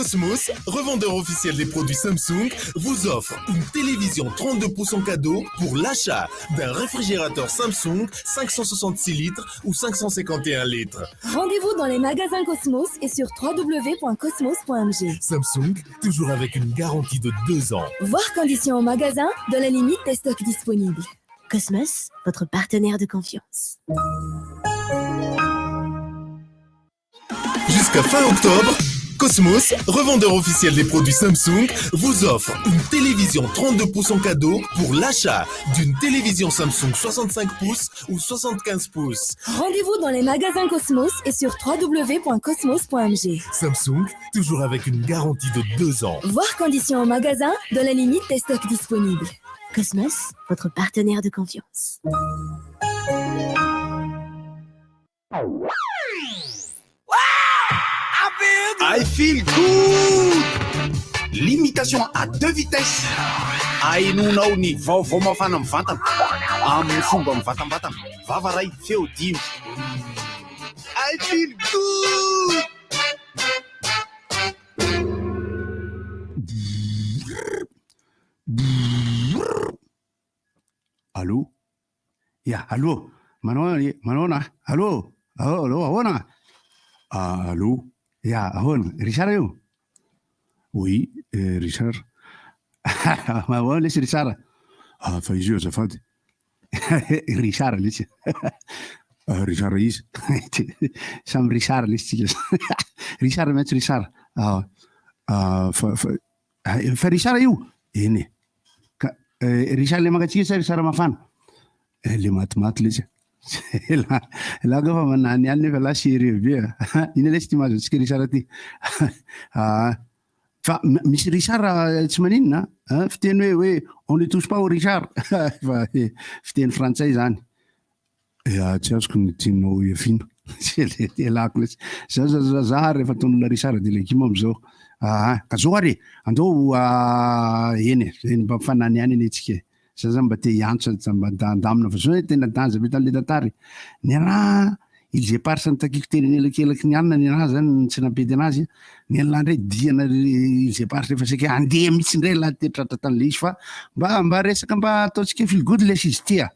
Cosmos, revendeur officiel des produits Samsung, vous offre une télévision 32 pouces en cadeau pour l'achat d'un réfrigérateur Samsung 566 litres ou 551 litres. Rendez-vous dans les magasins Cosmos et sur www.cosmos.mg. Samsung, toujours avec une garantie de 2 ans. Voir conditions au magasin, de la limite des stocks disponibles. Cosmos, votre partenaire de confiance. Jusqu'à fin octobre, Cosmos, revendeur officiel des produits Samsung, vous offre une télévision 32 pouces en cadeau pour l'achat d'une télévision Samsung 65 pouces ou 75 pouces. Rendez-vous dans les magasins Cosmos et sur www.cosmos.mg. Samsung, toujours avec une garantie de 2 ans. Voir conditions au magasin, de la limite des stocks disponibles. Cosmos, votre partenaire de confiance. I feel good! Limitation à 2 vitesses. Ainonao ny vaovao mafana amin'ny vatana amin'ny fomba mivatambatana. Vava ray feo 10. I feel good! Allô? Ja, allô? Manao na? Allô? Allô, ahoana? Allô? Ja, ahoana? Richard io? Oui, Richard. Ahoana lesy Richard? Fa izy io azafady. Richard lesy. Richard izy. Samy Richard lesy tsika. Richard maintsy Richard. Fa Richard io? Eny. Richard le mangatsika sa Richard mafana? Le matimaty lesy. La fa manany ihany nefa la sérieux be. Ina lesy ty mahazo antsika Richard ty. Fa misy Richard tsy maninona, fiteny hoe on ne touche pas au Richard. Fa fiteny frantsay zany. Tsy azoko ny tianao iafina. Tsy elako lesy. Za rehefa ataon'olona Richard de legioma am'zao. Ka zao ary andao eny mba mifanany ihany eny antsika. Za zany mba te hiantso mba andamina fa zao tena danja be tan'le tantary. Ny raha il parsa ny takiko teny elakelaky ny anina ny raha zany tsy nampety anazy. Ny an'la ndray diana il parsa rehefa sika andeha mihitsy ndray la tetratra tan'le izy fa mba resaka mba ataontsika feel good lesy izy tia.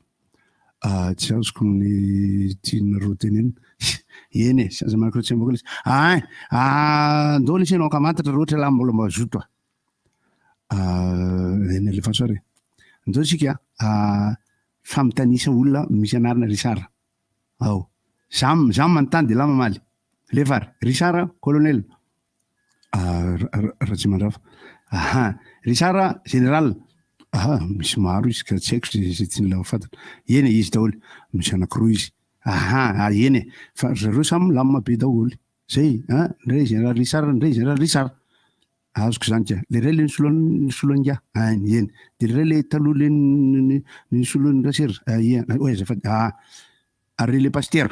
Tsy azoko ny tianareo teneny. Eny sy aza manakotry ambako lesy. Ndao lesy anao akamantatra roatra la mbola mazoto. Eny le fasoare. Ndao sika famitanisa olona misy anarana Richard. Zam manontany de la mamaly. Lefary, Richard, colonel. Ratsimandrafa. Richard, général. Misy maro izy ka tsy haiko zay tian'la fantatra. Eny izy daholo. Misy anankiroa izy. Eny fa zareo samy lamina be daholo. Zay, ndray général Richard, ndray général Richard. Azoko zany ka. Le ray le nisoloan'ga. Eny. De le ray le taloha le nisoloan'ny rasera. Oe zafady. Ary le pasteur.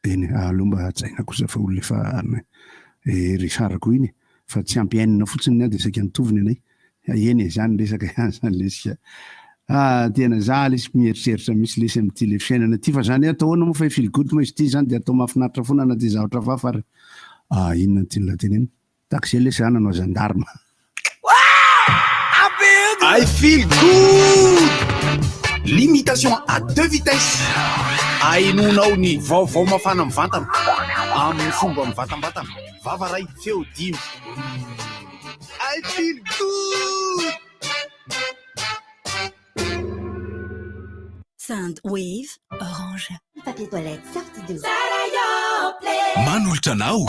Eny, aloha mba hatsaina kosa fa olona efa Richard koa iny. Fa tsy ampy enina fotsiny de saika nitoviny anay. Eny zany resaka zany lesy. Tena za lesy mieritreritra misy lesy am'ty le fiainana ty fa zany ataona moa fa feel good moa izy ty zany de atao mahafinaritra foana na de zavatra hafa ary. Inona tian'la teneny? Taxi lesy zany anao gendarme. I feel good! Limitation à 2 vitesses. Ainonao ny vaovao mafana amin'ny vatana amin'ny fomba mivatambatana. Vava ray feo 10. I feel good! Soundwave, orange. Papier toilette, sorte de manolotra anao.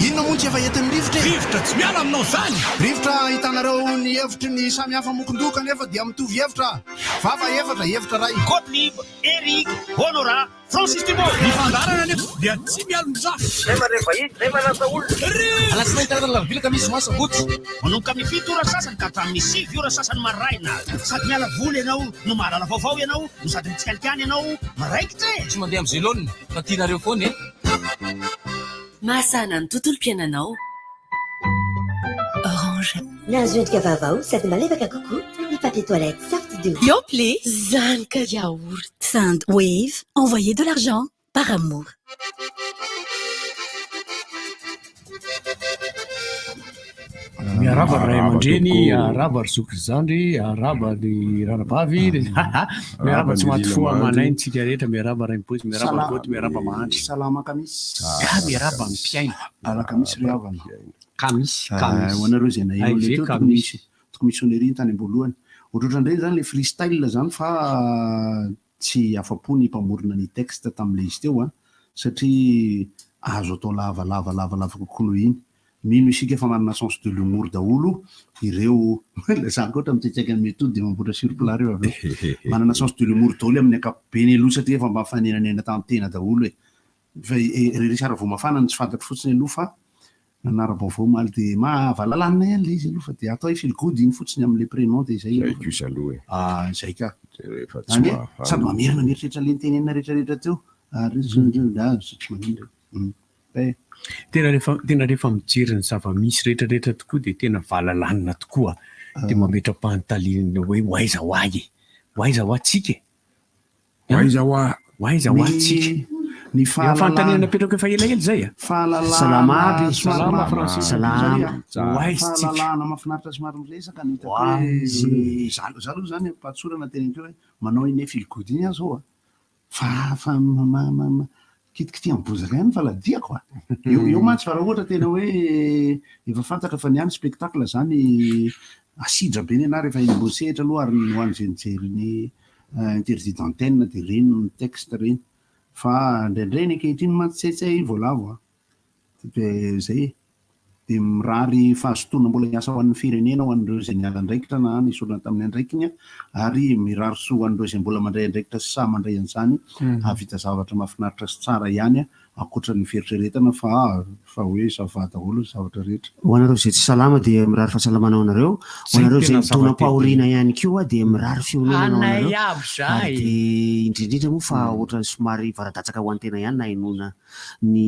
Inona moa tsy efa entin'ny rivotra e? Rivotra tsy miala aminao zany. Rivotra hitanareo ny hevitry ny samy hafa mokondoka nefa dia mitovy hevitra. Vava hevitra ray. Gottlieb, Eric, Honora, Francis Dumont. Mifandarana nefa dia tsy miala mizafy. Nefa rehefa izy, nefa lasa olona. Alasy mahitana lavilaka misy masa gotsy. Manomboka amin'ny 7 ora sasany ka hatramin'ny 6 ora sasany maraina. Sady miala voly ianao, no mahalala vaovao ianao, no sady mitsikalikany ianao, maraikitra e. Tsy mandeha amin'ny zélone, fa tianareo foana e. Mahasana ny tontolo piainanao. Orange. Mianjodika vaovao sady malefaka kokoa ny papier toilette sorte de Yoplait, Zanka Yaourt. Soundwave, envoyez de l'argent par amour. miaraba ray aman-dreny, araba ry zoky zandry, araba ny ranabavy, miaraba tsy maty fo amanaintsika rehetra, miaraba ray mipozy, miaraba goty, miaraba mahandry. Salama kamisy. Miaraba mpiaina. Kamisy ry havana. Kamisy. Ho anareo zay na eo le toko misy misonnerie tany am-boalohany. Ohatrohatrandreny zany le freestyle zany fa tsy afa-po ny mpamorona ny texte tam'le izy teo satria azo atao lavalava kokoa noho iny. Mino isika fa manana sens de l'humour daholo ireo zany koa mitsetsaika ny méthode de mamboatra surplat reo avy eo manana sens de l'humour daholo amin'ny ankapobeny aloha satria efa mba fanenanena tamin'ny tena daholo fa resara vao mafana ny tsy fantatro fotsiny aloha fa nanara-baovao maly de mahavalalana ihany le izy aloha fa de atao feel good iny fotsiny amin'le prénom de zay zay ka sady mamerina mieritreritra le nitenenina rehetrarehetra teo tsy manindra tena rehefa mijery ny zava-misy rehetrarehetra tokoa dia tena valalanina tokoa dia mametra-panontaniana hoe waiza wa tsika waiza wa tsika ny fanontaniana napetraka efa elaela zay fahalalana mahafinaritra somary miresaka ny hitako hoe za aloha zany mpatsorana teneniko hoe manao ine feel good iny aho zao fa kitikity ambozaka ihany fa ladiako eo mantsy fa raha ohatra tena hoe efa fantatra fa niany spectacle zany asidra be ny ana rehefa embosehitra aloha ary ho an'izay nijery ny interdit d'antenne de reny ny texte reny fa ndraindray ny ankehitriny matsitsay voalavo de zay de mirary fahazotona mbola hiasa ho an'ny firenena ho an'ireo zay niala andraikitra na nisorona tamin'ny andraikiny ary mirary soa ho an'ireo zay mbola mandray andraikitra sy sa mandray an'izany havita zavatra mahafinaritra sy tsara ihany akoatra ny fieritreretana fa hoe sava daholo zavatra rehetra. Ho anareo zay tsy salama dia mirary fahasalamana ao anareo, ho anareo zay mitona-pahoriana ihany koa dia mirary fionana ao anareo ary indrindrindra moa fa ohatrany somary varadatsaka ho an-tena ihany na hinona ny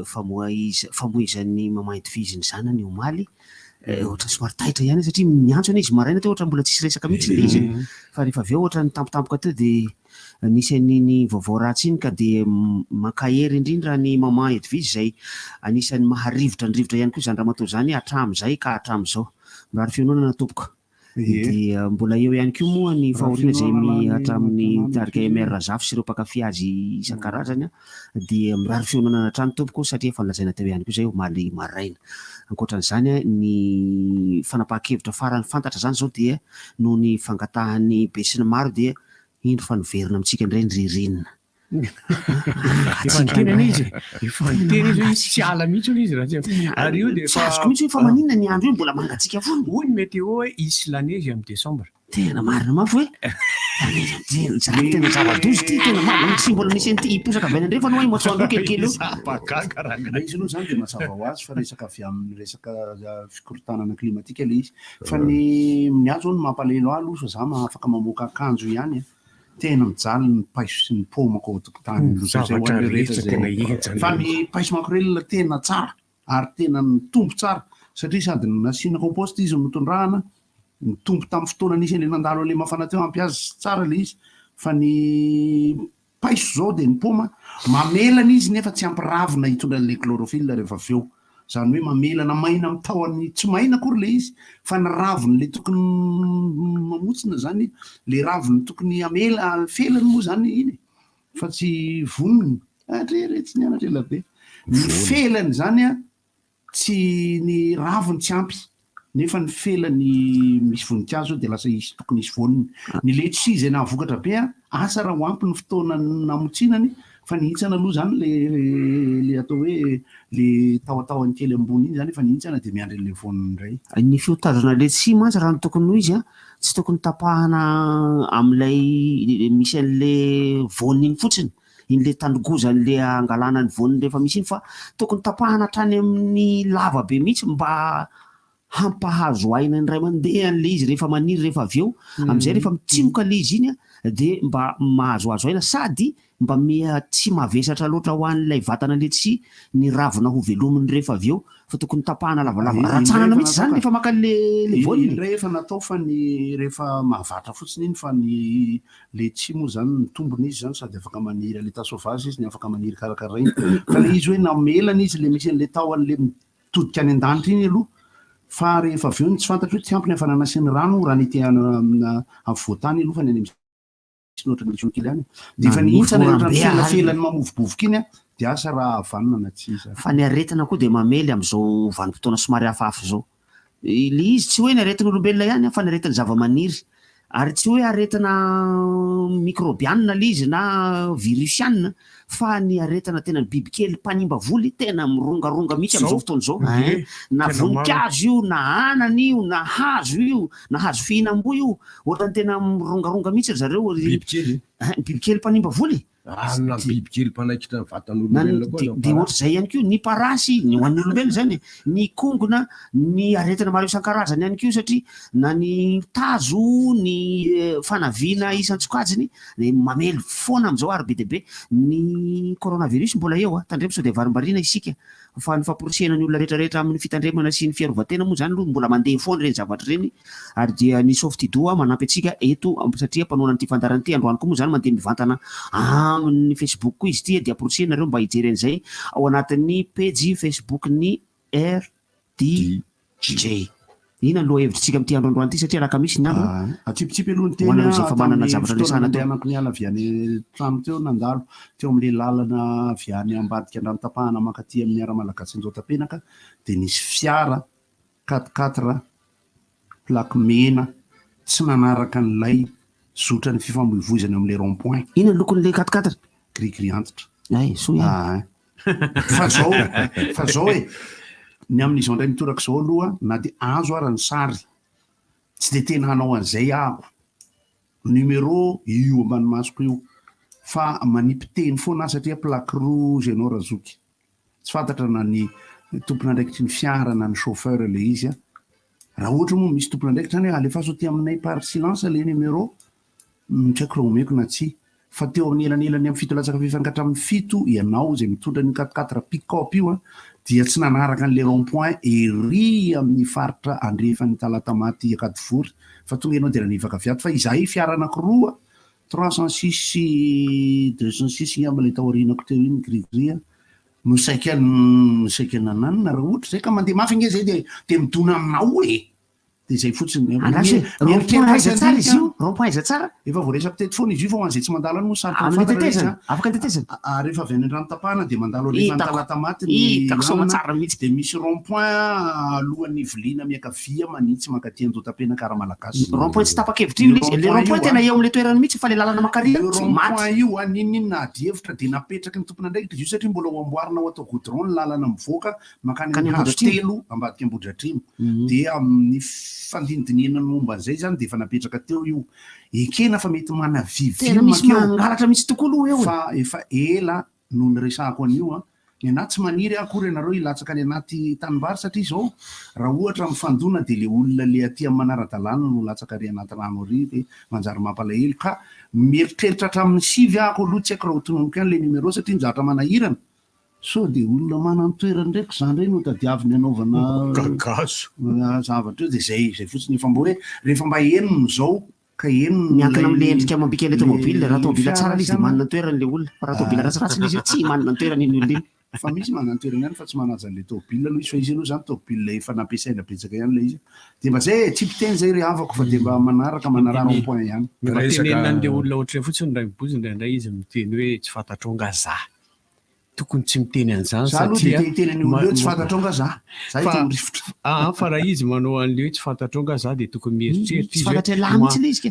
famoizan'ny mamainty viziny zanany omaly ohatra somary taitra ihany satria miantsona izy maraina teo ohatra mbola tsisy resaka mihitsy le izy fa rehefa avy eo ohatra ny tampotampoka teo dia nisy an'iny vaovao ratsy iny ka dia makahery indrindra ny mama Edvise zay anisan'ny maharivotra ndrivotra ihany koa izany raha matao zany hatramin'izay ka hatramin'izao mirary fiononana tompoko dia mbola eo ihany koa moa ny fahoriana zay hatramin'ny tarika MR Razafy sy ireo mpakafy azy isan-karazany dia mirary fiononana hatrany tompoko satria efa nilazaina teo ihany koa zay omaly maraina. Ankoatran'izany ny fanapahan-kevitra farany fantatra zany zao dia noho ny fangatahan'ny be sy ny maro dia indro fanoverina amintsika indray ny ririnina. Efa nitenana izy tsy ala mihitsy izy raha ary io dia azoko mihitsy hoe fa maninona ny andro io mbola mangatsika foana hoy ny météo hoe isy lanezy amin'ny décembre. Tena marina mafy hoe tena zava-dozy ty tena marina tsy mbola nisy an'ity hiposaka avy any andray fa no hoe moatsoandro kelikely io izy aloha zany dia mazava ho azy fa resaka avy amin'ny resaka fikorotanana klimatika le izy fa ny azo ny mampalelo aloha fa za afaka mamoaka akanjo ihany tena mijaly ny paiso sy ny pomako ao tokotany fa ny paiso makorelina tena tsara ary tena mitombo tsara satria sady nasiana compost izy notondrahana mitombo tamin'ny fotoana nisy an'le nandalo an'le mafana teo ampiazy tsara le izy fa ny paiso zao dia ny poma mamelana izy nefa tsy ampiravina hitondra an'le chlorophylle rehefa avy eo zany hoe mamelana maina amin'ny tahony tsy maina akory le izy fa ny raviny le tokony mamotsina zany le raviny tokony amela felany moa zany iny fa tsy vonony atreretsy ny anatra ela be ny felany zany tsy ny raviny tsy ampy nefa ny felany misy voninkazo dia lasa izy tokony isy voniny ny le tsy izay nahavokatra be asa raha ho ampy ny fotoana namotsinany fa nihitsana aloha zany le atao hoe le taotahony kely ambony iny zany efa nihitsana dia miandry an'le voniny indray. Ny fiotazana le tsy mantsy raha ny tokony ho izy tsy tokony tapahana amin'ilay misy an'le voniny iny fotsiny in'le tandrogozan'le angalana ny voniny rehefa misy iny fa tokony tapahana hatrany amin'ny lava be mihitsy mba hampahazo aina ny ray mandeha an'le izy rehefa maniry rehefa avy eo amin'izay rehefa mitsimoka le izy iny dia mba mahazoazo aina sady mba tsy mahavesatra loatra ho an'ilay vatana le tsy ny ravina ho velominy rehefa avy eo fa tokony tapahana lavalava ratsanana mihitsy zany rehefa maka le voniny indray efa natao fa ny rehefa mahavatra fotsiny iny fa ny le tsy moa zany ny tombony izy zany sady afaka maniry aleta sauvage izy ny afaka maniry karakarainy fa le izy hoe namelana izy le misy an'le tahony le mitodika any an-danitra iny aloha fa rehefa avy eo tsy fantatra hoe tsy ampiny hafanana sy ny rano raha nity amin'ny voatany aloha fa ny misy nohatra ny misy kely any dia efa nihintsana felafela ny mamovobovoka iny a dia asa raha avanina na tsy izy fa ny aretina koa dia mamely amin'izao vanim-potoana somary hafahafa zao. Ilay izy tsy hoe ny aretin'olombelona ihany fa ny aretin'ny zava-maniry ary tsy hoe aretina microbianina ilay izy na virusianina fa ny aretina tena ny bibikely mpanimba voly tena mirongaronga mihitsy amin'izao fotoana izao na voninkazo io na anana io na hazo fihinam-boa io ohatrany tena mirongaronga mihitsy zareo bibikely mpanimba voly na bibikely mpanaikitra ny vatan'olombelona koa dia ohatr'izay ihany koa ny parasy ny hoan'ny olombelona zany ny kongona ny aretina maro isan-karazany ihany koa satria na ny tazo ny fanaviana isan-tsokajiny dia mamely foana amin'izao ary be dia be ny coronavirus mbola eo tandremo sao dia varimbariana isika fa ny famporisihana ny olona rehetrarehetra amin'ny fitandremana sy ny fiarovatena moa zany aloha mbola mandeha foana ireny zavatra ireny ary dia ny sofitydoa manampy antsika eto satria mpanao an'ity fandarana ity androany koa moa zany mandeha mivantana amin'ny Facebook koa izy ity dia aporisihana ireo mba hijery an'izay ao anatin'ny page Facebook ny RDJ. Ina aloha hevitritsika amin'ity androandroany ity satria raha misy ny andro atsipitsipy aloha ny tena izay fa manana zavatra lesana teo anako niala avy any trano teo nandalo teo amin'ilay lalana avy any ambadika andrano-tapahana mankaty amin'ny ara-malagasy Anjota-penaka dia nisy fiara 4x4 plaque mena tsy nanaraka n'ilay zotra ny fifamoivoizana amin'ilay rond-point. Ina lokon'ilay 4x4 gris antitra soa fa zao ny amin'izao indray mitoraka izao aloha na dia azo ara ny sary tsy dia tena hanao an'izay aho numéro io ambany masoko io fa manipiteny foana satria plaque rouge ianao razoky tsy fantatra na ny tompon'andraikitry ny fiara na ny chauffeur le izy raha ohatra moa misy tompon'andraikitra zany alefaso ty aminay par silence le numéro mitsaiko raha omeko na tsy fa teo amin'ny elanelany amin'ny fito latsaka fifankatra amin'ny fito ianao zay mitondra ny 4x4 pick-up io dia tsy nanaraka n'le rond-point ery amin'ny faritra andrefany Talatamaty Akadivory fa tonga ianao dia ranivaka viato fa izahay fiara anankiroa 306 sy 206 ngamba le taorinako teo iny grigria no saika nananina raha ohatra zay ka mandeha mafy nge zay dia midona aminao dia zay fotsiny rond-point aiza tsara efa voaresaka tety foana izy io fa ho an'izay tsy mandalo any moa amin'ny tetezana afaka tetezana rehefa avy any andranotapahana dia mandalo alefa ny Talatamaty dia misy rond-point alohan'ny Viliana miakavia manitsy mankaty Anjota-penaka ara-malagasy rond-point tsy tapa-kevitra io le rond-point tena eo amin'ilay toerana mihitsy fa le lalana makaria rond-point io aninina adihevitra dia napetraka ny tompon'andraikitra izy io satria mbola ho amboarina ho atao goudron ny lalana mivoaka makany hazo telo ambadika Ambohidratrimo dia amin'ny fandindinina momba an'izay zany dia efa napetraka teo io ekena fa mety tena misy mangalatra misy tokoa aloha eo fa efa ela no niresahako an'io ny anaty tsy maniry akory ianareo ilatsaka ny anaty tanimbary satria izao raha ohatra mifandona dia le olona le aty amin'ny manara-dalàna no latsaka ry anaty rano ary dia manjary mampalahelo ka mieritreritra hatramin'ny sivy ako aloha tsy haiko raha hotonomiko ihany le numéro satria nizatra manahirana so dia olona manantoerana ndraiky zany reny no tadiaviny anaovana gagaso zavatra eo dia zay fotsiny efa mba hoe rehefa mba enony zao ka enony miankina amin'le endrika mambika le tomobile raha tomobile tsara izy dia manana toerana le olona fa raha tomobile ratsiratsy izy tsy manana toerana iny olona iny fa misy manantoerana ihany fa tsy manaja an'le tomobile aloha izy fa izy aloha zany tomobile efa nampiasaina betsaka ihany le izy dia mba zay tsipiteny zay ry havako fa dia mba manaraka manarah rond-point ihany tenenina an'le olona ohatrany fotsiny ray mibozy indraindray izy miteny hoe tsy fantatronga za tokony tsy miteny an'izany satria teneny olona eo tsy fantatronga za fa raha izy manao an'le hoe tsy fantatronga za dia tokony mieritreritra izy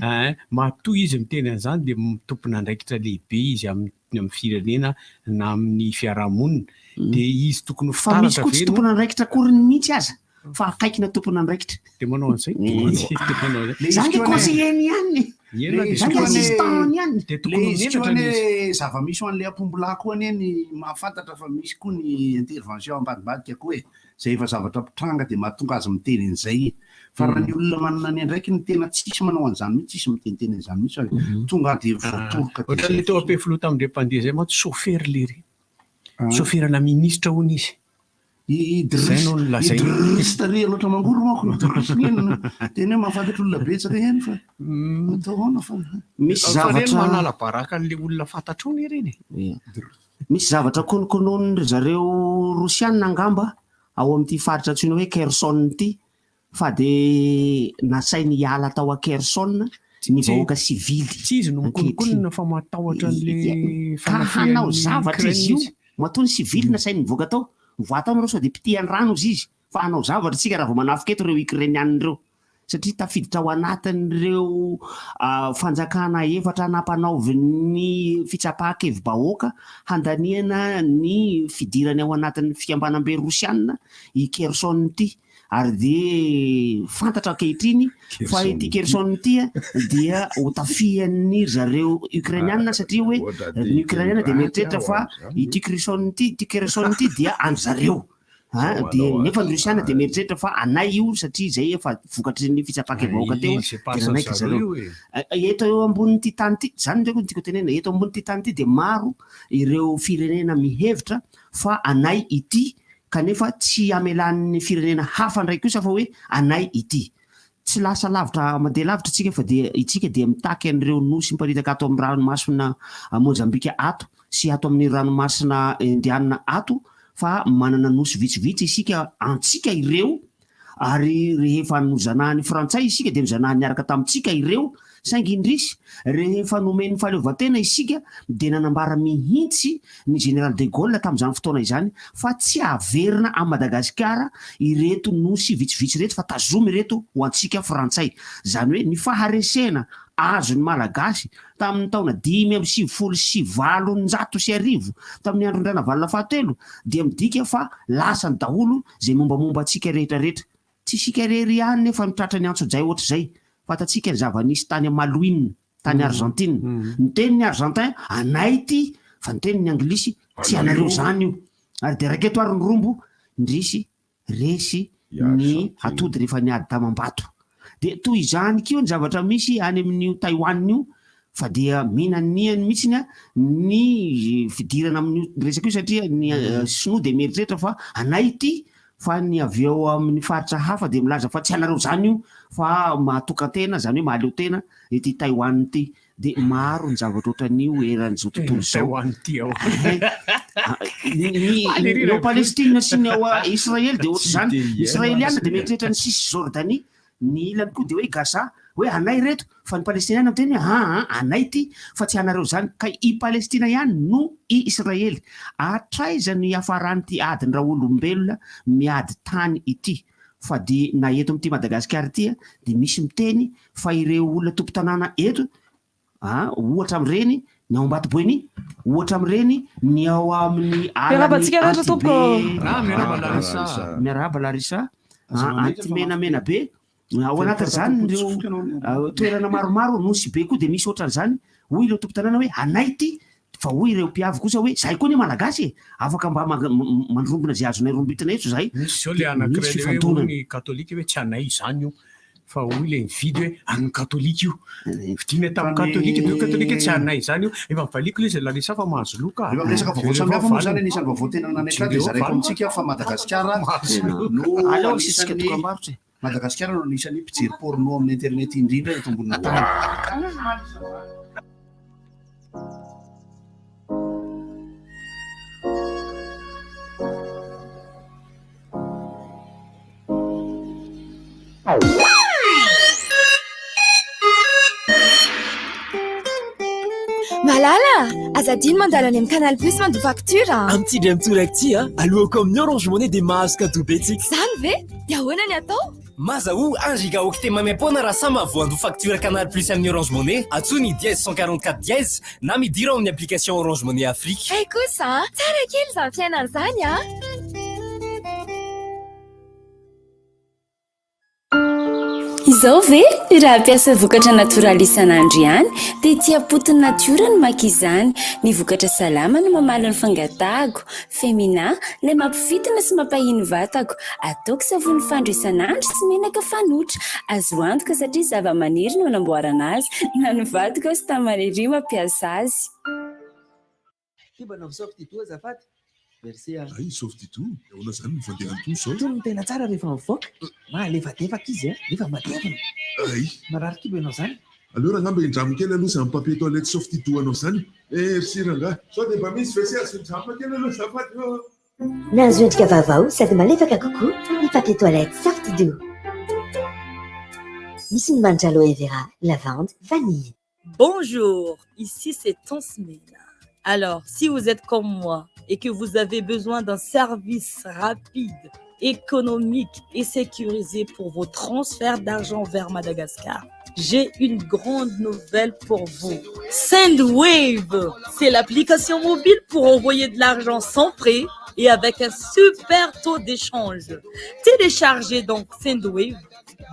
matoy izy miteny an'izany dia tompon'andraikitra lehibe izy amin'ny firenena na amin'ny fiarahamonina dia izy tokony fa misy koa tsy tompon'andraikitra koriny mihitsy aza fa akaikina tompon'andraikitra dia manao an'izay zany dia conseilleny ihany zava-misy ho an'le apombolako any ny mahafantatra fa misy koa ny intervention ambadibadika koa zay efa zavatra mpitranga dia mahatonga azy miteny an'izay fa raha ny olona manana ny andraiky ny tena tsisy manao an'izany mihitsy tsisy miteniteny an'izany mihitsy tonga dia voatoroka ohatrany teo ampefiloha tamin'ireo mpandeha zay mato chauffeur le ry chauffeur na ministre hono izy idrista ry loatra mangoro mako tena hoe mahafantatra olona betsaka ihany fa atao hoana fa misy zavatra manala baraka an'le olona fantatrony ireny misy zavatra konokonony zareo rosianina angamba ao amin'ity faritra antsoina hoe Kherson ity fa de nasainy hiala tao Kherson ny vahoaka sivily tsy izy no mikonikonina fa matahotra an'le ka hanao zavatra izy io matony sivily nasainy mivoaka tao voatao reo sao de pitiany rano izy fa hanao zavatra tsika raha vao manafika eto reo Ukrainianina reo satria tafiditra ao anatin'ireo fanjakana efatra nampanaovy ny fitsapahakevim-bahoaka handaniana ny fidirany ao anatin'ny fikambanam-be Rosianina i Kherson ity ary de fantatra ankehitriny fa ity Kherson ity dia hotafian'ny zareo Ukrainianina satria hoe ny Ukrainianina de mieritreritra fa ity Kherson ity dia an-zareo de nefa ny Rosianina de mieritreritra fa anay io satria zay efa vokatry ny fitsapahakevim-bahoaka teo de nanaiky zareo eto eo ambonin'ity tany ity zany ndreko tiako tenena eto ambonin'ity tany ity de maro ireo firenena mihevitra fa anay ity kanefa tsy amelan'ny firenena hafa ndray kosa fa hoe anay ity tsy lasa lavitra mandeha lavitra tsika fa de itsika de mitaky an'ireo nosy miparitaka ato amin'ny ranomasina Mozambika ato sy ato amin'ny ranomasina Indiana ato fa manana nosy vitsivitsy isika antsika ireo ary rehefa nozanahany frantsay isika de mizanahany miaraka tamintsika ireo saingy indrisy rehefa nomeny fahaleovantena isika de nanambara mihintsy ny général de Gaulle tamin'izany fotoana izany fa tsy averina a Madagasikara ireto nosy vitsivitsy reto fa tazomy reto ho antsika frantsay zany hoe ny faharesena azony malagasy tamin'ny taona 5,790 tamin'ny andron-drana valina fahatelo dia midika fa lasany daholo zay mombamomba atsika rehetrarehetra tsy sika rery ihany nefa mitratra ny antso-jay ohatr'izay fatatsika zava-nisy tany Malouine tany Argentine ny tenin'ny Argentin anay ity fa ny tenin'ny Anglisy tsy anareo zany io ary de raiketo ary ny rombo ndrisy resy ny atody rehefa niady tamam-bato de toy izany kio ny zavatra misy any amin'io Taiwan io fa dia mihinaniany mihitsiny ny fidirana amin'ny resaka io satria ny sinoa de mieritreritra fa anay ity fa ny avy eo amin'ny faritra hafa de milaza fa tsy anareo zany io fa mahatoka-tena zany hoe mahaleo tena ity Taiwan ity de maro ny zavatra ohatran'io eran'izao tontolo zao ny Palestina sy ny ao Israely de ohatr'izany Israeliana de mieritreritra ny Cisjordanie ny ilany koa de hoe Gaza hoe anay reto fa ny Palestiniana miteny hoe anay ity fa tsy anareo zany ka i Palestina ihany no i Israely atraiza ny hafarany ty adiny raha olombelona miady tany ity fa de na eto amin'ity Madagasikara ity de misy miteny fa ireo olona tompo tanàna eto ohatra amin'ireny ny ao Ambatoboiny ohatra amin'ireny ny ao amin'ny miaraba Larissa antimenamena be ao anatin'izany ireo toerana maromaro nosy be koa de misy ohatran'izany hoy ireo tompo tanàna hoe anay ity fa hoy ireo mpiavy kosa hoe zahay koa ny malagasy afaka mba mandrombona zay azonay rombitana eto zahay misy zao le anakireny hoe ny katolika hoe tsy anay izany io fa hoy le mividy hoe an'ny katolika io vidina tamin'ny katolika de katolika tsy anay izany io efa mivaliko le zay Larissa fa mahazo loka efa miresaka vaovao samihafa moa zany anisan'ny vaovao tena nanaiky de zareko amintsika fa Madagasikara no aleo sisika dokam-barotra Madagasikara no anisan'ny mpijery porno amin'ny internet indrindra eto ambonina tany Malala, azadiny mandalo any amin'ny Canal Plus mandoa facture amin'ity dray mitoraka ity alohako amin'ny Orange Money dia mahazo cadeau betsika zany ve dia ahoana ny atao Mazao 1 giga octet mamay-pona raha samy avoandu facture Canal Plus amin'ny Orange Money atsony 1044 10 na midira amin'ny application Orange Money Afrique kosa tsara kely zany fiainan'izany Izao ve raha ampiasa vokatra natoraly isan'andro ihany dia tia potin'ny natiora ny maka izany ny vokatra salama no mamaly ny fangatahago femina ilay mampivitina sy mampahiny vatako ataoko savony fandro isan'andro sy menaka fanotra azo antoka satria zava-maniry no anamboarana azy na ny vatako sy tamariri mampiasa azy Kibanao sauf tito azafady Merci. Ay, sauf tito. Eona zany mivandeha any so. Tony tena tsara rehefa mivoaka. Malefadefaka izy nefa matevina. Ay. Marary kibo ianao zany. Allora ngamba indramo kely aloha zany papier toilette sauf tito anao zany. Merci ranga. So de mba misy vese azo indramo kely aloha zafady. Nahazo endrika vaovao sady malefaka kokoa ny papier toilette Sortido. Missin mangia aloe vera, lavande, vanille. Bonjour, ici c'est Tonsmina. Alors, si vous êtes comme moi et que vous avez besoin d'un service rapide, économique et sécurisé pour vos transferts d'argent vers Madagascar, j'ai une grande nouvelle pour vous. Sendwave, c'est l'application mobile pour envoyer de l'argent sans frais et avec un super taux d'échange. Téléchargez donc Sendwave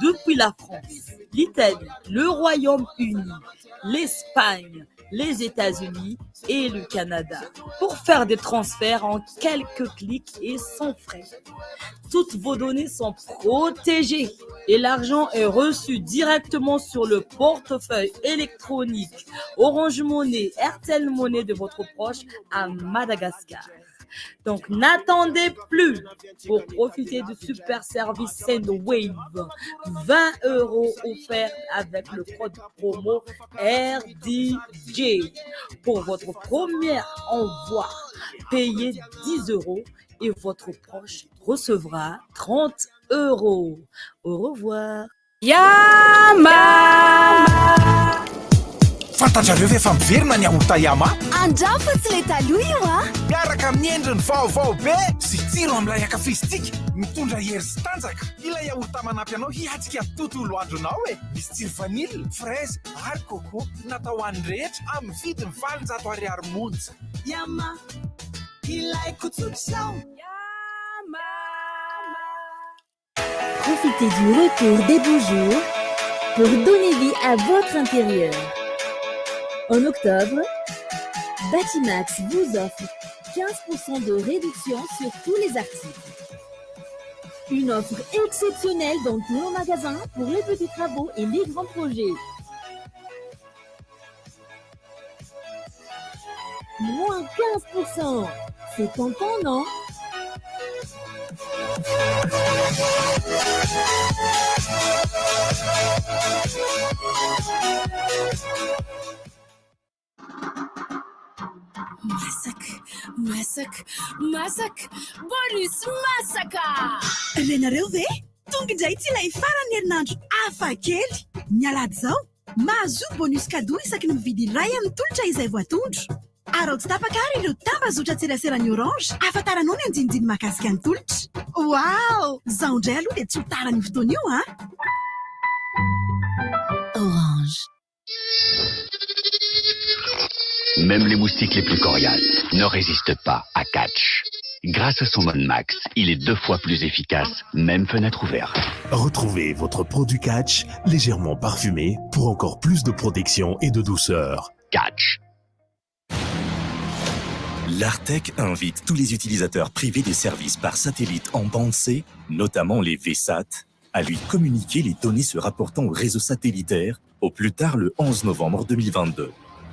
depuis la France, l'Italie, le Royaume-Uni, l'Espagne, les États-Unis et le Canada pour faire des transferts en quelques clics et sans frais. Toutes vos données sont protégées et l'argent est reçu directement sur le portefeuille électronique Orange Money, RTL Money de votre proche à Madagascar. Donc n'attendez plus pour profiter du super service Sendwave. 20 € offerts avec le code promo RDJ. Pour votre premier envoi, payez 10 € et votre proche recevra 30 €. Au revoir. Yama! Fantatrareo ve fa miverina ny aorta Yama? Andrafo tsy le taloha io a? Miaraka amin'ny endriny vaovao be sy tsiro amin'ilay akafisitsika mitondra hery sy tanjaka. Ilay aorta manampy anao hiatsika tontolo andronao e. Misy tsiro vanily, fraise ary coco natao ho an'ny rehetra amin'ny vidiny 700 ariary monja. Yama, ilaiko tsotr'izao. Profitez du retour des beaux jours pour donner vie à votre intérieur. En octobre, Batimax vous offre 15% de réduction sur tous les articles. Une offre exceptionnelle dans tous nos magasins pour les petits travaux et les grands projets. Moins 15%. C'est tentant, non? Masak, bonus masaka! Renareo ve? Tonga indray ity ilay farany herinandro hafa kely. Mialady zao, mahazo bonus cadeau isaky ny mividy iray amin'ny tolotra izay voatondro. Arao tsy tapakary ireo tambazotra tserasera-ny Orange ahafantaranao ny andinidiny mahakasika ny tolotra. Wow! Zaho indray aloha dia tsy ho tara ny fotoana io, hein? Orange. Même les moustiques les plus coriaces ne résistent pas à Catch. Grâce à son mode max, il est 2 fois plus efficace, même fenêtre ouverte. Retrouvez votre produit Catch légèrement parfumé pour encore plus de protection et de douceur. Catch. L'Artec invite tous les utilisateurs privés des services par satellite en bande C, notamment les VSAT, à lui communiquer les données se rapportant au réseau satellitaire au plus tard le 11 novembre 2022.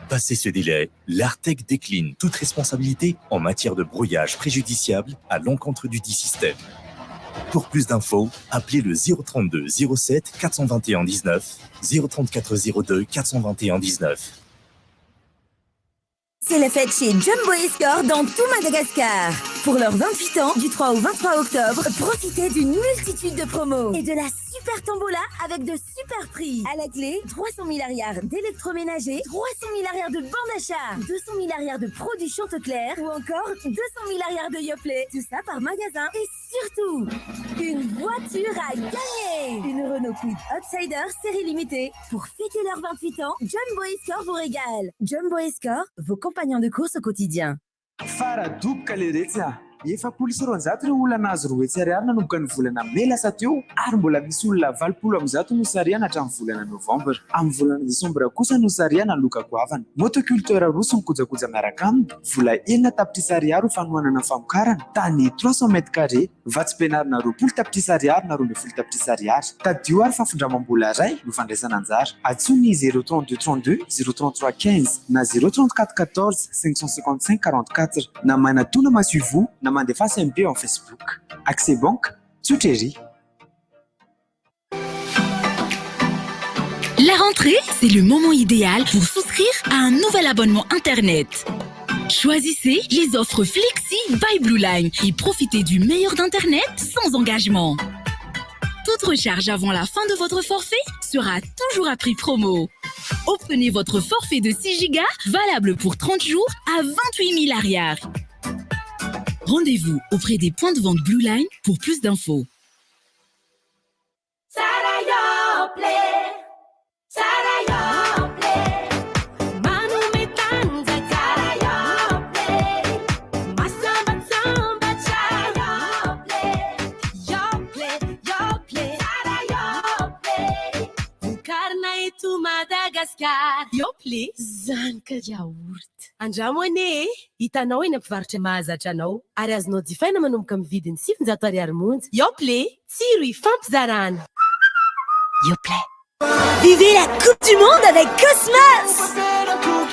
Passé ce délai, l'Artec décline toute responsabilité en matière de brouillage préjudiciable à l'encontre du dit système. Pour plus d'infos, appelez le 032 07 421 19 034 02 421 19. C'est la fête chez Jumbo et Score dans tout Madagascar. Pour leurs 28 ans, du 3 au 23 octobre, profitez d'une multitude de promos et de la super tombola avec de super prix. À la clé, 300 000 arrières d'électroménager, 300 000 arrières de bande d'achat, 200 000 arrières de produits Chantecaire ou encore 200 000 arrières de Yoplait. Tout ça par magasin et surtout, une voiture à gagner. Une Renault Kwid Outsider série limitée. Pour fêter leurs 28 ans, Jumbo et Score vous régale. Jumbo et Score, vos compagnons de course au quotidien. Faradoboka le rehetra efapolo sy roanjato ireo olona nahazo roetsy ariary nanomboka ny volana May lasa teo ary mbola misy olona 80 no sariana hatramin'ny volana Novambra. Amin'ny volana Desambra kosa no sariana loka goavana. Motoculteur roa ny kojakoja miaraka aminy vola 9 tapitrisa ariary ho fanohanana famokarana tany 300 mètres carrés vatsim-pianarana 20 tapitrisa ariary na 12 tapitrisa ariary. Tadio ary fafondramam-bola iray no fandraisana anjara. Atsony 032 32 033 15 na 034 14 555 44 na manatona masuivo na mandefa SMB en Facebook. Accès Banque, Souteri. La rentrée, c'est le moment idéal pour souscrire à un nouvel abonnement Internet. Choisissez les offres Flexi by Blue Line et profitez du meilleur d'Internet sans engagement. Toute recharge avant la fin de votre forfait sera toujours à prix promo. Obtenez votre forfait de 6 Go valable pour 30 jours à 28 000 arrières. Rendez-vous auprès des points de vente Blue Line pour plus d'infos. Madagascar. Yoplay zanaka yaourt. Andramo ane, hitanao eny ampivarotra mahazatra anao ary azonao jifaina manomboka amin'ny vidiny 700 ariary monja. Yoplay, tsiro ifampizarana. Yoplay. Vivez la Coupe du Monde avec Cosmos!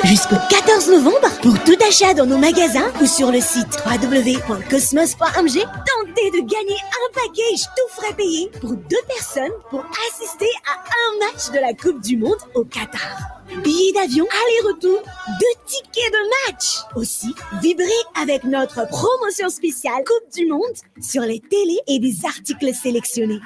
Jusqu'au 14 novembre, pour tout achat dans nos magasins ou sur le site www.cosmos.mg, tentez de gagner un package tout frais payé pour 2 personnes pour assister à un match de la Coupe du Monde au Qatar. Billets d'avion aller-retour, 2 tickets de match. Aussi, vibrez avec notre promotion spéciale Coupe du Monde sur les télés et des articles sélectionnés.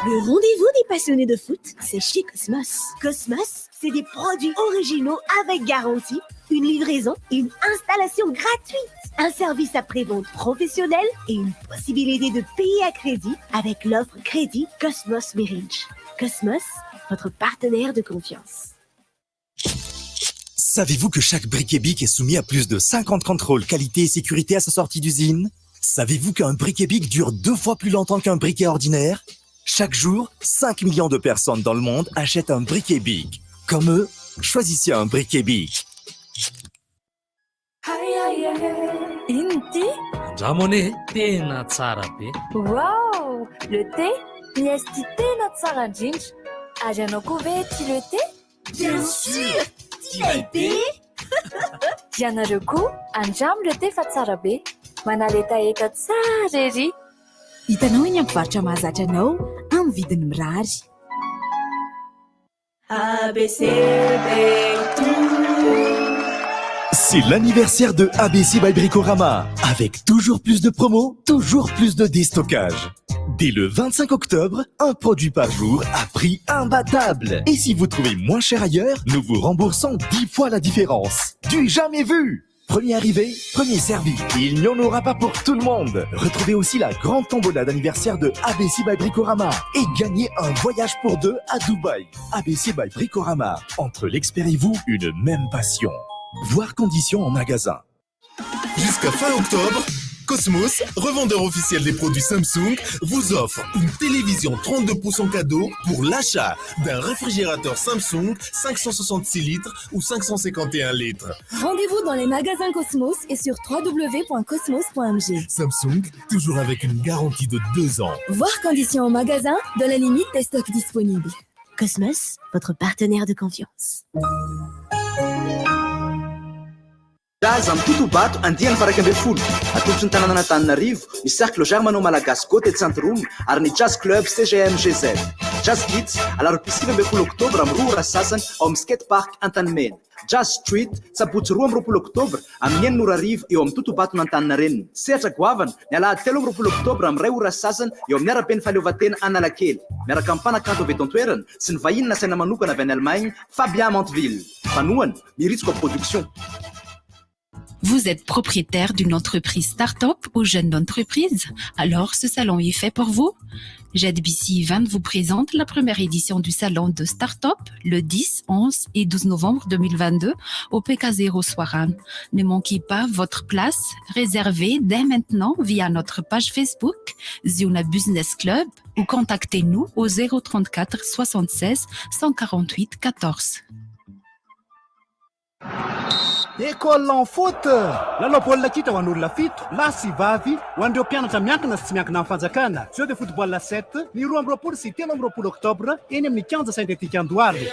Le rendez-vous des passionnés de foot, c'est chez Cosmos. Cosmos, c'est des produits originaux avec garantie, une livraison et une installation gratuite. Un service après-vente professionnel et une possibilité de payer à crédit avec l'offre crédit Cosmos Marriage. Cosmos, votre partenaire de confiance. Savez-vous que chaque briquet BIC est soumis à plus de 50 contrôles qualité et sécurité à sa sortie d'usine? Savez-vous qu'un briquet BIC dure 2 fois plus longtemps qu'un briquet ordinaire? Chaque jour, 5 millions de personnes dans le monde achètent un briquet BIC. Comme eux, choisissez un briquet BIC. Inti? Jamone, tena tsara be. Wow! Le thé? Miesty tena tsara indrindra. Ary ianao koa ve tia le thé? Bien sûr! Tia le thé? Ianareo koa andramo le thé fa tsara be. Manaletaeta tsara ery. Hitanao eny ampivarotra mahazatra anao amin'ny vidiny mirary. C'est l'anniversaire de ABC by Bricorama. Avec toujours plus de promos, toujours plus de déstockage. Dès le 25 octobre, un produit par jour à prix imbattable. Et si vous trouvez moins cher ailleurs, nous vous remboursons 10 fois la différence. Du jamais vu! Premier arrivé, premier servi. Il n'y en aura pas pour tout le monde. Retrouvez aussi la grande tombola d'anniversaire de ABC by Bricorama et gagnez un voyage pour 2 à Dubaï. ABC by Bricorama. Entre l'expert et vous, une même passion. Voir conditions en magasin. Jusqu'à fin octobre, Cosmos, revendeur officiel des produits Samsung, vous offre une télévision 32 pouces en cadeau pour l'achat d'un réfrigérateur Samsung 566 litres ou 551 litres. Rendez-vous dans les magasins Cosmos et sur www.cosmos.mg. Samsung, toujours avec une garantie de 2 ans. Voir conditions en magasin, de la limite des stocks disponibles. Cosmos, votre partenaire de confiance. Jazz amin'ny Totobato andiany faraka ambin'ny folo atolotra ny tanàna Antananarivo ny cercle Germano Malagasy côté Centrum ary ny Jazz Club CGMGZ. Jazz Kids alarobia 9 oktobra amin'ny 2 ora sasany ao amin'ny skate park Antanimena. Jazz Street sabotsy 12 oktobra amin'ny 9 ora arivo eo amin'ny Totobato n'Antaninarenina. Sehatra goavana ny alahady 13 oktobra amin'ny 2 ora sasany eo amin'ny araben'ny fahaleovantena Analakely. Miaraka amin'ny mpanakanto avy eto an-toerana sy ny vahiny nasaina manokana avy any Allemagne, Fabien Monteville. Fanoany Miritsco Production. Vous êtes propriétaire d'une entreprise start-up ou jeune d'entreprise? Alors ce salon est fait pour vous? JetBC Event vous présente la première édition du salon de start-up le 10, 11 et 12 novembre 2022 au PK0 Soiran. Ne manquez pas votre place, réservée dès maintenant via notre page Facebook Ziuna Business Club ou contactez-nous au 034 76 148 14. École en foot lalao baolina kitra ho an'olona 7 lahy sy vavy ho an'ireo mpianatra miankina sy tsy miankina amin'ny fanjakana jeu de football 7 ny 12 sy 13 octobre eny amin'ny kianja synthétique Andohalo.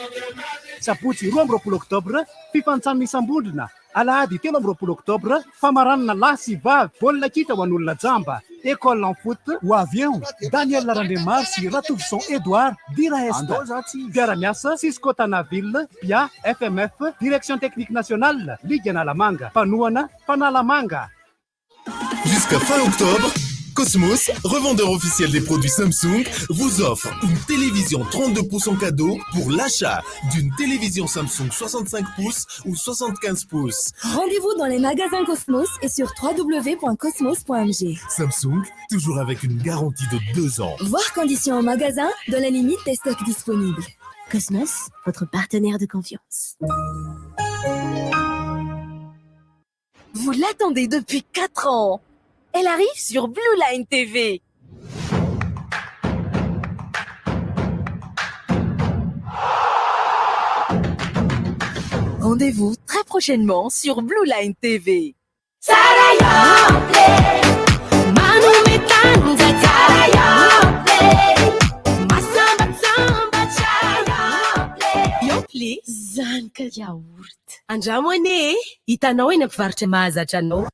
Sabotsy 12 octobre fifantsana isam-bondrona alahady 13 octobre famaranana lahy sy vavy baolina kitra ho an'olona jamba. École en foot ou avion Daniel Larandemar sy Ratovson Edouard Dira Esta Piara-miasa Cisco Tanaville Pia FMF Direction technique nationale Ligue Analamanga Panouana Panalamanga. Jusqu'à fin octobre, Cosmos, revendeur officiel des produits Samsung, vous offre une télévision 32 pouces en cadeau pour l'achat d'une télévision Samsung 65 pouces ou 75 pouces. Rendez-vous dans les magasins Cosmos et sur www.cosmos.mg. Samsung, toujours avec une garantie de 2 ans. Voir conditions au magasin dans la limite des stocks disponibles. Cosmos, votre partenaire de confiance. Vous l'attendez depuis 4 ans. Elle arrive sur Blue Line TV. Rendez-vous très prochainement sur Blue Line TV. Yople zanaka yaourt. Andramo ane, hitanao eny ampivarotra mahazatra anao.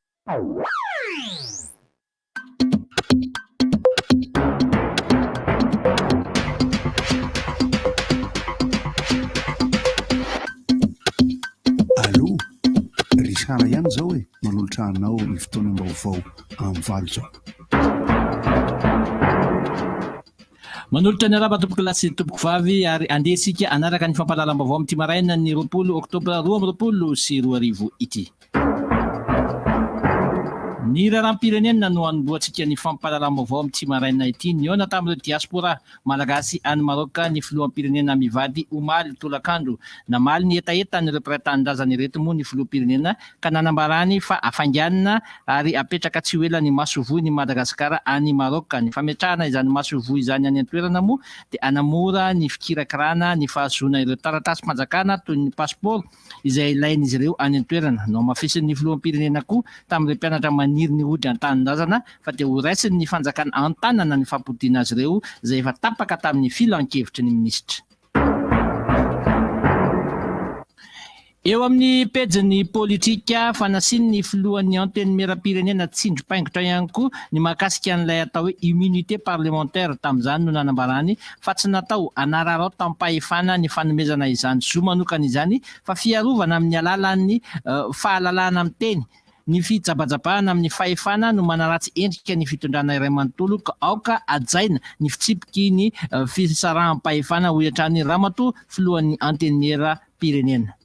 Allô, Richard ihany zao hoe manolotra anao ny fotoana vaovao amin'ny valo zao. Manolotra ny araba tompoko lasy tompoko vavy ary andesika anaraka ny fampahalalam-baovao amin'ity maraina ny 20 oktobra 2024 ity. Ny raharam-pirenena no anomboantsika ny fampahalalam-baovao amin'ity maraina ity niona tamin'ireo diaspora malagasy any Maroka ny filoham-pirenena mivady omaly tolakandro namaly ny etaeta ny représentant-drazany reto moa ny filoham-pirenena ka nanambarany fa afanganina ary apetraka tsy ho ela ny masovoy ny Madagasikara any Maroka. Ny fametrahana izany masovoy izany any an-toerana moa dia anamora ny fikirakirana ny fahazoana ireo taratasy mpanjakana toy ny passeport izay ilain'izy ireo any an-toerana. No mafisiny filoham-pirenena koa tamin'ireo mpianatra maniry ny ody an-tanindrazana fa dia ho raisiny ny fanjakana an-tanana ny fampodiana azy ireo izay efa tapaka tamin'ny filan-kevitry ny minisitra. Eo amin'ny pejiny politika fanasiany ny filohan'ny antenimieram-pirenena tsindrom-paingotra ihany koa ny mahakasika an'ilay atao hoe immunité parlementaire tamin'izany no nanambarany fa tsy natao anararao tampahefana ny fanomezana izany zo manokana izany fa fiarovana amin'ny alalan'ny fahalalana amin'ny teny. Ny fijabajabahana amin'ny fahefana no manaratsy endrika ny fitondrana iray manontolo ka aoka ajaina ny fitsipiky ny fisaraham-pahefana ho iatran'ny Ramatoa filohan'ny antenimieram-pirenena.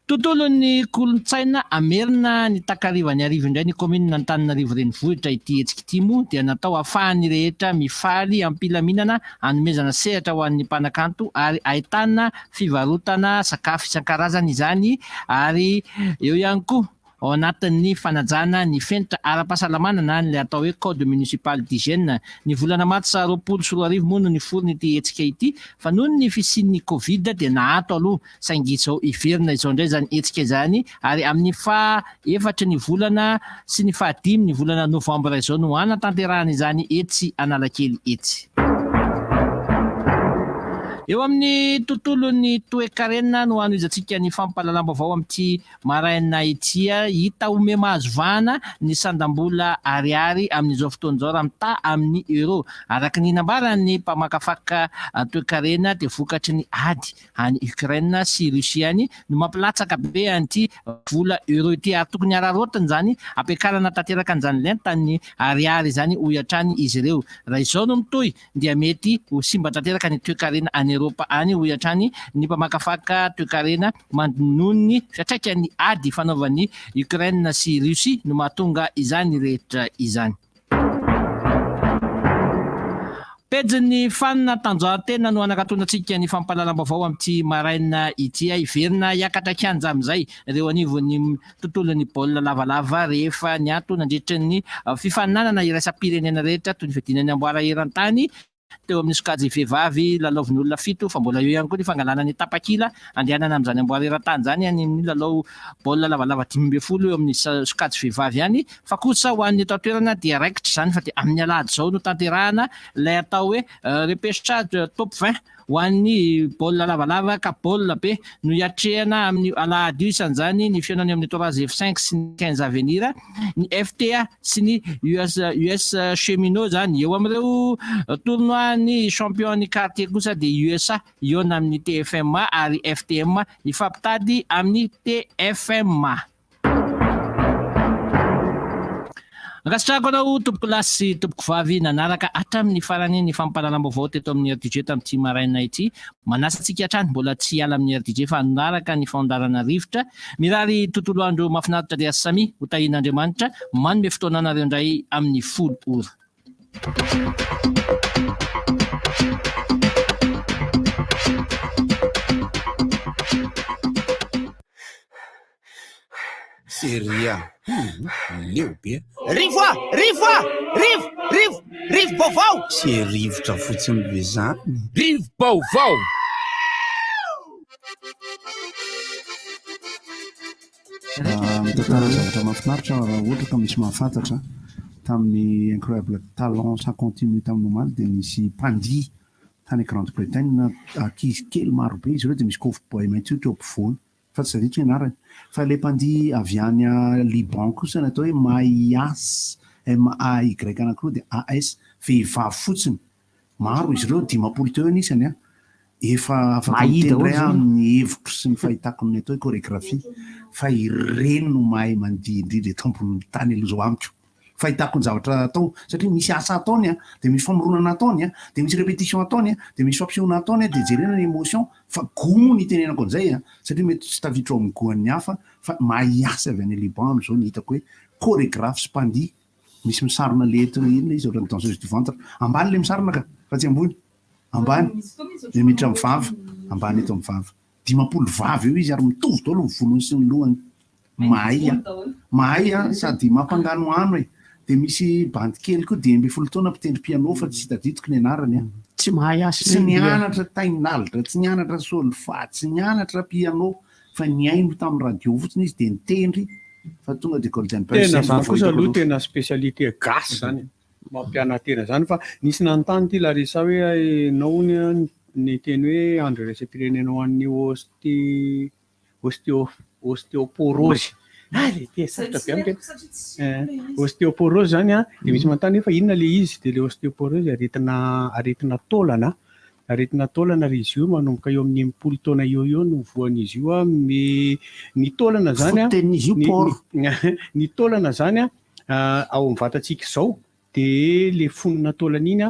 Tontolon'ny kolontsaina amerina ny takarivany arivo indray ny komina Antananarivo renivohitra ity hetsika ity moa dia natao ahafahan'ny rehetra mifaly ampilaminana hanomezana sehatra ho an'ny mpanakanto ary ahitana fivarotana sakafo isan-karazany izany ary eo ihany koa ao anatin'ny fanajana ny fenitra ara-pahasalamana na ny atao hoe code municipal d'hygiène. Ny volana martsa 2024 moa no niforony ity hetsika ity fa noho ny fisian'ny covid dia nahato aloha saingy izao iverina izao indray izany hetsika izany ary amin'ny faha-efatra ny volana sy ny faha-5 ny volana novambra izao no anatanterahana izany etsy Analakely etsy. Eo amin'ny tontolon'ny toe-karena no anoizantsika ny fampahalalam-baovao amin'ity maraina ity hita ome mahazovana ny sandam-bola ariary amin'izao fotoan'izao raha mita amin'ny euro. Araka ny nambarany mpamakafaka toe-karena dia vokatry ny ady any Ukraine sy Russie any no mampilatsaka be an'ity vola euro ity ary tokony ararotiny zany ampiakarana tanteraka an'izany lentany ariary zany ho iatrany izy ireo. Raha izao no mitohy dia mety ho simba tanteraka ny toe-karena any Eropa any ho iatrany ny mpamakafaka toe-karena manonony fiatraikany ady fanaovan'ny Ukraine sy Russie no mahatonga izany rehetra izany. Pejiny fanina tanjahantena no anakatonantsika ny fampahalalam-baovao amin'ity maraina ity iverina hiakatra kianja amin'izay ireo anivon'ny tontolon'ny baolina lavalava rehefa ny ato nandritra ny fifaninanana iraisam-pirenena rehetra toy ny fiadinany amboara eran-tany teo amin'ny sokajy vehivavy lalaovin'ny olona 7 fa mbola eo ihany koa ny fangalana ny tapakila andehanana amin'izany amboara eran-tany zany amin'ny lalao baolina lavalava 12 eo amin'ny sokajy vehivavy ihany fa kosa ho an'ny eto an-toerana dia raikitra zany fa dia amin'ny alahady zao no tanterahana ilay atao hoe repêchage top 20 ho an'ny baolina lavalava ka baolina be no hiatrehana amin'ny alahady io isan'izany ny fihaonany amin'ny 3 F5 sy ny 15 avenir ny FTA sy ny US cheminot zany eo amin'ireo tournoi ny champion ny quartier kosa dia USA iona amin'ny TFMA ary FTM ifampitady amin'ny TFMA. Angasitrahako anao tompoko lasy sy tompoko vavy nanaraka hatramin'ny farany ny fampahalalam-baovao teto amin'ny RDJ tamin'ity maraina ity. Manasa antsika hatrany mbola tsy ala amin'ny RDJ fa nanaraka ny fandarana rivotra. Mirary tontolo andro mahafinaritra Rias Samy ho tahin'Andriamanitra manome fotoana anareo indray amin'ny 10 ora. Seria leo be rivo baovao sy rivotra fotsiny be zany rivo baovao mitantara zavatra mahafinaritra raha ohatra ka misy mahafantatra tamin'ny incroyable talent sans continu tamin'ny omaly dia misy Pandy tany Grande-Bretagne ankizy kely maro be izy ireo dia misy Cowboy maintso eo ampovoany fa tsy zaditra ianarany fa le Pandy avy any Liban kosa natao hoe Maïas MAY anankiroa dia AS vehivavy fotsiny maro izy ireo 10 teo anisany efa afaka mitendray amin'ny hevitro sy ny fahitako ny atao hoe chorégraphie fa ireny no mahay mandihy indrindra eto ambony tany aloha zao amiko fahitako ny zavatra atao satria misy asa ataony dia misy famoronana ataony dia misy répétition ataony dia misy fampisehoana ataony dia jerena ny émotion fa gomo ny tenenako an'izay satria mety tsy tavitra ao amin'ny goan'ny hafa fa Maïas avy any Liban amin'izao ny hitako hoe chorégraphe sy Pandy misy misarona lettre iny izy ohatran'ny danseuse du ventre ambany le misarona ka fa tsy ambony ambany dia miditra amin'ny vavy ambany eto amin'ny vavy 10 vavy eo izy ary mitovy daholo ny volony sy ny lohany mahay sady mampangano ano dia misy bandy kely koa 10 taona mpitendry piano fa tsy tadidiko ny anarany tsy mahay asa tsy nianatra tainalitra tsy nianatra solfa tsy nianatra piano fa niaino tamin'ny radio fotsiny izy dia nitendry fa tonga dia golden tena zany kosa aloha tena spécialité gasy zany mampianatena zany fa nisy nanontany ty Larissa hoe naony ny teny hoe andro resam-pirenenao an'ny ostéoporose ostéoporose zany dia misy manontany hoe fa inona le izy dia le ostéoporose aretina taolana ry izy io manomboka eo amin'ny 10 taona eo no voan'izy io ny taolana zany ny taolana zany ao amin'ny vatantsika izao dia le fonona taolana iny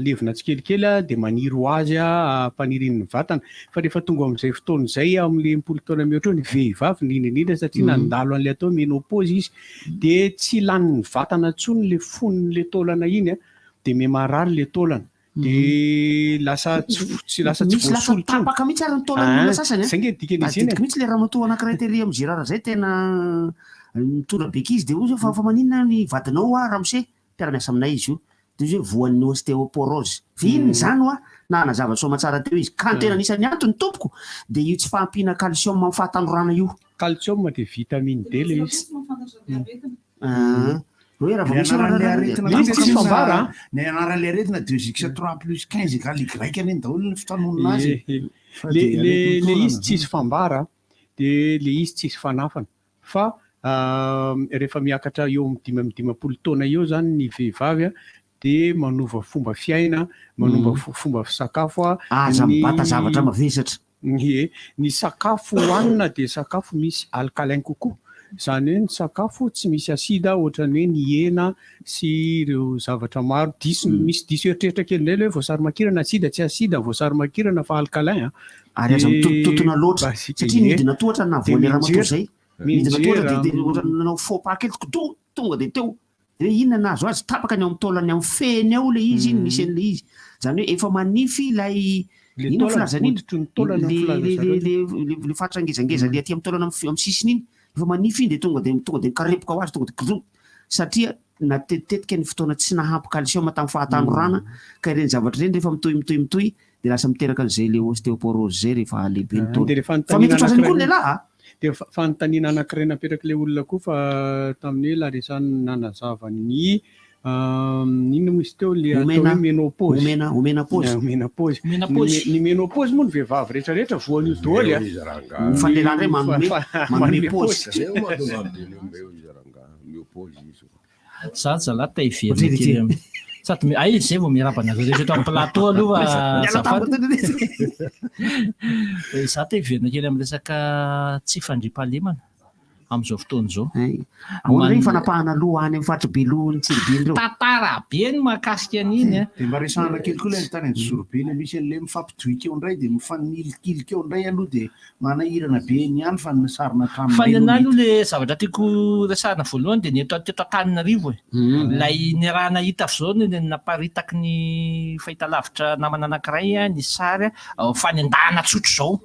levina tsikelikely dia maniry ho azy mpanirin'ny vatana fa rehefa tonga amin'izay fotoana izay amin'le 10 taona mihoatra ny vehivavy indrindra satria nandalo an'le atao ménopause izy dia tsy lanin'ny vatana intsony le fonon'le taolana iny dia memarary le taolana dia lasa tsy voasolo tapaka mihitsy ary ny taolana sasany zay nge dikan'izy iny mihitsy le raha matoa anankiray tery amin'ny Gérard zay tena mitondra beky izy dia ozy fa maninona ny vadinao ramose mpiara-miasa aminay izy io dia izy hoe voan'ny ostéoporose fa inony zany na nazava soamantsara teo izy ka tena anisany antony tompoko dia io tsy fahampiana calcium amin'ny fahatanorana io calcium dia vitamine D le izy hoe raha ny anaran'le aretina 2x3+15 égale Y eny daholo ny fitanonana azy le izy tsisy fambara dia le izy tsisy fanafana fa rehefa miakatra eo amin'ny 10 taona eo zany ny vehivavy dia manova fomba fiaina manova fomba sakafo aza mibata zavatra mavesatra ny sakafo hoanina dia sakafo misy alcalin kokoa zany hoe ny sakafo tsy misy asida ohatrany hoe ny hena sy ireo zavatra maro misy diso eritreritra kely indray le hoe voasary makirana asida tsy asida voasary makirana fa alcalin ary aza mitotototona loatra satria midina tohatra na voan'ny ramatoa zay midina tohatra dia ohatranao faux pas kely tonga dia teo hoe inona nazo azy tapaka ny ao amin'ny taolany amin'ny feny ao le izy iny misy an'le izy zany hoe efa manify ilay ino filazany le fatra ngezangeza le aty amin'ny taolana amin'ny sisiny iny efa manify iny dia tonga dia mikarepoka ho azy tonga dia satria natetitetika ny fotoana tsy nahampy calcium tamin'ny fahatanorana ka ireny zavatra ireny rehefa mitoy dia lasa miteraka an'izay le ostéoporose zay rehefa lehibe ny taona fa mety otrasany koa ny lehilahy dia fanontaniana anankiray napetraka le olona koa fa tamin'ny hoe Larissa nanazava ny inona misy teo le atao ménopause ny ménopause moa ny vehivavy rehetrarehetra voan'io daholo fandelan'ray manome pause za zalata iverina kely sady ay zay vao miarabana rehetra eto amin'ny plateau aloha za ta iverina kely amin'ny resaka tsy fandriam-pahalemana amin'izao fotoana izao. Ahoana regny fanapahana loha any amin'ny faritra belohany tsiribeny reo. Tantara be ny mahakasika an'iny. Dia mba resahana kely koa ilay tany Anjosorobeny misy an'ilay mifampidoika eo indray dia mifanilikiliko eo indray aloha dia manahirana be ny any fa sarina trano. Fa ny anahy aloha le zavatra tiako resahana voalohany dia ny eto Antananarivo. Ilay ny raha nahita avy izao ny naparitaky ny fahitalavitra namana anankiray ny sary fanendahana tsotra izao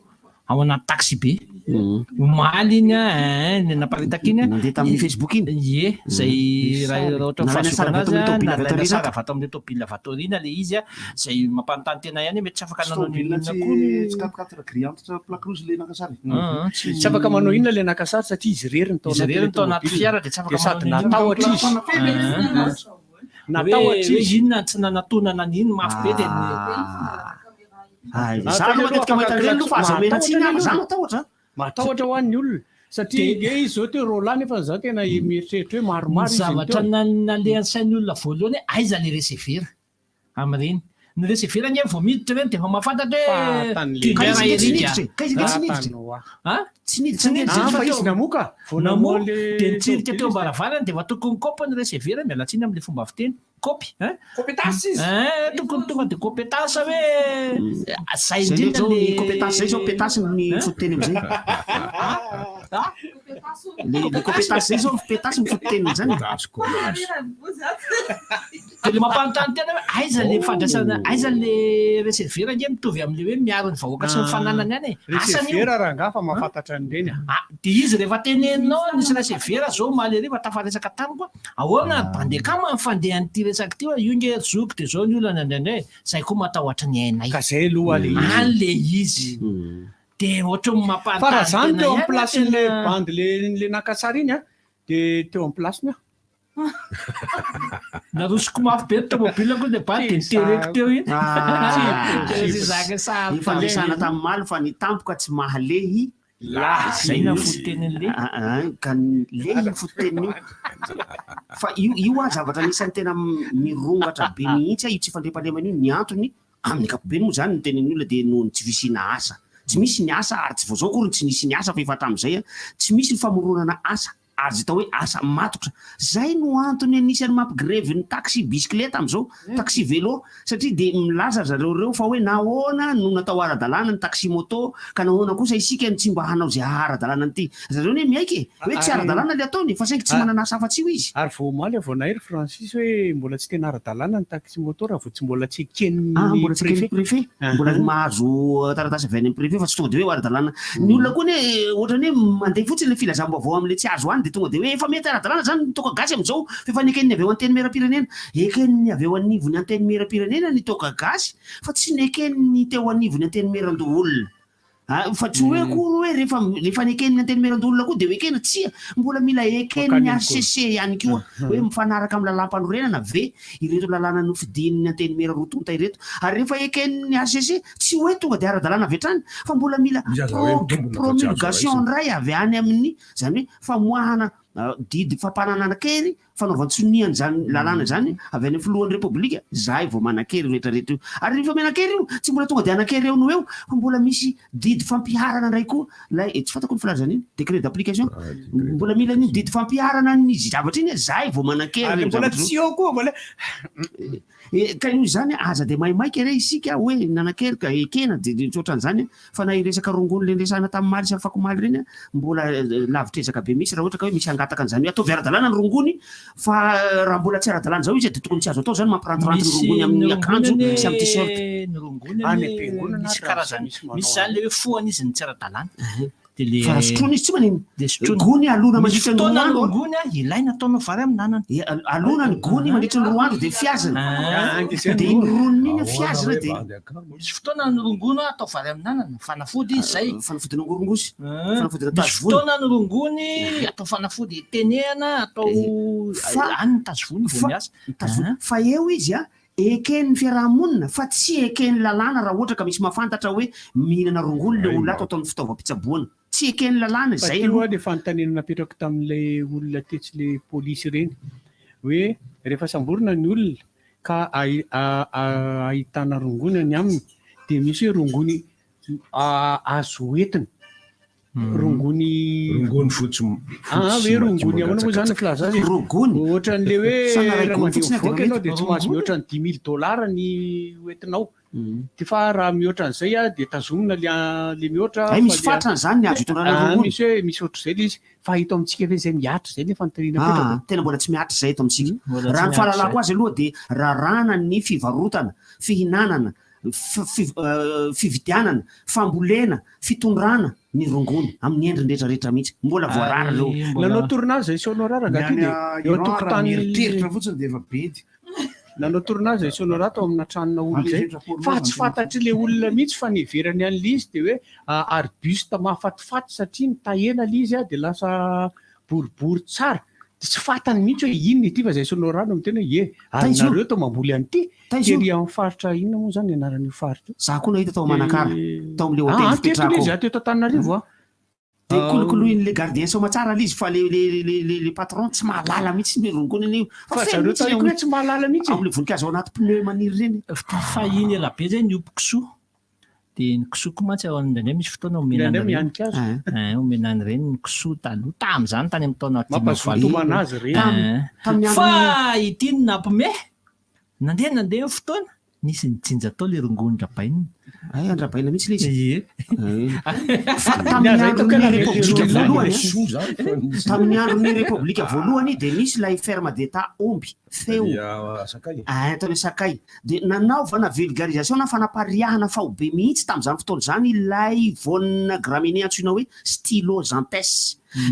ao anaty taxi be. Omaly iny ny naparitaka iny. Nandeha tamin'ny Facebook iny. Ie, zay raha ohatra fahasoana azy nalaina sary avy ato amin'ny tômôbila avy ato aoriana le izy zay mampanontany tena ihany mety tsy afaka nanao tsy afaka manao inona le nakasary satria izy reriny tao anaty fiara dia tsy afaka sady natahotra izy natahotra izy inona tsy nanantonana an'iny mafy be dia matahotra ho an'ny olona satria ge izy zao teo Roland nefa za tena mieritreritra hoe maromaro izy zavatra nalehan'ny sain'ny olona voalohany aiza le resevera amin'ireny ny resevera ny vao miditra reny dia efa mahafantatra izy namoka dia nitsirika teo ambaravarana dia efa tokony kopy ny resevera mialatsiny amin'ilay fomba fiteny kopy compétence izy tokony tonga dia compétence hoe zay indrindra le compétence zay zao pétasse ny fototeny am'izay le compétence zay zao pétasse ny fototeny zany dia mampanontany tena hoe aiza le fandraisana aiza le resevera nge mitovy amin'le hoe miaro ny vahoaka sy ny fananany any resevera raha nga fa mahafantatra an'ireny dia izy rehefa teneninao nisy resevera zao maly rehefa tafaresaka tamiko ahoana bandekama mifandeha an'ity resaka ty io nge zoky dia zao ny olana indraindray zay koa matahotra ny ainay ka zay aloha le any le izy dia ohatra mampanontany fa raha zany teo amin'ny placen'le bandy le nakasary iny dia teo amin'ny placeny narosiko mafy be tômôbila koa dia ba dia nitereko teo iny ifandresana tamin'ny maly fa ny tampoka tsy mahalehy zay na fototenin'le ka lehy fototeniny fa io zavatra anisan'ny tena mirongatra be mihitsy io tsy fandrem-pahalemana io ny antony amin'ny kapobeny moa zany ny tenen'ny olona dia noho ny tsy visina asa tsy misy ny asa ary tsy vao zao kory tsy nisy ny asa fa efa tamin'izay tsy misy ny famoronana asa ary zay tao hoe asa matotra zay no antony anisany mampigrevy ny taxi bisikileta am'izao taxi vélo satria dia milaza zareo reo fa hoe nahoana no natao ara-dalàna ny taxi moto ka nahoana kosa isika ny tsy mba hanao zay ara-dalàna nyty zareo ne miaiky hoe tsy ara-dalàna le ataony fa saingy tsy manana asa afa-tsy io izy ary vao maly avao nahery Francis hoe mbola tsy tena ara-dalàna ny taxi moto raha vao tsy mbola tsy eken'ny mbola tsy eken'ny préfet mbola mahazo taratasy avy any amin'ny préfet fa tsy tonga dia hoe ara-dalàna ny olona koa ne ohatrany hoe mandeha fotsiny le filazam-baovao amin'le tsy azo any dia tonga dia hoe efa mety ara-dalàna zany toka gasy amin'izao fa efa nekeniny avy eo anteny mera-pirenena ekeniny avy eo anivony anteny mera-pirenena ny toka gasy fa tsy nekeniny teo anivony anteny meran-doholona fa tsy hoe koa hoe rehefa nekeniny anteny meran-doholona koa dia ho ekena tsia mbola mila ekeniny ACC ihany koa hoe mifanaraka amin'ny lalam-panorenana ve ireto lalàna nofidininy anteny mera-rotonta ireto ary rehefa ekeniny ACC tsy hoe tonga dia ara-dalàna avy hatrany fa mbola mila promulgation ndray avy any amin'ny zany hoe famoahana didy fampanana anakery fanaovan-tsoniany zany lalàna zany avy any filohan'ny repoblika zay vao manan-kery rehetrarehetra io ary rehefa mianan-kery io tsy mbola tonga dia anan-kery eo no eo fa mbola misy didy fampiharana ndray koa lay tsy fantako ny filazana iny décret d'application mbola mila ny didy fampiharana ny zavatra iny zay vao manan-kery mbola tsy eo koa mbola ka io zany aza dia maimaiky re isika hoe nanan-kery ka ekena dia tsoatran'izany fa na iresaka rongony le ndresana tamin'ny maly sy afako maly reny mbola lavitrezaka be misy raha ohatra ka hoe misy angataka an'izany hoe ataovy ara-dalàna ny rongony fa raha mbola tsy ara-dalàna zao izy dia tokony tsy azo atao zany mampirantiranty ny rongony amin'ny akanjo sy amin'ny t-shirt ny rongony misy karazany misy zany le hoe foany izy ny tsy ara-dalàna fa raha sotrona izy tsy manino gony alona mandritra ny roa andro gony ilaina ataonao vary amin'ny nanana alona ny gony mandritra ny roa andro dia fiazana dia iny roniny iny fiazana dia misy fotoana ny rongony atao vary amin'ny nanana fanafody izy zay fanafody nongorongosy fanafody misy fotoana ny rongony atao fanafody tenehana atao any tazovony vao miasa fa eo izy eken'ny fiarahamonina fa tsy eken'ny lalàna raha ohatra ka misy mahafantatra hoe mihinana rongony le olona ato atao amin'ny fitaovam-pitsaboana tsy eken'ny lalàna zay aloha le fanontaniana napetraka tamin'ilay olona tetsy le polisy ireny hoe rehefa samborina ny olona ka ahitana rongony any aminy dia misy hoe rongony azo entina rongony fotsy hoe rongony ahoana moa zany filaza azy rongony ohatran'le hoe Sanaraiky raha mandeha fotsiny mivoaka dia ianao dia tsy mahazo rongony. mihoatra ny $10,000 ny hoentinao ty fa raha mihoatra an'izay a dia tazomina le mihoatra Ay, misy fatrany zany ny azo hitondrana rongony. misy hoe misy ohatr'izay le izy fa hita amintsika ve zay miatra zay nefa nytariana petraka Tena mbola tsy miatra zay eto amintsika. Raha ny fahalalako azy aloha dia rarana ny fivarotana, fihinanana, fividianana, fambolena, fitondrana ny rongony amin'ny endriny rehetrarehetra mihitsy. Mbola voarara alo. nanao tournazy iso honorara gaty dia eo an-tokotany mieritreritry fotsiny dia efa bedy. nanao tournazy iso honorara tao amina tranona olona zay fa tsy fantatry le olona mihitsy fa niverany an'le izy dia hoe arbuste mahafatifaty satria nitahena le izy a dia lasa boribory tsara dia tsy fatany mihitsy hoe inona ity fa zay sonorano amin'ny tena hoe ary nareo tao mamboly an'ity tery amin'ny faritra inona moa zany anaran'io faritra za koa nahita tao Manakara tao amin'le hôtely fipetrako izy ato Antananarivo a dia kolokoloin'le gardien soma-tsara le izy fa le patron tsy mahalala mihitsy ny rongony an'io fa zareo tariko hoe tsy mahalala mihitsy amin'le voninkazo ao anaty pneu maniry reny fa iny ela be zay ny ompo kisoa dia ny kisoa koa mantsy ao indraindray misy fotoana omenana omenana ireny ny kisoa taloha tamin'izany tany amin'ny taona mampazotomana azy reny fa ity ny nampime nandeha ny fotoana nisy nijinja tao le rongony rabaina ay andrabaina mihitsy le izy tamin'ny andron'ny repoblika voalohany dia nisy lay ferme d'état omby feo ataony sakay dia nanaovana vulgarisation na fanapariahana fahobe mihitsy tamin'izany fotoana zany ilay vonina graminé antsoina hoe styloxanthes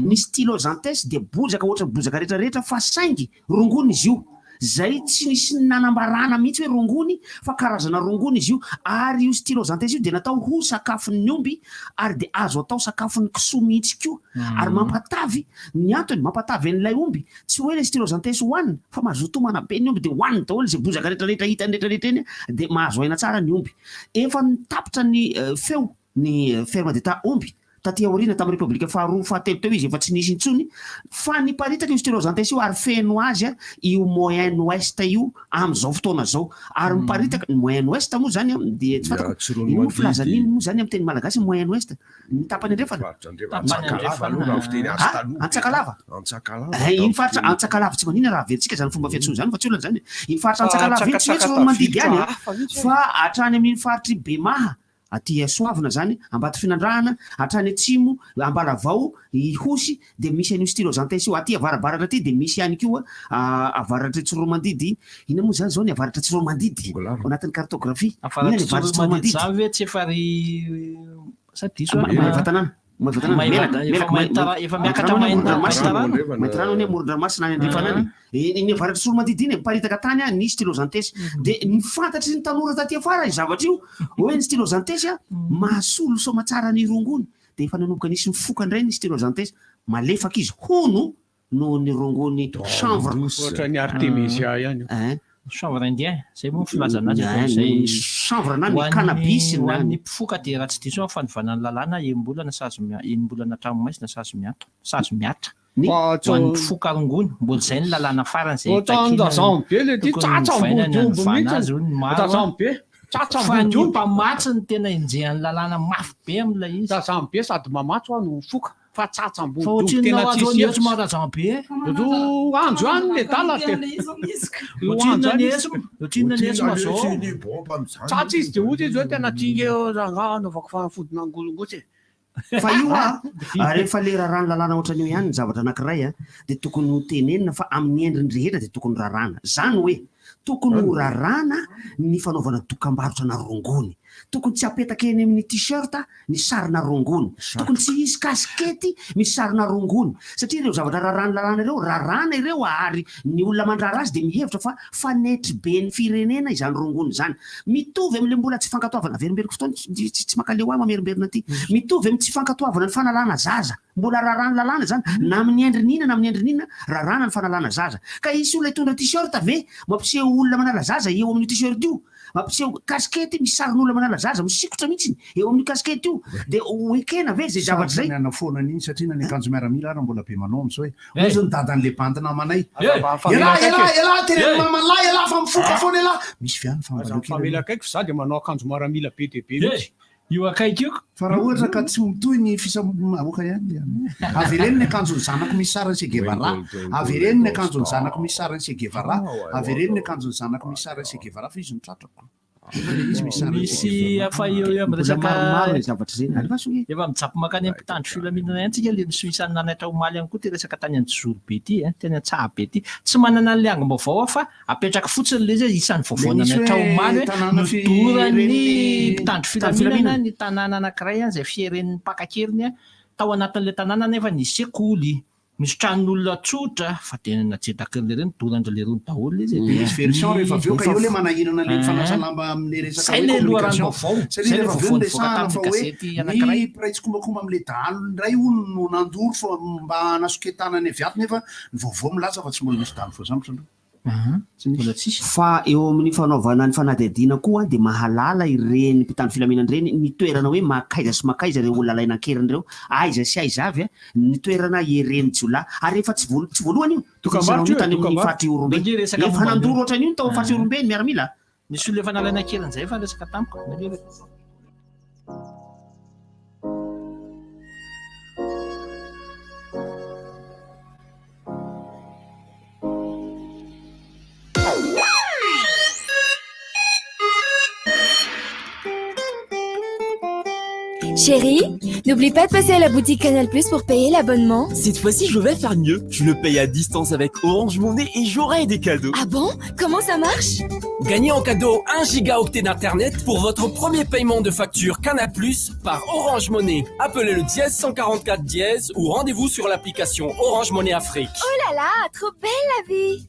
ny styloxanthes dia bozaka ohatran'ny bozaka rehetrarehetra fa saingy rongony izy io zay tsy nisy nanambarana mihitsy hoe rongony fa karazana rongony izy io ary io styloxanthes io dia natao ho sakafon'ny omby ary dia azo atao sakafon'ny kisoa mihitsy koa ary mampatavy ny antony mampatavy an'ilay omby tsy hoe le styloxanthes hohanina fa mahazotomana be ny omby dia hohaniny daholo zay bozaka rehetrarehetra hitany rehetrarehetra eny dia mahazo aina tsara ny omby efa nitapitra ny feo ny ferme d'état omby taty aoriana tamin'ny repoblika fahatelo teo izy efa tsy nisy intsony fa niparitaka io styloxanthes io ary feno azy io moyen ouest io amin'izao fotoana zao ary miparitaka ny moyen ouest moa zany dia tsy fatako ino filazana ino moa zany amin'ny teny malagasy moyen ouest ny tapany andrefana Antsakalava iny faritra Antsakalava tsy manina raha veritsika zany fomba fiantsoana zany fa tsy olona zany iny faritra Antsakalava iny tsy hoe mandidy any fa hatrany amin'ny faritry Bemaha aty Soavina zany Ambato Finandrahana hatrany atsimo Ambaravao Ihosy dia misy an'io styloxanthes io aty avarabaratra aty dia misy ihany koa avaratra Tsoromandidy ina moa zany zao ny avaratra Tsoromandidy ao anatin'ny cartographie ina ny avaratra Tsoromandidy zany hoe tsy efa ry sadiso Maivatanana maintirano amoron-dranomasina any andrefanany ny avaratra Tsoromandidy iny miparitaka tany ny styloxanthes dia ny fantatry ny tanora taty afara izy zavatra io hoe ny styloxanthes mahasolo somatsara ny rongony dia efa nanomboka nisy mifoka indray ny styloxanthes malefaka izy hono no ny rongony chanvre ohatra ny artemisia ihany chanvre indien zay moa filazana azy chanvre na ny cannabis na ny mpifoka dia raha tsy diso fanovanany lalàna enim-bolana enim-bolana tramomaisy na sazo miatra ho an'ny mpifoka rongony mbola zay ny lalàna farany zay be le ty fa ny mpamatsy ny tena injehan'ny lalàna mafy be amin'ilay izy tazamy be sady mamatso no mifoka fa tsatsam-body tena tsisy marazana be anjo any le dala tsatsy izy dia ohatra izy hoe tena tinga naovako fanafodina angolongotsy fa io rehefa le rarana lalàna ohatran'io ihany ny zavatra anankiray dia tokony ho tenenina fa amin'ny endriny rehetra dia tokony rarana zany hoe tokony ho rarana ny fanaovana dokam-barotra na rongony tokony tsy apetaka eny amin'ny t-shirt ny sarina rongony tokony tsy hisy kaskety misy sarina rongony satria ireo zavatra rarana ireo ary ny olona mandrara azy dia mihevitra fa fanetry be ny firenena izany rongony zany mitovy amin'le mbola tsy fankatoavana verimberiko fotoana tsy makaleo ahy mamerimberina aty mitovy amin'ny tsy fankatoavana ny fanalana zaza mbola rarana lalàna zany na amin'ny endriny na amin'ny endriny inona rarana ny fanalana zaza ka isy olona hitondra t-shirt ve mampiseho olona manala zaza eo amin'ny t-shirt io mampiseho kaskety misy sarin'olona manala zaza misikotra mihitsy eo amin'ny kaskety io dia hoekena ve zay zavatra zay nanafona an'iny satria na ny akanjo miaramila ary mbola be manao am'zao hoe ozy ny dadan'le bantina manay ela teneny mamalahy ela fa mifoka foana ela misy fiany famela akaiky fa za dia manao akanjo miaramila be dia be mihitsy io akaikioko fa raha ohatra ka tsy mitohy ny fisamoka ihany avy ireny ny akanjon'ny zanako misy sarany Che Guevara avy ireny ny akanjon'ny zanako misy sarany Che Guevara avy ireny ny akanjon'ny zanako misy sarany Che Guevara fa izy mitratrako misy afa eo amresaka efa mijapy makany ampitandro filaminana ihany tsika le misoisan'ny nanatra omaly ihany koa ty resaka tany anjoro be ty teny antsaha be ty tsy manana ny liangom-baovao fa apetraka fotsiny le zay isan'ny vaovao nanatra omaly nodorany mpitandro filaminana ny tanàna anankiray zay fieren'ny mpakakeriny tao anatin'le tanàna nefa nisy sekoly misy tranon'olona tsotra fa tena natsetak'le reny dorandra le rony daholo izy version rehefa aveo ka eo le manahinana le fanasalamba amin'ny resaka communication satria rehefa aveo nresahana fa hoe ny praitsy kombakomba am'le dahalo ndray olo no nandoro fa mba hanasoketana ny aviato nefa ny vaovao milaza fa tsy mbola misy dahalo foasambotra fa eo amin'ny fanaovana ny fanadihadiana koa dia mahalala ireny mpitandro filaminana ireny ny toerana hoe makaiza sy makaiza ireo olona laina keriny ireo aiza sy aiza avy ny toerana ireny jiolahy ary efa tsy voalohany io tany amin'ny faty orombe efa nandoro ohatran'io ny tao faty orombe ny miaramila nisy olo efa nalaina keriny zay fa resaka tamiko Chérie, n'oublie pas de passer à la boutique Canal Plus pour payer l'abonnement. Cette fois-ci, je vais faire mieux. Je le paye à distance avec Orange Money et j'aurai des cadeaux. Ah bon? Comment ça marche? Gagnez en cadeau 1 gigaoctet d'internet pour votre premier paiement de facture Canal Plus par Orange Money. Appelez le dièse 144 dièse ou rendez-vous sur l'application Orange Money Afrique. Oh là là, trop belle la vie!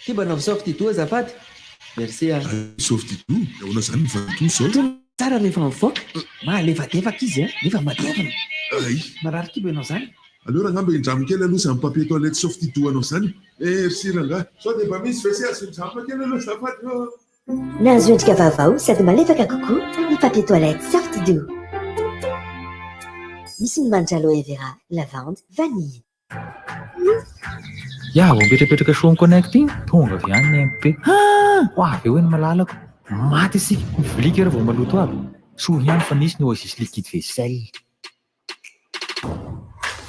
Qui banao softy toa azafady? Merci ah. Softy toa, nahoana zany mivantoa sao. Tsara rehefa mivoaka. Malefadefaka izy nefa matevana. Ay. Marary kibo ianao zany. Alors angamba indramo kely aloha zany papier toilette softy toa anao zany. Merci rangahy. Sao dia mba misy vese azo indramo kely aloha azafady. Nahazo endrika vaovao sady malefaka kokoa ny papier toilette Softidoo. Misy ny manitra aloe vera, lavande, vanille. Ya, vao mipetrapetraka Soham Connect iny tonga avy any ny MP. Ho avy eo ny malalako. Maty isika mivilika rehefa vao maloto avy. Soa ihany fa nisy ny Oasis liquide vaisselle.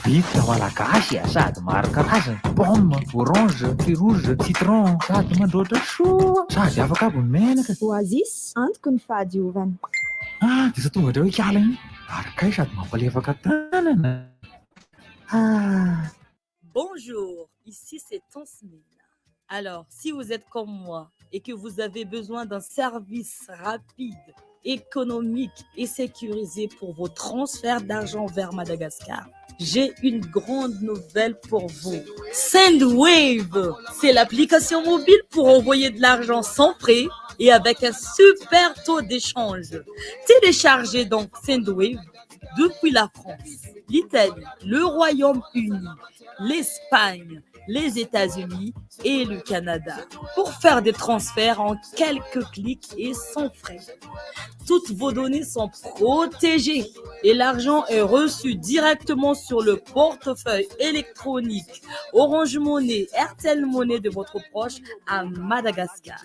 Vita malagasy sady maro karazana. Pomme, orange, fruit rouge, citron, sady mandroatra soa. Sady afaka aby ny menaka. Oasis, antoko ny fahadiovana. Dia sa tonga indray hoe hiala iny. Arakay sady mampalefaka tanana. Bonjour, ici c'est Tansmina. Alors, si vous êtes comme moi et que vous avez besoin d'un service rapide, économique et sécurisé pour vos transferts d'argent vers Madagascar, j'ai une grande nouvelle pour vous. Sendwave, c'est l'application mobile pour envoyer de l'argent sans frais et avec un super taux d'échange. Téléchargez donc Sendwave depuis la France, l'Italie, le Royaume-Uni, l'Espagne, les États-Unis et le Canada pour faire des transferts en quelques clics et sans frais. Toutes vos données sont protégées et l'argent est reçu directement sur le portefeuille électronique Orange Money, RTL Money de votre proche à Madagascar.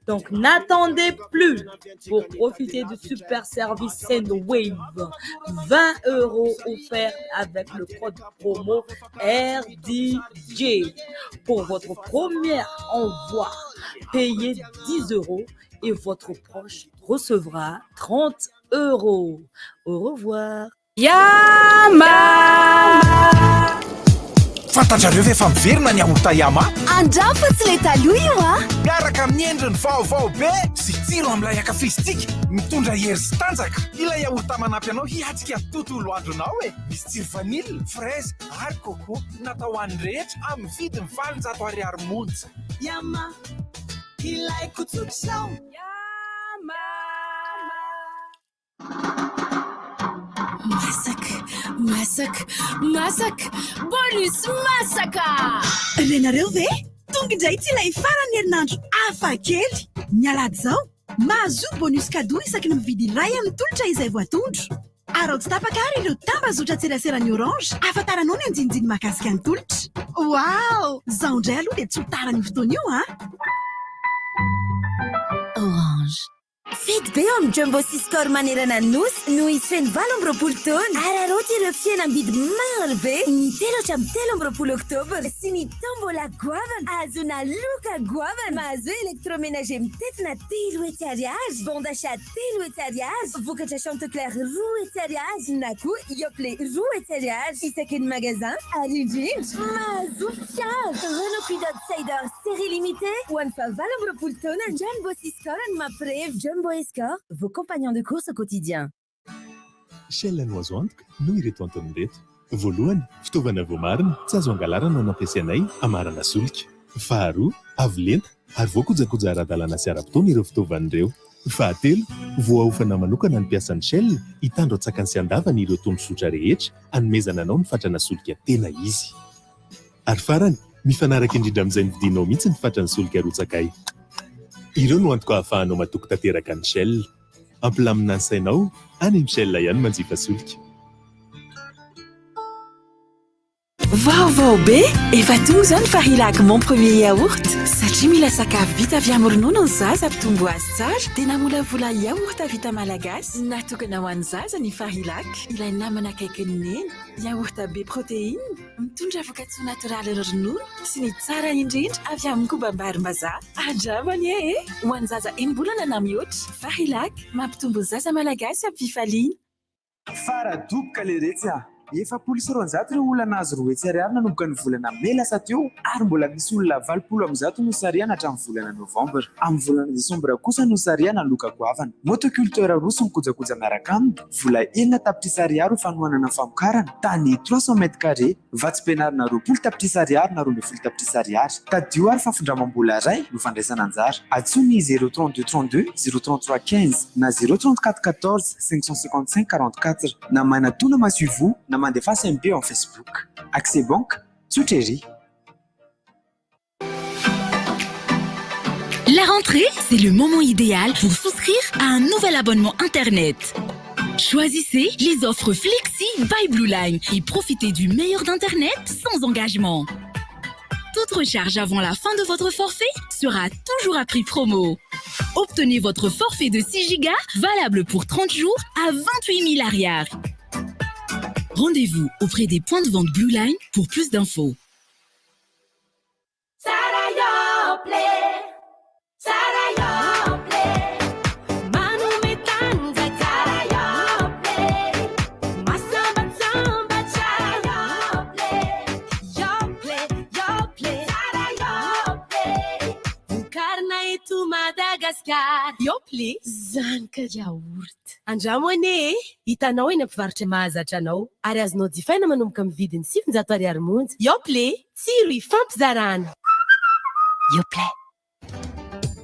Donc n'attendez plus pour profiter du super service Sendwave. 20 € offerts avec le code promo RDJ. Pour votre premier envoi, payez 10 € et votre proche recevra 30 €. Au revoir. Yama! Fantatrareo ve efa miverina ny aorta Yama? Andrafa tsy le taloha io a? Miaraka amin'ny endriny vaovao be sy tsiro amin'ilay akafistika mitondra hery sy tanjaka. Ilay aorta manampy anao hiatsika tontolo andronao e. Misy tsiro vanille, fraise ary coco natao an'ny rehetra amin'ny vidiny 700 ariary monja. Yama, ilaiko tsotr'izao. Masak! Bonus masaka! Ianareo ve? Tonga indray ty ilay farany herinandro hafa kely. Mialady zao, mahazo bonus cadeau isaky ny mividy iray amin'ny tolotra izay voatondro. Arao tsy tapaka ary ireo tambazotra tserasera ny Orange. Afantaranao ny anjinijiny mahakasika ny tolotra. Wow! Zaho indray aloha dia tsy ho tara ny fotoana io Orange. Fety be eo amin'ny Jumbo Siscore manerana nosy no izy feno 20 taona ary aroty ireo fiaina amidy maro be ny 3 oktobra sy ny tombola goavana azona loka goavana mahazo électroménager mitetina 3 hetsy ariary bon d'achat 3 hetsy ariary vokatra Chantecler 2 hetsy ariary na koa Yoplait 2 hetsy ariary isaky ny magasin ary indrindra mahazo fiara Renault Kwid Outsider série limitée ho an'ny fa 20 taona Jumbo Siscore ny mampirevo Jumbo Escort, vos compagnons de course au quotidien. Shell no azo antoka no ireto antony reto. Voalohany, fitaovana voamarina tsy azo angalarana no ampiasainay amarana solika. Faharoa, avo lenta ary voakojakoja ara-dalàna sy ara-potoana ireo fitaovan'ireo. Fahatelo, voaofana manokana ny mpiasan'ny Shell hitandro atsakany sy andavana ireo tombotsotra rehetra hanomezana anao ny fatrana solika tena izy. Ary farany, mifanaraka indrindra amin'izay nividinao mihitsy ny fatrany solika rotsakay. Ireo no antoka ahafahanao matoky tanteraka ny Shell. Ampilamina ny sainao, any amin'ny Shell ihany manjifa solika. Vaovao be, efa tonga izao ny Farilac mon premier yaourt. Satria mila sakafo vita avy amin'ny ronono ny zaza ampitombo azy tsara, dia namolavola yaourt vita malagasy. Natokana ho an'ny zaza ny Farilac, ilay namana akaiky ny neny, yaourt be protéine, mitondra voka-tsoa natoraly ronono sy ny tsara indrindra avy amin'ny kobam-barim-bazaha. Andramany ho an'ny zaza embolana na mihoatra. Farilac, mampitombo zaza malagasy amin'ny fifaliana. Faradoboka le retsy efa polisy roanjato ireo olana azo 2 hetsy ariary nanomboka ny volana Melasa teo ary mbola misy olona 20 no sariana hatramin'ny volana Novambra. Amin'ny volana Desambra kosa no sariana loka goavana. Motoculteur roso ny kojakoja miaraka aminy, vola 4 tapitrisa ariary ho fanohanana famokarana, tany 300 mètres carrés, vatsy-pianarana 20 tapitrisa ariary na 12 tapitrisa ariary. Tadio ary fafondramam-bola iray no fandraisana anjara. Atsony 032 32 033 15 na 034 14 555 44 na manatona masuivo na mandefa SMP en Facebook. Accès Banque, Souteri. La rentrée, c'est le moment idéal pour souscrire à un nouvel abonnement Internet. Choisissez les offres Flexi by Blue Line et profitez du meilleur d'Internet sans engagement. Toute recharge avant la fin de votre forfait sera toujours à prix promo. Obtenez votre forfait de 6 Go valable pour 30 jours à 28 000 ariary. Rendez-vous auprès des points de vente Blue Line pour plus d'infos. Madagascar. Yoplait, zanaka yaourt. Andramone, hitanao eny ampivarotra mahazatra anao ary azonao jifaina manomboka amin'ny vidiny 700 ariary monja. Yoplait, tsiro ifampizarana. Yoplait.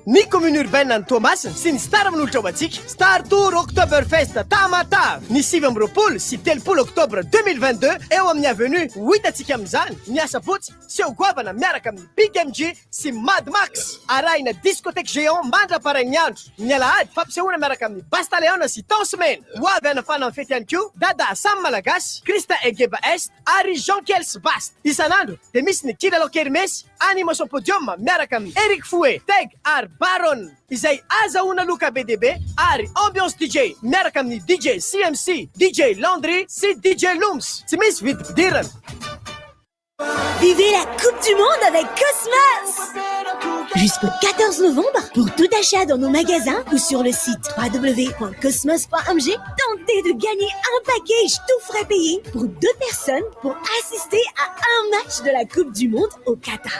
Ny commune urbaine ny Thomas sy ny Star amin'olitra ao antsika. Star Tour Oktoberfest Tamatave ny 7 sy 30 oktobra 2022 eo amin'ny avenue 8 atsika amin'izany. Ny asabotsy seho goavana miaraka amin'ny Big MG sy Mad Max. Arahina discothèque géant mandra-parain'ny andro. Ny alahady fampisehoana miaraka amin'ny Bastaleona sy Tansemaine. Ho avy hanafana amin'ny fety ihany koa Dada Sam Malagasy, Krista Egeba Est ary Jean Kels Bast. Isan'andro dia misy ny Kiralo Kermesy, animation podium miaraka amin'ny Eric Fouet, Teg ary Baron izay azahoana loka BDB ary ambiance DJ miaraka amin'ny DJ CMC, DJ Landry sy DJ Looms. Tsy misy vidy fidirana. Vivez la Coupe du Monde avec Cosmos! Jusqu'au 14 novembre, pour tout achat dans nos magasins ou sur le site www.cosmos.mg, tentez de gagner un package tout frais payé pour 2 personnes pour assister à un match de la Coupe du Monde au Qatar.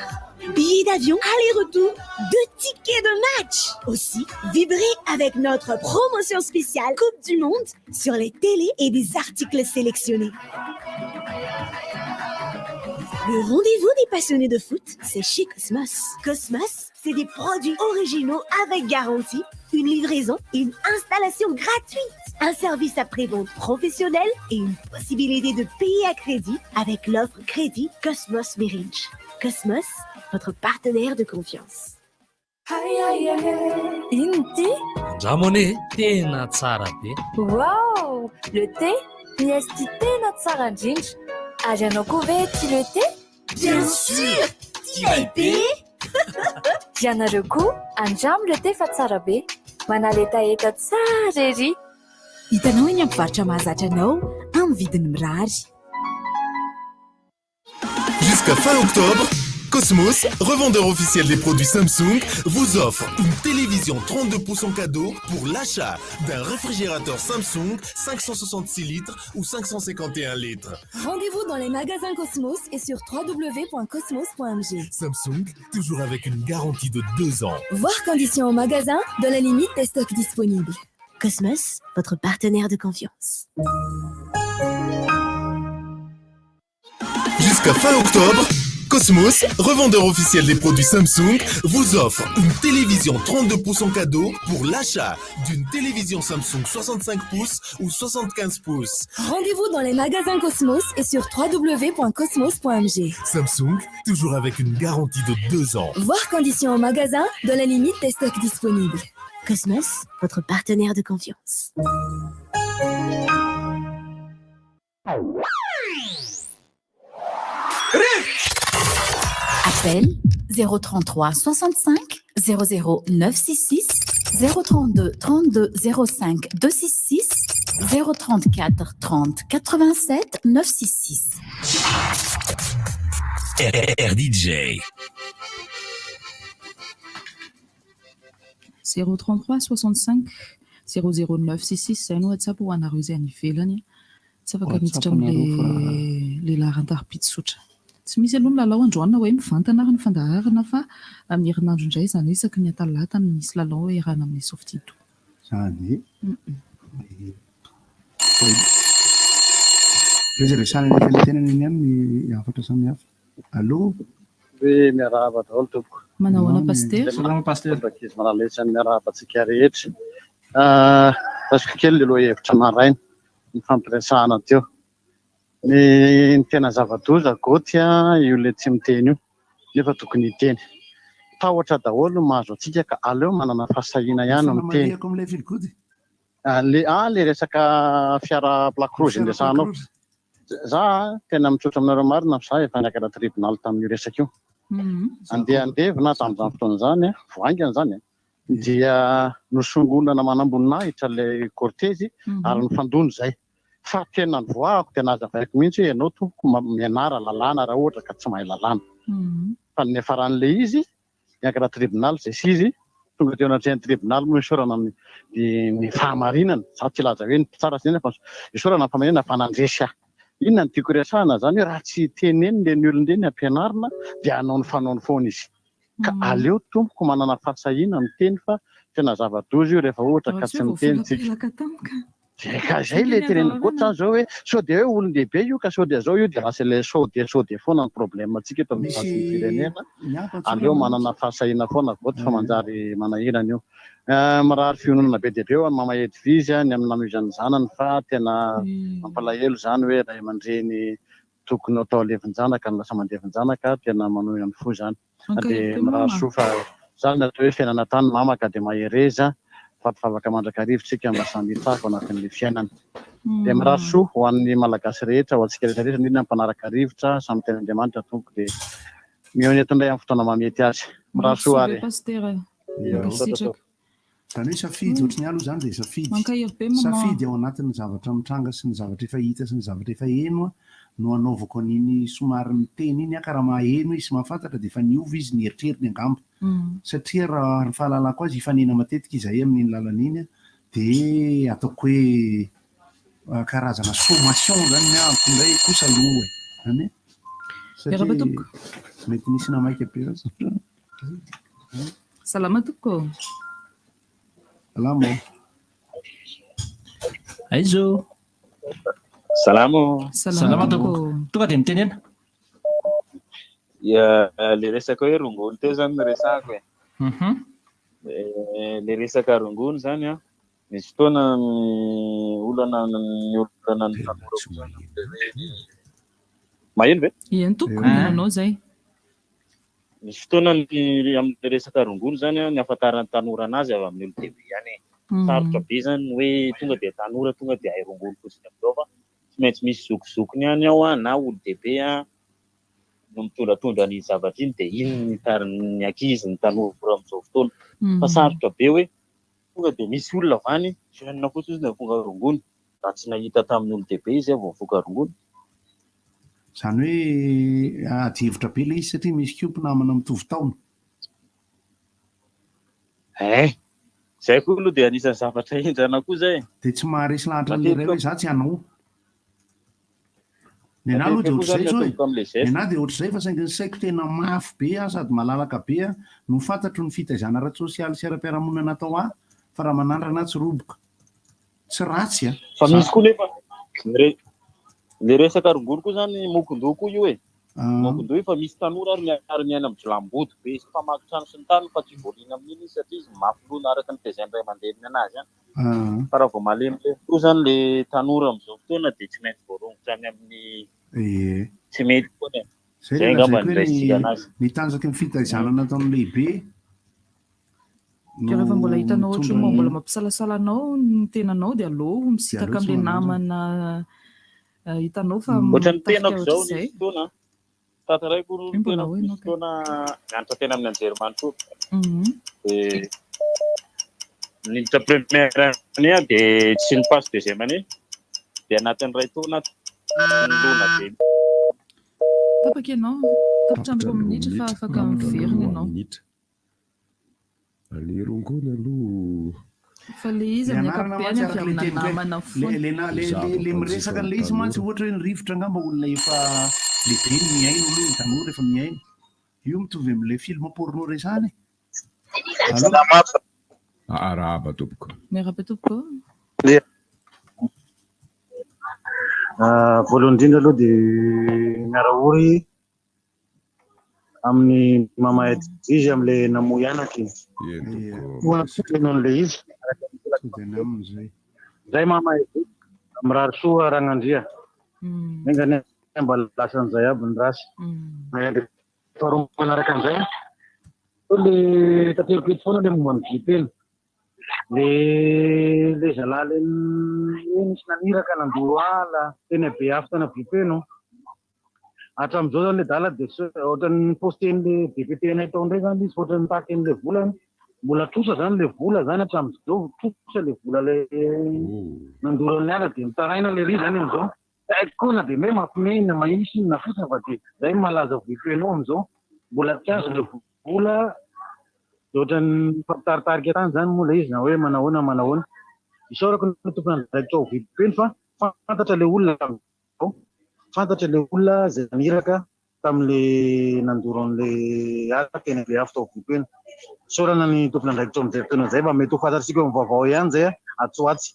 Billets d'avion, aller-retour, 2 tickets de match. Aussi, vibrez avec notre promotion spéciale Coupe du Monde sur les télés et des articles sélectionnés. Le rendez-vous des passionnés de foot, c'est chez Cosmos. Cosmos, c'est des produits originaux avec garantie, une livraison et une installation gratuite. Un service après-vente professionnel et une possibilité de payer à crédit avec l'offre crédit Cosmos Merige. Cosmos, votre partenaire de confiance. Inti? Andramone, tena tsara be. Wow! Le thé? Miesty tena tsara indrindra. Ary ianao koa ve tia le thé? Bien sûr! Tia épée! Ianareo koa, andramo le thé fa tsara be. Manaletaeta tsara ery. Hitanao eny ampivarotra mahazatra anao amin'ny vidiny mirary. Jusqu'à fin octobre, Cosmos, revendeur officiel des produits Samsung, vous offre une télévision 32 pouces en cadeau pour l'achat d'un réfrigérateur Samsung 566 litres ou 551 litres. Rendez-vous dans les magasins Cosmos et sur www.cosmos.mg. Samsung, toujours avec une garantie de 2 ans. Voir conditions au magasin, dans la limite des stocks disponibles. Cosmos, votre partenaire de confiance. Jusqu'à fin octobre, Cosmos, revendeur officiel des produits Samsung, vous offre une télévision 32 pouces en cadeau pour l'achat d'une télévision Samsung 65 pouces ou 75 pouces. Rendez-vous dans les magasins Cosmos et sur www.cosmos.mg. Samsung, toujours avec une garantie de 2 ans. Voir conditions au magasin, dans la limite des stocks disponibles. Cosmos, votre partenaire de confiance. Appel 033 65 00 966 032 32 05 266 034 30 87 966. RDJ 033 65 00 966 zay no WhatsApp ho anareo izay any ivelany tsy afaka miditra amin'le laharan-taripisotra. Tsy misy aloha lalao androana hoe mivantana ary ny fandaharana fa amin'ny herinandro indray izany isaky ny atalata no misy lalao iarahana amin'ny Softito. Zany resaresana ny fenitenany iny amin'ny afatra samihafa. Allô? Hoe miarahaba daholo tompoko. Manahoana pasteur? Salama pasteur. Ankizy maraletsy miarahabantsika rehetra. Tasiko kely aloha hevitra maraina ny fampiresahana teo. Ny tena zava-doza goty io le tsy miteny io nefa tokony hiteny. Tahotra daholo mahazo antsika ka aleo manana fahasahiana ihany miteny. Le resaka fiara Black Rouge indesanao. Za tena mitsotra aminareo marina fa efa niakatra tribunal tamin'io resaka io. Andevina tamin'izany fotoana izany voaingana zany dia nosongolana manamboninaitra le cortège ary nifandony zay. Fa tena voako tena azavaiko mihitsy hoe ianao tompoko mianara lalàna raha ohatra ka tsy mahay lalàna. Fa nefa ran'le izy niakatra tribunal zay sy izy tonga teo anatrehany tribunal moa isorana ny fahamarinana. Za tsy laza hoe ny tsara sy nefa isorana ny fahamarinana fa nandresy ahy. Inona ny tiako resahana zany hoe raha tsy teneny le ny olon-dreny ampianarina dia hanao ny fanaony foana izy. Ka aleo tompoko manana fahasahiana miteny fa tena zava-doza io rehefa ohatra ka tsy miteny tsika. Ka zay le teneniko ohatra zao hoe sao dia hoe olon-dehibe io ka sao dia zao io dia lasa le sao dia foana ny problème antsika eto amin'ny vasin'ny firenena. Aleo manana fahasahiana foana goty fa manjary manahirana io. Marary fiononana be dia be ho an'ny mama Edvizy ny amin'ny namizan'ny zanany fa tena mampalahelo zany hoe ray aman-dreny tokony atao levin-janaka ny lasa mandevin-janaka tena manohy amin'ny fo zany. Dia marary soa fa zany atao hoe fiainana tany mama ka dia mahereza fampifavaka mandrakarivotsika mba samy hitsako anatin'le fiainana. Dia marary soa ho an'ny malagasy rehetra ho antsika rehetra rehetra indrindra mpanaraka rivotra samy teny Andriamanitra tompoko dia mionetondray amin'ny fotoana mamety azy. Marary soa ary. Zany hoe safidy ohatry ny aloha zany dia safidy ao anatin'ny zavatra mitranga sy ny zavatra efa hita sy ny zavatra efa heno no anaovako an'iny somary miteny iny ka raha maheno izy mahafantatra dia efa niova izy ny eritreriny angamba. Satria raha ny fahalalako azy hifanena matetika izahay amin'iny lalana iny dia ataoko hoe karazana sommation zany ampindray kosa aloha zany satria mety nisy namaika be. Salama tompoko. Salamo. Aizo. Salamo. Salama tompoko. Tonga dia mitenena. Le resaka hoe rongony teo zany no resahako e. Le resaka rongony zany a misy fotoana ny olana ny tanora maheno ve? Eny tompoko nanao zay. Misy fotoana amin'ny resaka rongony zany ny ahafantaran'ny tanora anazy avy amin'ny olo-dehibe ihany. Sarotra be zany hoe tonga dia tanora tonga dia hay rongony fotsiny amin'izao fa tsy maintsy misy zokizokiny ihany ao na olo-dehibe no mitondratondra ny zavatra iny dia iny ny ankizy ny tanora amin'izao fotoana. Fa sarotra be hoe tonga dia misy olona vany fiainana fotsy izy nafonga rongony raha tsy nahita tamin'ny olo dehibe izy voavoaka rongony. Izany hoe adihevitra be ilay izy satria misy koa mpinamana mitovy taona. Izay koa aloha dia anisan'ny zavatra enjana koa izay. Dia tsy maharesy lahatra an'ilay hoe za tsy hanao. Ny anahy aloha dia ohatr'izay zao ny anahy dia ohatr'izay fa saingy ny saiko tena mafy be sady malalaka be no fantatro ny fitaizana ara-tsosialy sy ara-piarahamonina natao fa raha manandrana tsy roboka tsy ratsy fa misy koa nefa le resaka rongony koa zany mokondoha koa io mokondoha fa misy tanora ary miaina amin'ny jilamboto be sy famaky trano sy ny tany fa tsy voaliana amin'iny izy satria izy mafilona araka ny tezainy ray aman-dreny anazy fa raha vao malemy koa zany le tanora amin'izao fotoana dia tsy maintsy voarongotra any amin'ny tsy mety koa zay ngamba ny raisika anazy nitanjaky ny fitaizana nataon'ny lehibe. Ka rehefa mbola hitanao ohatra moa mbola mampisalasala anao ny tenanao dia aleo misitaka amin'ilay namana hitanao fa ohatran'ny tenako izao nisy fotoana tataraiko tena nisy fotoana mianatra tena amin'ny anjerimanontolo dia niditra première année dia tsy nipaso deuxième année dia anatin'ny ray taona nilona be tapaka ianao tapitrandroko minitra fa afaka miverina ianao alerongony aloha fa le izy amin'ny ankapobeny avy amina namana le miresaka an'ilay izy mantsy ohatra hoe nyrivotra angamba olona efa lehibe ny miaino aloha ny tanora efa miaino io mitovy amin'ilay film porno resany arahaba tompoko miaraba tompoko voalohany indrindra aloha dia miaraory amin'ny mamaedy izy amin'ilay namoy anaky oan'ilay izy zay mamaedy mirary soa ragnandria engany mba lasan'izay aby ny rasy faharoa manaraka an'izay le taterokety foana le momba ny vipeny le zalahy le nisy naniraka nandoro ala tena be afo tana vipeno hatramin'izao zany le dala dia ohatran'ny posten'le DPT-nay tao indray zany izy ohatran'ny taken'le volany mbola trosa zany le vola zany hatramin'izao trosa le vola le nandoran'ny ala dia mitaraina le ry zany amin'izao aiko koa na dia me mampimena mahisy na fosina fa dia zay malaza vipeno amin'izao mbola tsy azo le vola dia ohatran'ny fampitaritarika tany zany moa le izy na hoe manahoana isaorako ny tompona ndraikitra ao vipeno fa fantatra le olona fantatra le olona zay niraka tamin'le nandoron'le ala tena le afo tao vipeno saorana ny tompona ndraikitra ao mijeritena zay mba mety ho fantatritsika eo vaovao ihany zay atsoatsy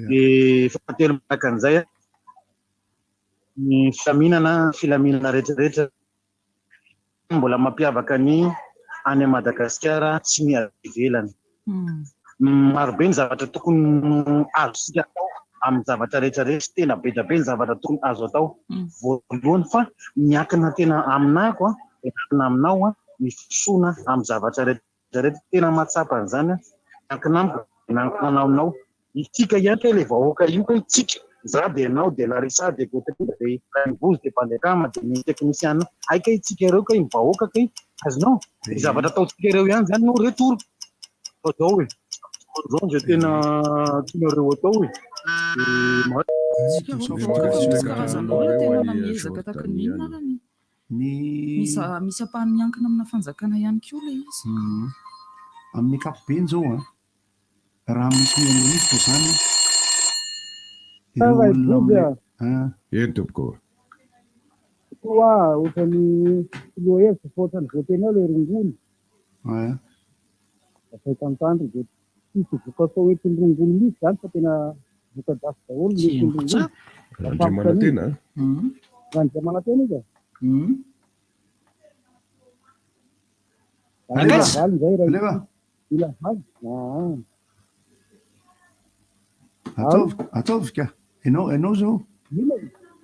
dia fahatelo manaraka an'izay ny filaminana rehetrarehetra mbola mampiavaka ny any Madagasikara tsy miady ivelany marobe ny zavatra tokony azo sika atao amin'ny zavatra rehetrarehetra tena be da be ny zavatra tokony azo atao voalohany fa miankina tena aminako miankina aminao ny fisoana amin'ny zavatra rehetrarehetra tena mahatsapa an'izany miankina miankina aminao itsika ihany ka ilay vahoaka io ka itsika za dia anao dia Larissa dia Gautry dia Ranivozy dia Bandekama dia ny teknisiana aika itsika ireo ka mivahoaka ka azonao ny zavatra ataotsika ireo ihany zany no retour atao hoe zao zay tena tianareo atao hoe misy apahany miankina amina fanjakana ihany koa le izy amin'ny ankapobeny zao raha misy miaingonifitra zany eny tompoko koa ohatrany lohezy fotrany voatenao le rongony afaitantandry dia tsisy vokatao oetiny rongony misy zany fa tena vokadafy daholo mety rongony Randriamanantena Randriamanantena izy ataovy ka enao zao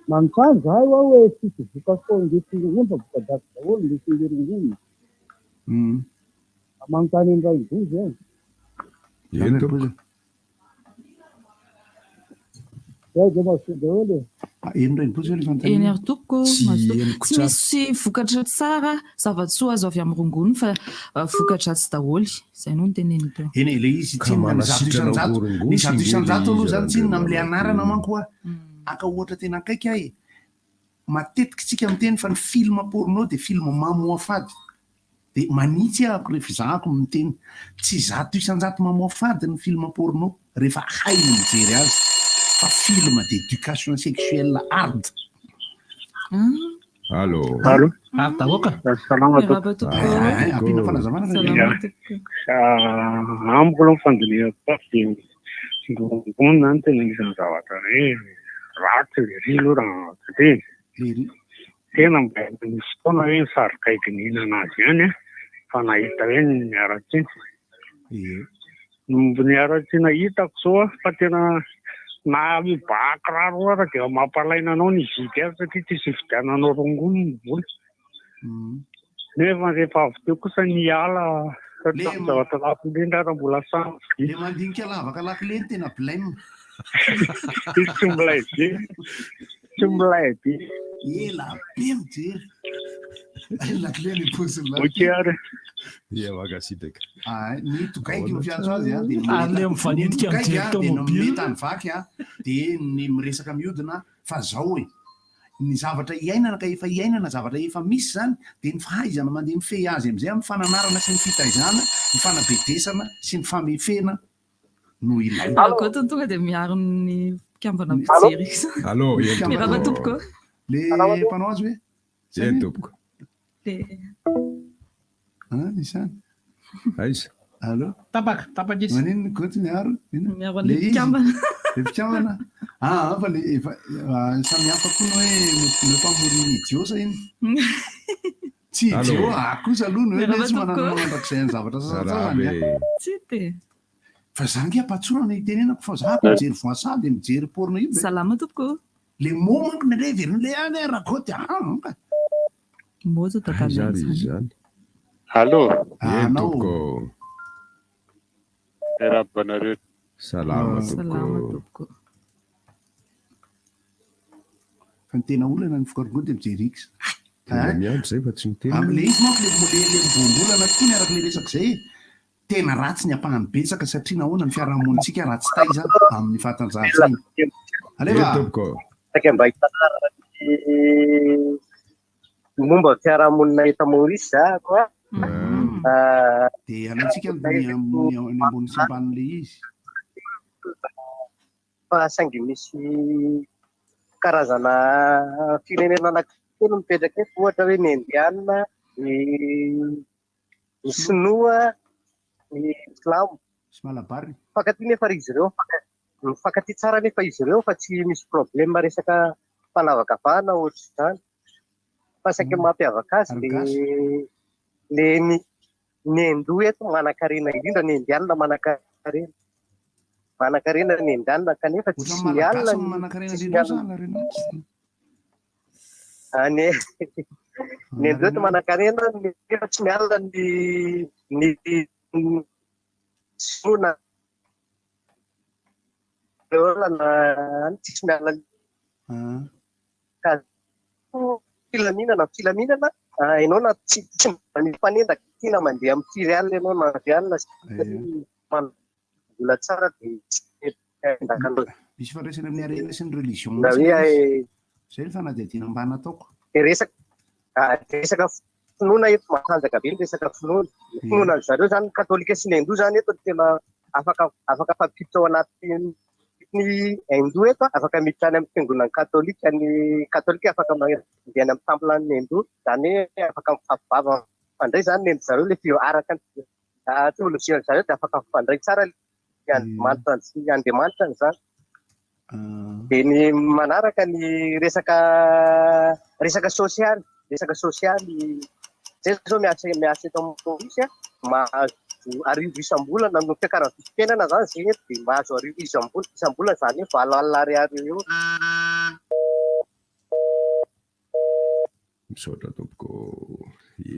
manontany zahay ao hoe tsisy vokatao indesy rongony fa vokadafy daholo indesy le rongony manontany amin'ny Ranivozy eny tompoko zay dia mahasody daholo eny reny posy le fantany eny ary tompoko Tsy mazotoa. henoko Tsy tsara. misy vokatra tsara zava-tsoa azo avy amin'ny rongony fa vokatra tsy daholo izay no teneny teo. eny le izy Ka tsinona ny mana zato sitrana isan-jato vorongony ny sy zato nge isan-jato le aloha izy zany tsinona raha am'le andreo anarana manko a aka ohatra tena akaiky ahy matetika tsika miteny fa ny film porno de film mamoa fady de manitsy ahako rehefa zahako miteny tsy zato isan-jato mamoa fady ny film porno rehefa hay ny mijery azy fa film d'éducation sexuelle hard. Allo. Dahoaka. Salama ampiana fanazavana amiko aloha fandiniana de rongony zany tena isan'ny zavatra hoe ratsy lery aloha raha teny tena misy fotoana hoe nisarikaiky ny hihinana azy ihany fa nahita hoe niaratsiny niaratsina hitako zao fa tena na mibahaka raro ara dia mampalaina anao ny ziky azy satria tsy fividiananao rongony ny voly nefa rehefa avy teo kosa niala satria zavatra lafo indrindra raha mbola samy le mandinika lavaka lakile ny tena blême tsy mbolay be tsy mbolay be ela be mijery lakile ny posiny oke ary ia makasitaka ny togaiky no fiantso azy a le mifanidika mijery tomobily tany vaky a de ny miresaka miodina fa zao e ny zavatra iainana ka efa iainana zavatra efa misy zany de ny fahaizana mandeha mifehy azy am'izay amin'ny fananarana sy ny fitaizana ny fanabedesana sy ny famefena no ilaina Akotony tonga dia miaro ny mpikambana mijery. Allo, Mirava tompoko. le mpanao azy hoe zay tompoko isany aiza allo tapaka izy manino koty miaro miaro an'le mpikambana le mpikambana fa le efa samy hafa koa no hoe mefamoriny idiosa iny tsy idio akosa aloha no hoe tsy manana manandrak'izay ny zavatra sasany tsy te fa za nge ampatsorana no itenenako fa zako mijery voasady mijery porno io salama tompoko le momanko ny ray veriny le any rakoty ka mozo zany Allo. tompoko Rabanareo. salama tompoko fa ny tena olana ny fikarongony de mijery x miandro zay fa tsy miteny am'le izy manko le mibombolana tokoa miaraka le resaka zay tena ratsy ny ampahany betsaka satria nahoana ny fiarahamonitsika ratsy taiza amin'ny fatanjahantsaina alefa tompoko saika mba hitana momba fiarahamonina eto Maurice za koa de alaitsika ny ambony sy amban'le izy fa saingy misy karazana firenena anankitelo mipetraka eto ohatra hoe ny indiana ny sinoa ny islamo sy malabary fakati nefa izy ireo mifankaty tsara nefa izy ireo fa tsy misy problème resaka fanavakavahana ohatry zany fa saika mampiavaka azy le ny hindoa eto manan-karena indrindra ny indiana manan-karena ny indiana kanefa tsy mialina ny hindoa eto manan-karena nefa tsy mialina ny sinoa tsisy miala filaminana ianao na tsy mifanendaka tiana mandeha amin'ny firialina ianao na rialina mbola tsara dia misy fandraisana amin'ny arena sy ny religion hoe zay ny fanadihadiana ambana ataoko resaka finoana eto matanjaka be ny resaka finoana zareo zany katolika sy ny hindoa zany eto tena afaka fampiditra ao anaty ny hindoa eto afaka miditra any amin'ny fiangonan'ny katolika ny katolika afaka mandeha any amin'ny templan'ny hindoa zany hoe afaka mifampivava fandray zany ny zareo le araka teolozian'ny zareo dia afaka mifandray tsara andriamanitra sy andriamanitra ny zany dia ny manaraka ny resaka sosialy zay zao miasa eto amin'ny provinsy mahazo arivo isam-bolana no fiakaran'ny fitenana zany zay eto dia mahazo arivo isam-bolana zany hoe valo alina ariary eo misaotra tompoko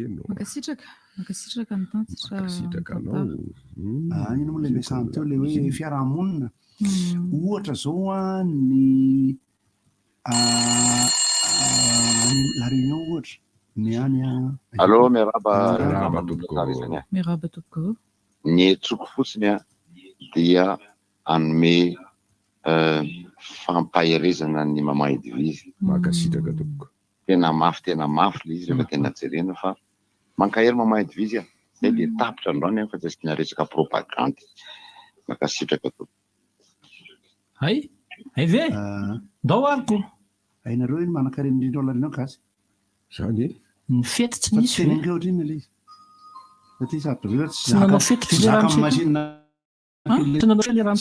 eno makasitraka ny makasitraka anao ino moa le mesany teo le hoe fiarahamonina ohatra zao a ny La Réunion ohatra ny any Allô, miaraba Miaraba tompoko. Ny tsoko fotsiny dia anome fampaherezana ny Maman Edvise. Makasitraka tompoko. Tena mafy le izy rehefa tena jerena fa mankahery Maman Edvise zay le tapitra androany fa tsy asina resaka propagande. Makasitraka tompoko. Hay ve ndao ariko hainareo iny manan-karena indrindra ao larinao gasy zany ny fety tsy misy tenenga ohatry iny le izy satria sarotra be tsy nanao fety zaka amin'ny machine tsy nanao le raha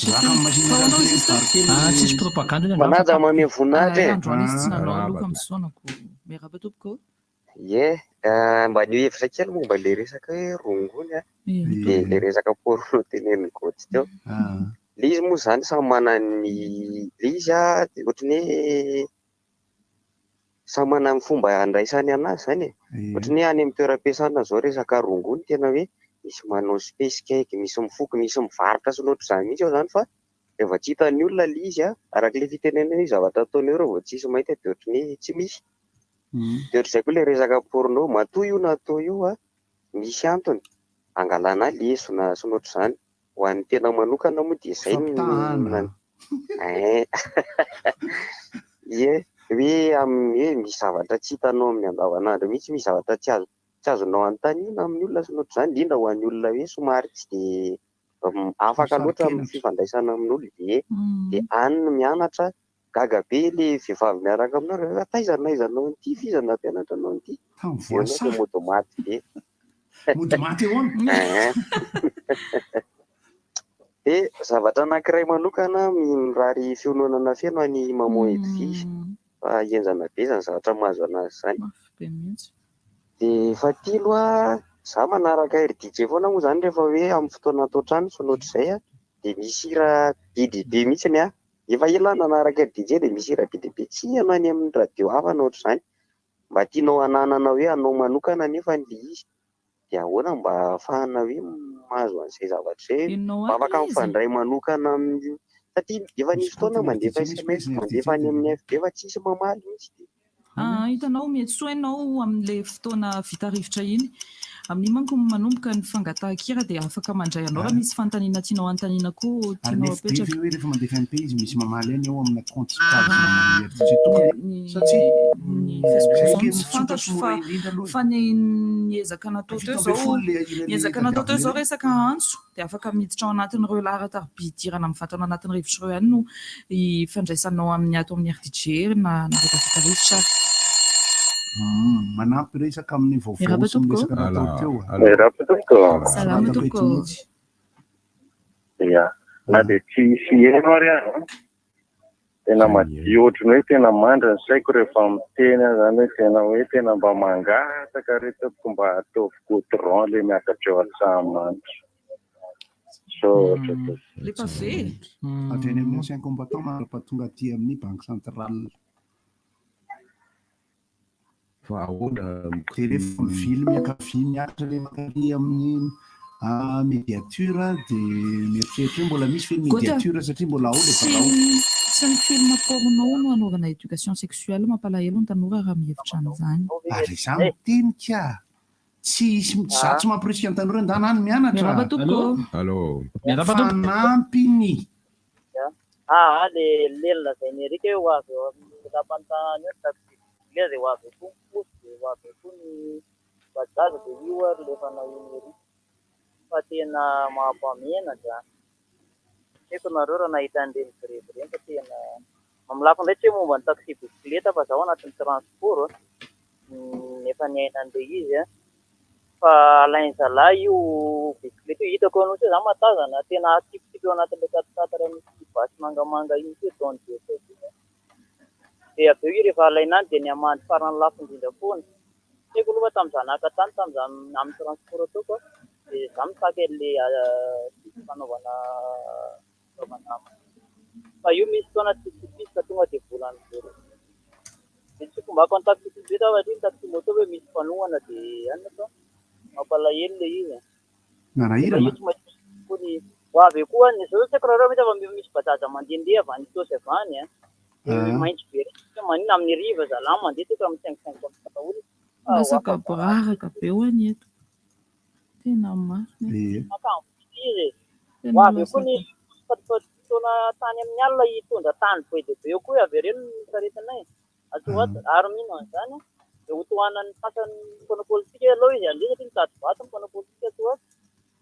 tsisy propagande manaja mamy voninahitra androany izy tsy nanao aloka misoanako miaraba tompoko. Ye mba ny hevitra kely momba le resaka hoe rongony dia le resaka porno teneniny goty teo. Le izy moa zany samy manana ny le izy ohatry ny samy manana ny fomba andraisany anazy zany ohatry ny any amin'ny toeram-piasana zao resaka rongony tena hoe misy manao spesikeky, misy mifoky, misy mivarotra sy nohatry zany mihitsy ao zany fa rehefa tsy hitan'ny olona le izy arak'ile fitenenany zavatra ataony reo vao tsisy mahita dia ohatry ny tsy misy. Dia ohatr'izay koa le resaka porno matoa io natao io misy antony angalana lesona sy nohatry zany. Ho an'ny tena manokana moa dia izay hoe misy zavatra tsy hitanao amin'ny andavanandro mihitsy, misy zavatra tsy azonao anontaniana amin'ny olona sy nohatry zany, indrindra ho an'ny olona hoe somary tsy dia afaka loatra amin'ny fifandraisana amin'olona dia any no mianatra gaga be le vehivavy miaraka aminao rehefa taizaнаизанao an'ity fizana mpianatra anao an'ity modomaty be modomaty eo dia zavatra anankiray manokana mirary fiononana feno any Maman Edvise fa hienjana be zany zavatra mahazo anazy zany. Dia fahatelo za manaraka RDJ foana moa zany rehefa hoe amin'ny fotoana atao trano sy nohatry izay dia misy hira be mihitsy efa ela nanaraka RDJ dia misy hira be tsy hanao any amin'ny radio hafa nohatry izany mba tianao hananana hoe anao manokana nefa le izy dia ahoana mba ahafahana hoe mahazo an'izay zavatra izay mba afaka mifandray manokana amin'ny satria efa nisy fotoana mandefa SMS mandefa any amin'ny FB fa tsisy mamaly mihitsy. Hitanao mety soa ianao amin'ilay fotoana vita rivotra iny amin'iny manko manomboka ny fangatahakira dia afaka mandray anao raha misy fanontaniana tianao anontaniana koa tianao apetraka. Hoe rehefa mandefa MP izy misy mamaly any ao amina compte satria ny Facebook tsy fantatro fa ny ezaka natao teo zao resaka antso dia afaka miditra ao anatin'ireo laharan-taribidirana mivatana anatin'ny rivotra ireo ihany no ifandraisanao amin'ny ato amin'ny RDJ na rehefa vita rivotra. Manampy resaka amin'ny vaovao sy resaka natao teo. Salama tompoko. Ia, na dia tsy heno ary tena madio ohatry ny hoe tena mandra ny saiko rehefa miteny zany hoe tena mba mangataka retoko mba ataovy goudron le miakatra eo Antsahamanitra. Le pavé. Atreny amin'ny ancien combattant manampatonga aty amin'ny banque centrale. Fa ahoana dia rehefa mivily miakavy miakatra le makary amin'ny médiature dia mieritreritra hoe mbola misy film médiature satria mbola ao le farao. Tsy ny film porno no anaovana éducation sexuelle mampalahelo ny tanora raha mihevitra an'izany. Ary za mitenika za tsy mampirisika ny tanora ndana any mianatra. Miaraba tompoko. Fanampiny. Le lelona zay nyrika eo avy eo amin'ny lapantanany eo dia ho avy koa ny posy dia ho avy koa ny bajaja dia io ary lefa nahiny fa tena mampamenatra. Haiko nareo raha nahita an'ireny virevire fa tena amin'ny lafiny indray tsy hoe momba ny taxi bisikileta fa zaho anatin'ny transport nefa niaina an'ilay izy fa alainy zalahy io bisikileta io hitako anao tsy za matazana tena tipitipy eo anatin'ilay katikatara misy basy mangamanga iny tsy don dia avy eo rehefa alaina any dia ny amandry farany lafo indrindra foana. Haiko aloha tamin'iza naka tany tamin'iza amin'ny transport ataoko dia za mitsaky an'ilay fanaovana fa io misy fotoana tsisy ka tonga dia volany zero. Dia tsy fombako ny taxi bisikileta fa ny taxi moto hoe misy fanohana dia anona fa mampalahelo ilay izy. Narahirana. Ho avy koa ny zao tsy haiko raha misy bajaja mandehandeha avy any Tosy avy any maintso be manina amin'ny riva zalahy mandeha teko amin'ny 550 olo masaka baraka be ho any eto tena marina makampiry ho avy eo koa ny fatotona tany amin'ny alina hitondra tany be de be eo koa avy reny saretinay atoato ary mino an'izany de hotohanany fasany mpona politika aloha izy andeha satria mitady vato mpona politika atoato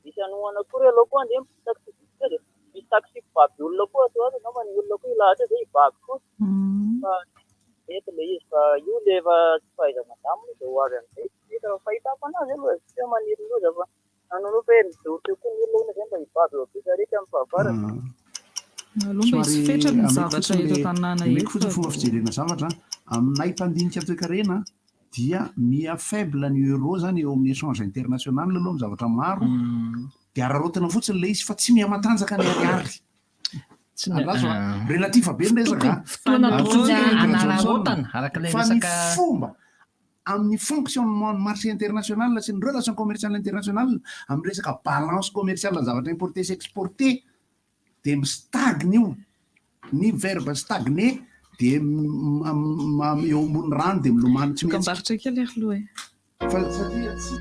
misy anohana koa aloha koa andeha mitaksika de misy taxi baby olona koa atoato na many olona koa ilahatra zay hibaby koa fa eto le izy fa io le efa tsy fahaiza-mandamina de ho avy amin'izay efa fahitako anazy aloha tsy maniry loza fa nanonofo e midoroteo koa ny olona zay mba hibaby eo be sarety amin'ny fahavarana aloha misy fetrany ny zavatra eto tanàna eto fotsiny fomba fijerena zavatra aminay mpandinika toe-karena dia mia faible ny euro zany eo amin'ny échange international aloha amin'ny zavatra maro dia ararotina fotsiny le izy fa tsy miamatanjaka ny ariary relativa be nresaka fa ny fomba amin'ny fonctionnement ny marché international sy ny relation commerciale internationale amin'ny resaka balance commerciale ny zavatra importé sy exporté dia mistagne io ny verbe stagné dia eo ambony rano dia milomano tsy mikambaritra kely ary loha fa satria tsy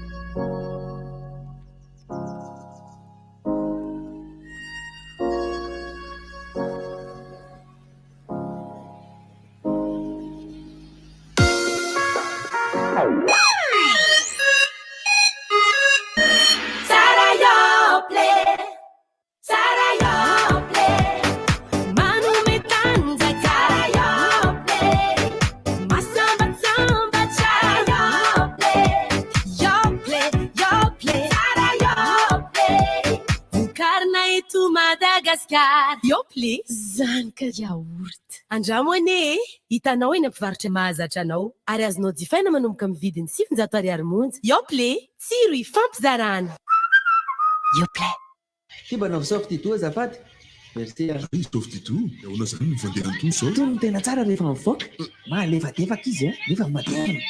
Yoplay zany ka yaourt andramo ane hitanao eny ampivarotra mahazatra anao ary azonao jifaina manomboka amin'ny vidiny 700 ariary monja. Yoplay tsiro ifampizarana. Yoplay kiba navisao fititoa azafady merci izy tao fititoa ahoana zany mivandeha antono sao tono tena tsara rehefa mivoaka malefadefaka izy nefa matevina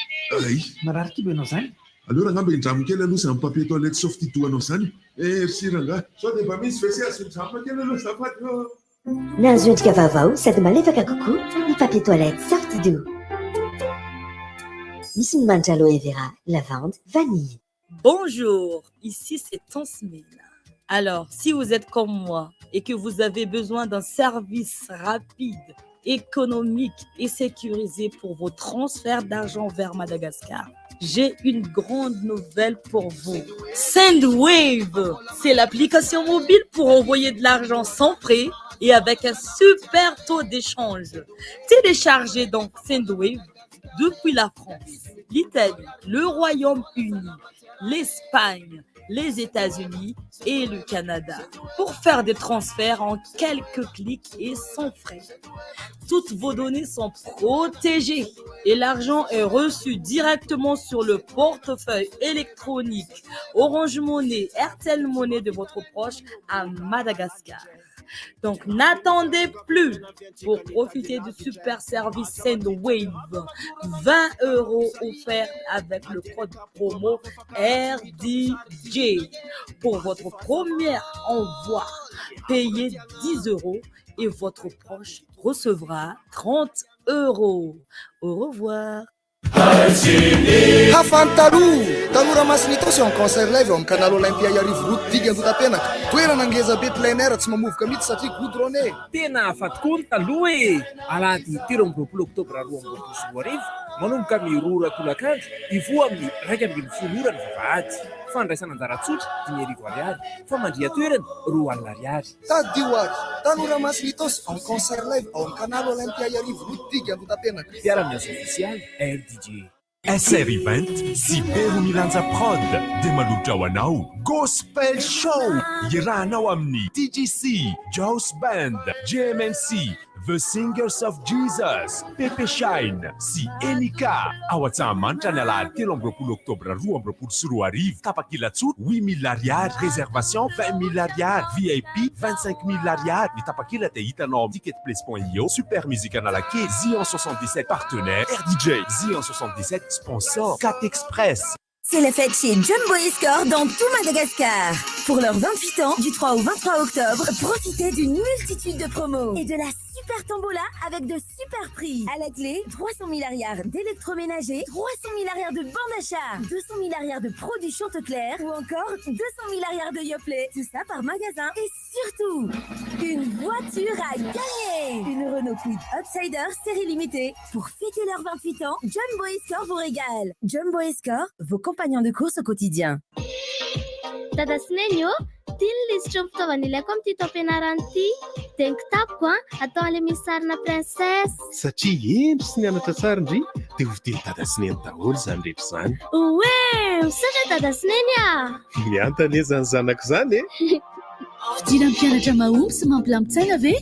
ay marary kiba ianao zany alors ngamba indramo kely aloha zany papier toilette sauf titoanao zany merci ranga sao dia mba misy vese azodrama kely aloha zafady Nazo endrika vaovao sady malefaka kokoa ny papier toilette Sortido. Misy ny manitra aloe vera, lavande, vanille. Bonjour, ici c'est Tansmina. Alors, si vous êtes comme moi et que vous avez besoin d'un service rapide, économique et sécurisé pour vos transferts d'argent vers Madagascar, j'ai une grande nouvelle pour vous. Sendwave, c'est l'application mobile pour envoyer de l'argent sans frais et avec un super taux d'échange. Téléchargez donc Sendwave depuis la France, l'Italie, le Royaume-Uni, l'Espagne, les États-Unis et le Canada pour faire des transferts en quelques clics et sans frais. Toutes vos données sont protégées et l'argent est reçu directement sur le portefeuille électronique Orange Money, RTL Money de votre proche à Madagascar. Donc n'attendez plus pour profiter du super service Sendwave. 20 € offerts avec le code promo RDJ. Pour votre premier envoi, payez 10 € et votre proche recevra 30 €. Au revoir. Hafantalo tanora masiny tao sy en concert live amin'ny canal Olympia Yarivo route diga andotapenaka toerana ngeza be plein air tsy mamovoka mihitsy satria goudronné tena afaty koa ny taloha e alahady 13 oktobra 2024 manomboka mirora tolakandro ivoa amin'ny 1.10 orana vavahady fandraisana anjara tsotra 10 ariary fa mandria toerana 2 alina ariary tadio ary tanora masiny tao sy en concert live ao amin'ny canal Olympia Yarivo route diga andotapenaka piara-miasa official RDJ. SR Event sy Pero Milanja Prod dia manolotra ho anao Gospel Show irahanao amin'ny TGC, Jaws Band, JMNC, The Singers of Jesus, Pepe Shine sy Enika ao Antsahamanitra ny alahady 13 oktobra 2024 tapakilatsot 8 000 ariary, réservation 20 000 ariary, VIP 25 000 ariary. Ny tapakila dia hitanao amin'ny ticketplace.io, Super Musique Analake, Zion 77 partenaire, RDJ, Zion 77 sponsor, 4 Express. C'est la fête chez Jumbo et Score dans tout Madagascar. Pour leurs 28 ans, du 3 au 23 octobre, profitez d'une multitude de promos et de la super tombola avec de super prix. À la clé, 300 000 arrières d'électroménager, 300 000 arrières de bornes d'achat, 200 000 arrières de produits Chanticleer ou encore 200 000 arrières de Yoplait. Tout ça par magasin. Et surtout, une voiture à gagner. Une Renault Kwid Outsider série limitée. Pour fêter leurs 28 ans, Jumbo Escort vous régale. Jumbo Escort, vos compagnons de course au quotidien. Dada Snenyo, lisitra fitaovana ilaiko amin'ity taom-pianarana ity. Dia ny kitapoko atao an'ilay misy sarina princesse. Satria endry sy nianatra tsara indry dia hovidiny Dada Sneny daholo izany rehetra izany. Oe, misatra Dada Sneny Miantana zany zanako izany e. Fidirana mpianatra mahomby sy mampilamin-tsaina ve?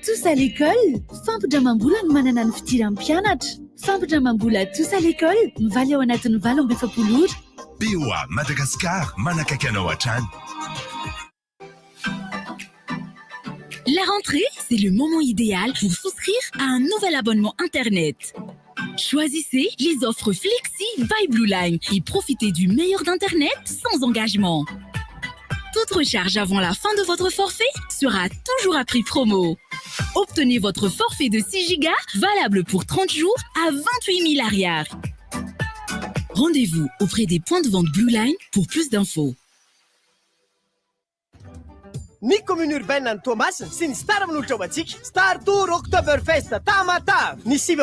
Tous à l'école, fampindramam-bola no manana ny fidirana mpianatra. Fampindramam-bola tous à l'école, mivaly ao anatin'ny 20 ora. BOA Madagascar, manakaiky anao hatrany. La rentrée, c'est le moment idéal pour souscrire à un nouvel abonnement Internet. Choisissez les offres Flexi by Blue Line et profitez du meilleur d'Internet sans engagement. Toute recharge avant la fin de votre forfait sera toujours à prix promo. Obtenez votre forfait de 6 Go valable pour 30 jours à 28 000 arrières. Rendez-vous auprès des points de vente Blue Line pour plus d'infos. Ny commune urbaine ny Thomas sy ny Star amin'olitra ao antsika Star Tour Oktoberfest Tamatave ny 7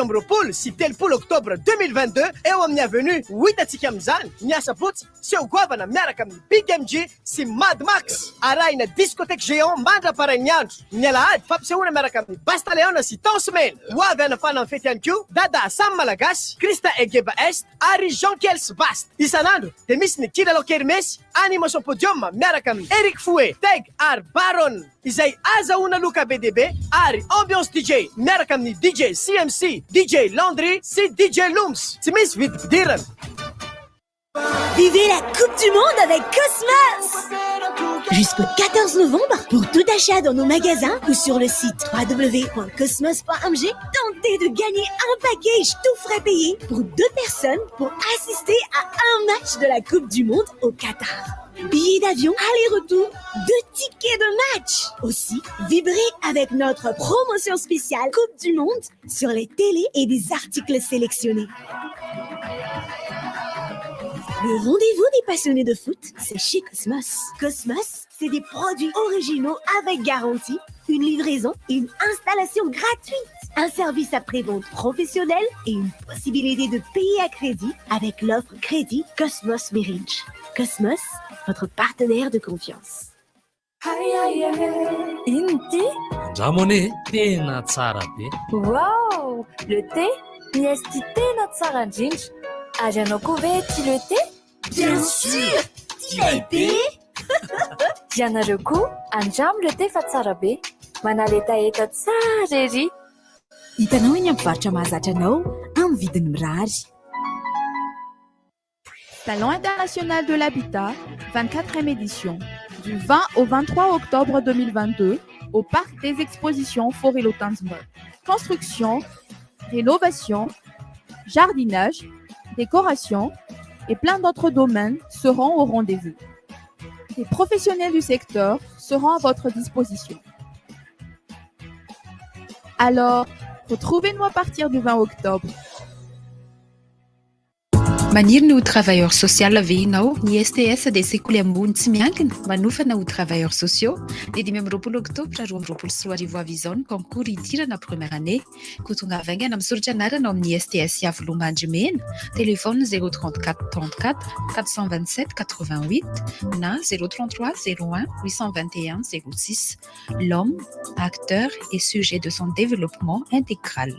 sy 3 Octobre 2022 eo amin'ny avenue hitantsika amin'izany ny asapotsy sy eo goavana miaraka amin'ny Big MG sy Mad Max arahina discothèque géant mandra-parain'ny andro ny alahady fampisehoana miaraka amin'ny Bastaleona sy Tansmen ho avy anafana amin'ny fety ihany koa Dada Sam Malagasy Krista Egeba Est ary Jean Kels Bast isan'andro dia misy ny Kilalo Kermesy animation podium miaraka amin'ny Eric Fouet Teg ary Baron izay azahoana loka BDB ary ambiance DJ miaraka amin'ny DJ CMC, DJ Landry sy DJ Looms tsy misy vidy fidirana. Vivez la Coupe du Monde avec Cosmos! Jusqu'au 14 novembre, pour tout achat dans nos magasins ou sur le site www.cosmos.mg, tentez de gagner un package tout frais payé pour 2 personnes pour assister à un match de la Coupe du Monde au Qatar. Billets d'avion, aller-retour, 2 tickets de match. Aussi, vibrez avec notre promotion spéciale Coupe du Monde sur les télés et des articles sélectionnés. Le rendez-vous des passionnés de foot, c'est chez Cosmos. Cosmos, c'est des produits originaux avec garantie, une livraison et une installation gratuite. Un service après-vente professionnel et une possibilité de payer à crédit avec l'offre crédit Cosmos Marriage. Cosmos, votre partenaire de confiance. Inti? Ramone, tena tsara be. Wow, le thé? Miesty tena tsara indrindra. Ary anao koa ve tia le thé? Bien sûr! Tia le thé? Ianareo koa andramo le thé fa tsara be. Manaletaeta tsara ery. Hitanao eny amin'ny mpivarotra mahazatra anao amin'ny vidiny mirary. Salon international de l'habitat, 24e édition, du 20 au 23 octobre 2022, au parc des expositions Forêt-Lautenburg. Construction, rénovation, jardinage, décoration et plein d'autres domaines seront au rendez-vous. Les professionnels du secteur seront à votre disposition. Alors, retrouvez-nous à partir du 20 octobre. Maniry ny ho travailleur social ve ianao ny STS dia sekoly ambony tsy miankina manofana ho travailleurs sociaux dia 5 octobre 2024 avy izao ny concours idirana première année ko tonga avaingana misoratra anarana amin'ny STS Iavolomanjymena téléphone 034 34 427 88 na 033 01 821 06. L'homme, acteur et sujet de son développement intégral.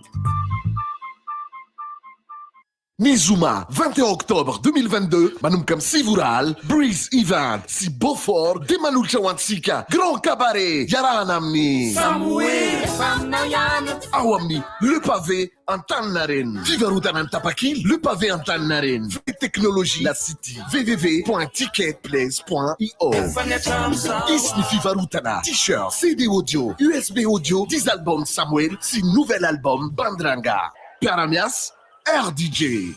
Nizuma, 21 octobre 2022, manomboka Sivural, Breeze Event, sy Beaufort, de manolotra ho antsika, Grand Cabaret, iarahana amin'ny Samuel, ao amin'ny Le Pavé, Antaninarenina. Fivarotana ny tapakily, Le Pavé Antaninarenina. Technologie, la city, www.ticketplace.io. Ici ny fivarotana, t-shirt, CD audio, USB audio, 10 albums Samuel, sy nouvel album Bandrangà. Paramias, RDJ.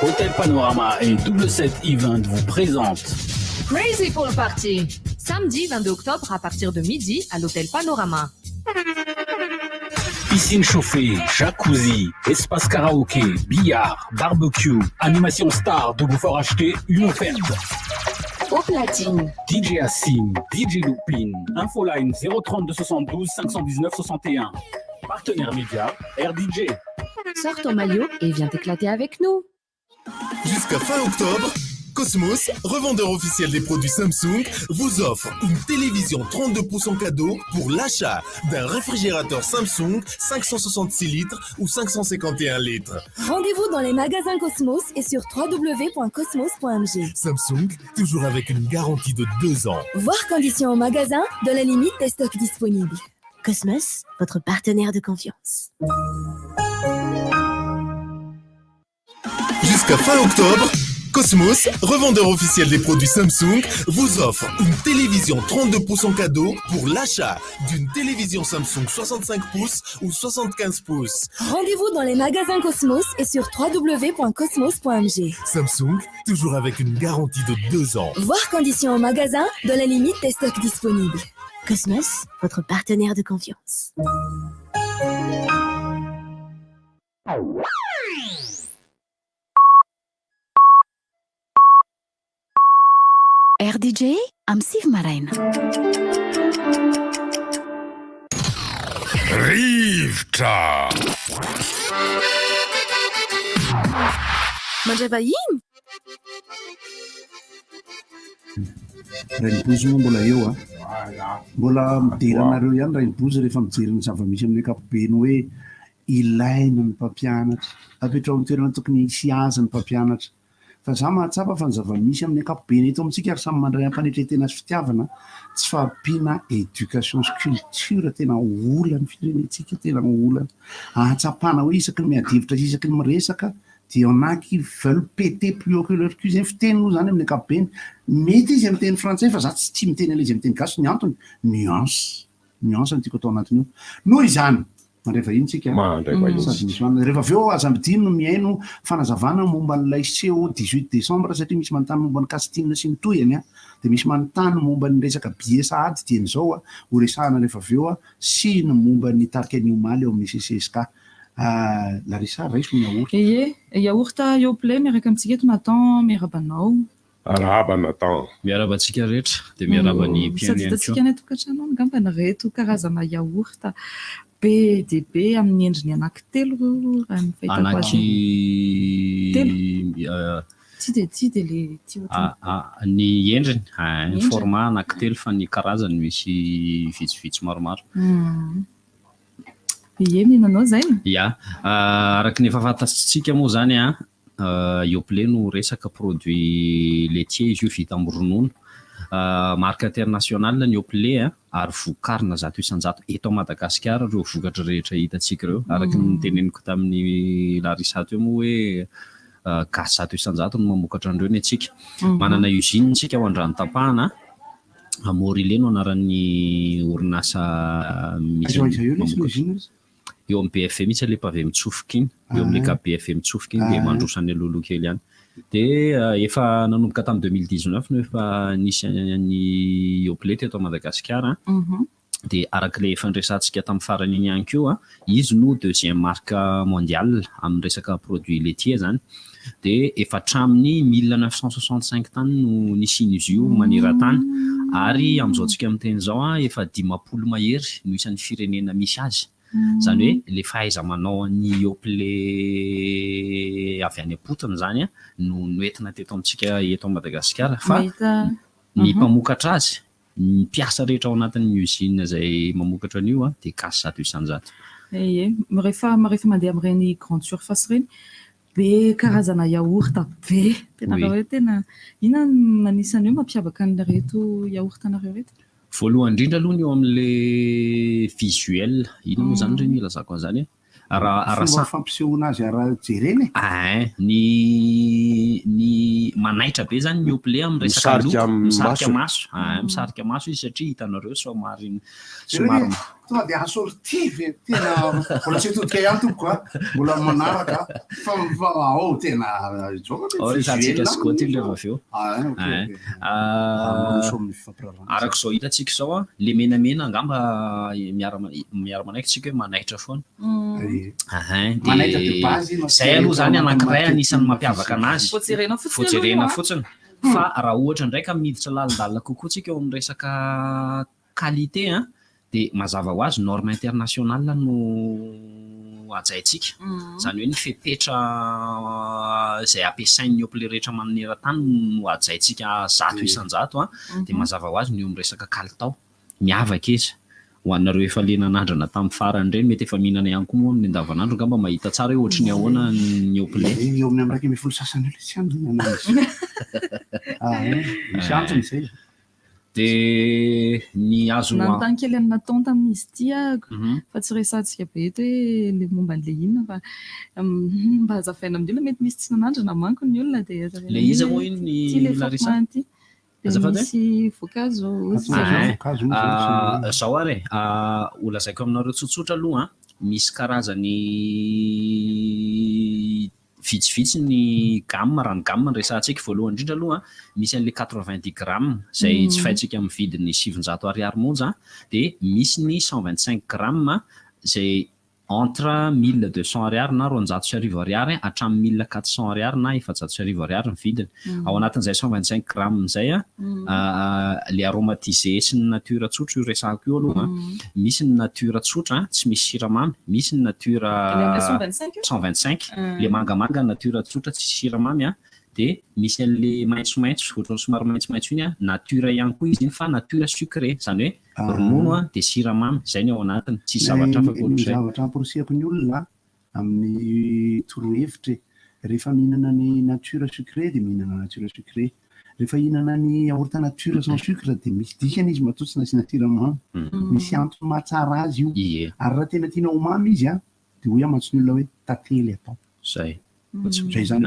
Hôtel Panorama et Double 7 Event vous présente Crazy Pool Party, samedi 22 octobre à partir de midi à l'Hôtel Panorama. Piscine chauffée, jacuzzi, espace karaoké, billard, barbecue, animation star, de vous faire acheter une offerte. Au platine. DJ Assim, DJ Loupine, infoline 032 72 519 61. Partenaire média, RDJ. Sors ton maillot et viens t'éclater avec nous. Jusqu'à fin octobre, Cosmos, revendeur officiel des produits Samsung, vous offre une télévision 32 pouces en cadeau pour l'achat d'un réfrigérateur Samsung 566 litres ou 551 litres. Rendez-vous dans les magasins Cosmos et sur www.cosmos.mg. Samsung, toujours avec une garantie de 2 ans. Voir conditions au magasin, de la limite des stocks disponibles. Cosmos, votre partenaire de confiance. Jusqu'à fin octobre, Cosmos, revendeur officiel des produits Samsung, vous offre une télévision 32 pouces en cadeau pour l'achat d'une télévision Samsung 65 pouces ou 75 pouces. Rendez-vous dans les magasins Cosmos et sur www.cosmos.mg. Samsung, toujours avec une garantie de 2 ans. Voir conditions au magasin, de la limite des stocks disponibles. Cosmos, votre partenaire de confiance. RDJ am Siv Maraina. Rivotra. Mandray vahiny? Rainibozy moa mbola eo a mbola mideranareo ihany rainibozy rehefa mijery ny zava-misy amin'ny ankapobeny hoe ilaina ny mpampianatra apetrao amin'ny toerana tokony hisy azy ny mpampianatra fa za mahatsapa fa ny zava-misy amin'ny ankapobeny eto amintsika ary samy mandray ampanetretena sy fitiavana tsy fahampiana éducation sy culture tena olany firenetsika tena olany ahatsapana hoe isaky ny miadivitra isaky ny miresaka dia anaky veulent péter plus haut que leur cul zay fiteny moa zany amin'ny ankapobeny mety izy amin'ny teny frantsay fa za tsy miteny alezy amin'ny teny gasy ny antony nuance no tiako atao anatiny io noho izany mandray vahiny tsika sady misy manana rehefa avy eo azambidiny no miaino fanazavana momba n'ilay seho 18 décembre satria misy manontany momba ny casting sy ny toyany a dia misy manontany momba ny resaka billet sahady dian'izao a ho resahana rehefa avy eo a sy ny momba ny tarika ny omaly eo amin'ny CCSK. Larissa raiso ny yaourt. Yaourt Yoplait miaraka amintsika eto Nathan miarabanao. Araba Nathan. Miarabantsika rehetra dia miaraban'ny mpiaino sady hitantsika ny tokantrano angamba ny reto karazana yaourt be dia be amin'ny endriny anankitelo raha ny fahitako azy. Tsy dia le ny endriny ny format anankitelo fa ny karazany misy vitsivitsy maromaro. Ie mihinanao zay? Ya, araka ny efa fantatsika moa zany a Yoplait no resaka produit laitier izy io vita amin'ny ronono. Marque internationale ny Yoplait ary vokarina 100% eto Madagasikara ireo vokatra rehetra hitantsika ireo araka ny teneniko tamin'ny Larissa teo moa hoe gasy 100% no mamokatra an'ireo ny atsika. Manana usine tsika ao Andranotapahana Amorilay no anaran'ny orinasa misy eo amin'ny BFM mitsy ilay pavé mitsofoka iny eo amin'ilay ka BFM mitsofoka iny dia mandrosany lolo kely ihany dia efa nanomboka tamin'ny 2019 no efa nisy ny Yoplait teto Madagasikara dia arak'ilay efa nresantsika tamin'ny farany iny ihany koa izy no deuxième marque mondiale amin'ny resaka produit laitier zany dia efa hatramin'ny 1965 tany no nisiny izy io maneran-tany ary amin'izao tsika amin'ny teny izao efa 50 mahery no isan'ny firenena misy azy. Zany hoe le fahaiza manao ny Yoplait avy any am-potony zany no noentina teto amintsika eto Madagasikara fa ny mpamokatra azy ny mpiasa rehetra ao anatin'ny usine izay mamokatra an'io dia gasy 100%. Rehefa mandeha amin'ireny grande surface ireny be karazana yaourt be tena hoe tena inona anisan'io mampiavaka an'ireto yaourt anareo reto? Voalohany indrindra aloha ny eo amin'ilay visuel ino moa zany ireny ilazako an'izany Fomba fampisehoana azy raha jereny ny manaitra be zany ny opile amin'ny resaka misarika maso misarika maso izy satria hitanareo somary tonga dia assortive tena mbola tsy todika ihany tompoko mbola manaraka fa ao tena resantsika skoty leva avy eo araka izao hitantsika izao a le menamena angamba miara-manaiky tsika hoe manaitra foana zay aloha zany anankiray anisan'ny mampiavaka anazy fojerena fotsiny fa raha ohatra ndraika miditra lalindalina kokoa tsika eo amin'ny resaka qualité dia mazava ho azy norme international no ajaintsika zany hoe ny fepetra zay ampiasain'ny opile rehetra maneran-tany no ajaintsika 100 isan-jato dia mazava ho azy ny eo amin'ny resaka kalitao miavaka izy ho anareo efa lena nandrana tamin'ny farany reny mety efa mihinana ihany koa moa ny andavanandro ngamba mahita tsara hoe ohatry ny ahoana ny opile eo amin'ny am'raiky amby folo sasany eo le tsy andrinana misy antony zay dia ny azo nanontany kely aminatao tamin'izy tiako fa tsy resantsika be eto hoe le momba n'le inona fa mba hazavaina amin'ny olona mety misy tsy nanandrana manko ny olona dia le iza moa iny ny Larissa misy voankazo zao ary olazaiko aminareo tsotsotra aloha misy karazany vitsivitsy ny gamme raha ny gamme ny resantsika voalohany indrindra aloha misy an'le 90 grammes zay tsy fahintsika amin'ny vidiny 700 ariary monja dia misy ny 125 grammes zay entre 1200 ariary na 400 ariary hatramin'ny 1400 ariary na 700 ariary ny vidiny ao anatin'izay 125 grammes zay le aromatisé sy ny nature tsotra io resako io aloha misy ny nature tsotra tsy misy siramamy misy ny nature 125 le mangamanga nature tsotra tsy siramamy dia misy an'le maitsomaitso ohatrany somary maitsomaitso iny nature ihany koa izy iny fa nature sucré zany hoe ronono dia siramamy zay ny ao anatiny tsy zavatra afakoatr'izay zavatra amporosiako ny olona amin'ny torohevitra rehefa mihinana ny nature sucré dia mihinana nature sucré rehefa hihinana ny yaourt nature sans sucre dia misy dikany izy matotsina sy siramamy misy antony mahatsara azy io ary raha tena tiana homamy izy dia hoy amantsy ny olona hoe tantely atao zay zany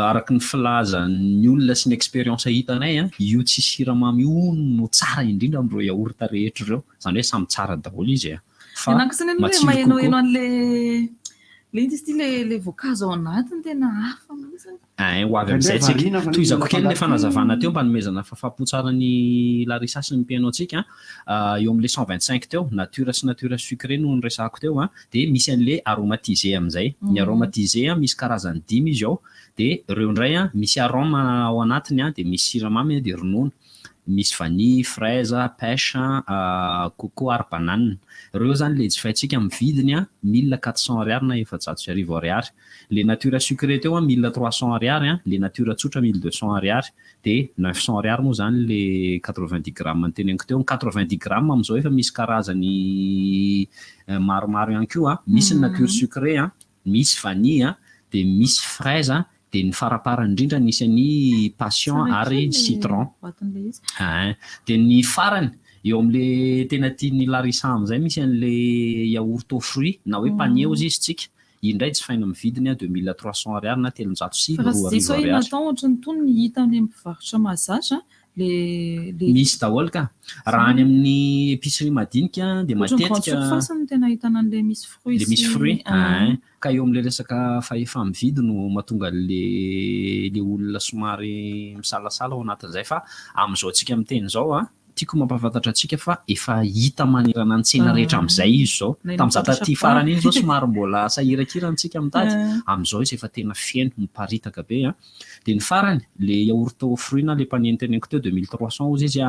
araka ny filaza ny olona sy ny expérience hitanay io tsy siramamy io no tsara indrindra amin'ireo yaourt rehetra ireo zany hoe samy tsara daholo izy fa mahenoheno an'le izy ty le voankazo ao anatiny tena hafa ho avy amin'izay tsika toizako kely le fanazavana teo mba nomezana fahafapo-tsara ny Larissa sy ny mpiaino antsika eo amin'le 125 teo nature sy nature sucré no ny resako teo dia misy an'le aromatisé amin'izay ny aromatisé misy karazany 5 izy ao dia ireo indray misy arôme ao anatiny dia misy siramamy dia ronono misy vanille, fraise, pêche, coco ary banane ireo zany le jifaintsika amin'ny vidiny 1400 ariary na 700 ariary le nature sucré teo 1300 ariary le nature tsotra 1200 ariary dia 900 ariary moa zany le 90 grammes nyteneniko teo 90 grammes amin'izao efa misy karazany maromaro ihany koa misy ny nature sucré misy vanille dia misy fraise dia ny faraparany indrindra nisy any passion ary citron dia ny farany eo amin'le tena tiany Larissa amin'izay misy an'le yaourt aux fruits na hoe panier ozy izy tsika indray tsy faina amin'ny vidiny 2300 ariary na 306 ariary natao ohatry ny tony hita any amin'ny mpivarotra mahazatra misy daholo ka raha any amin'ny épicerie madinika dia matetika fasany tena hitana an'le misy fruit le misy fruit ka eo amin'le resaka fahefa mividy no mahatonga le olona somary misalasala ao anatin'izay fa amin'izao tsika amin'ny teny izao tiako mampafantatra antsika fa efa hita manerana ny tsena rehetra amin'izay izy zao tamin'izaho taty farany iny zao somary mbola sahirakiransika mitady amin'izao izy efa tena fiaino miparitaka be dia ny farany le yaourt aux fruits na le panier teneniko teo 2300 ozy izy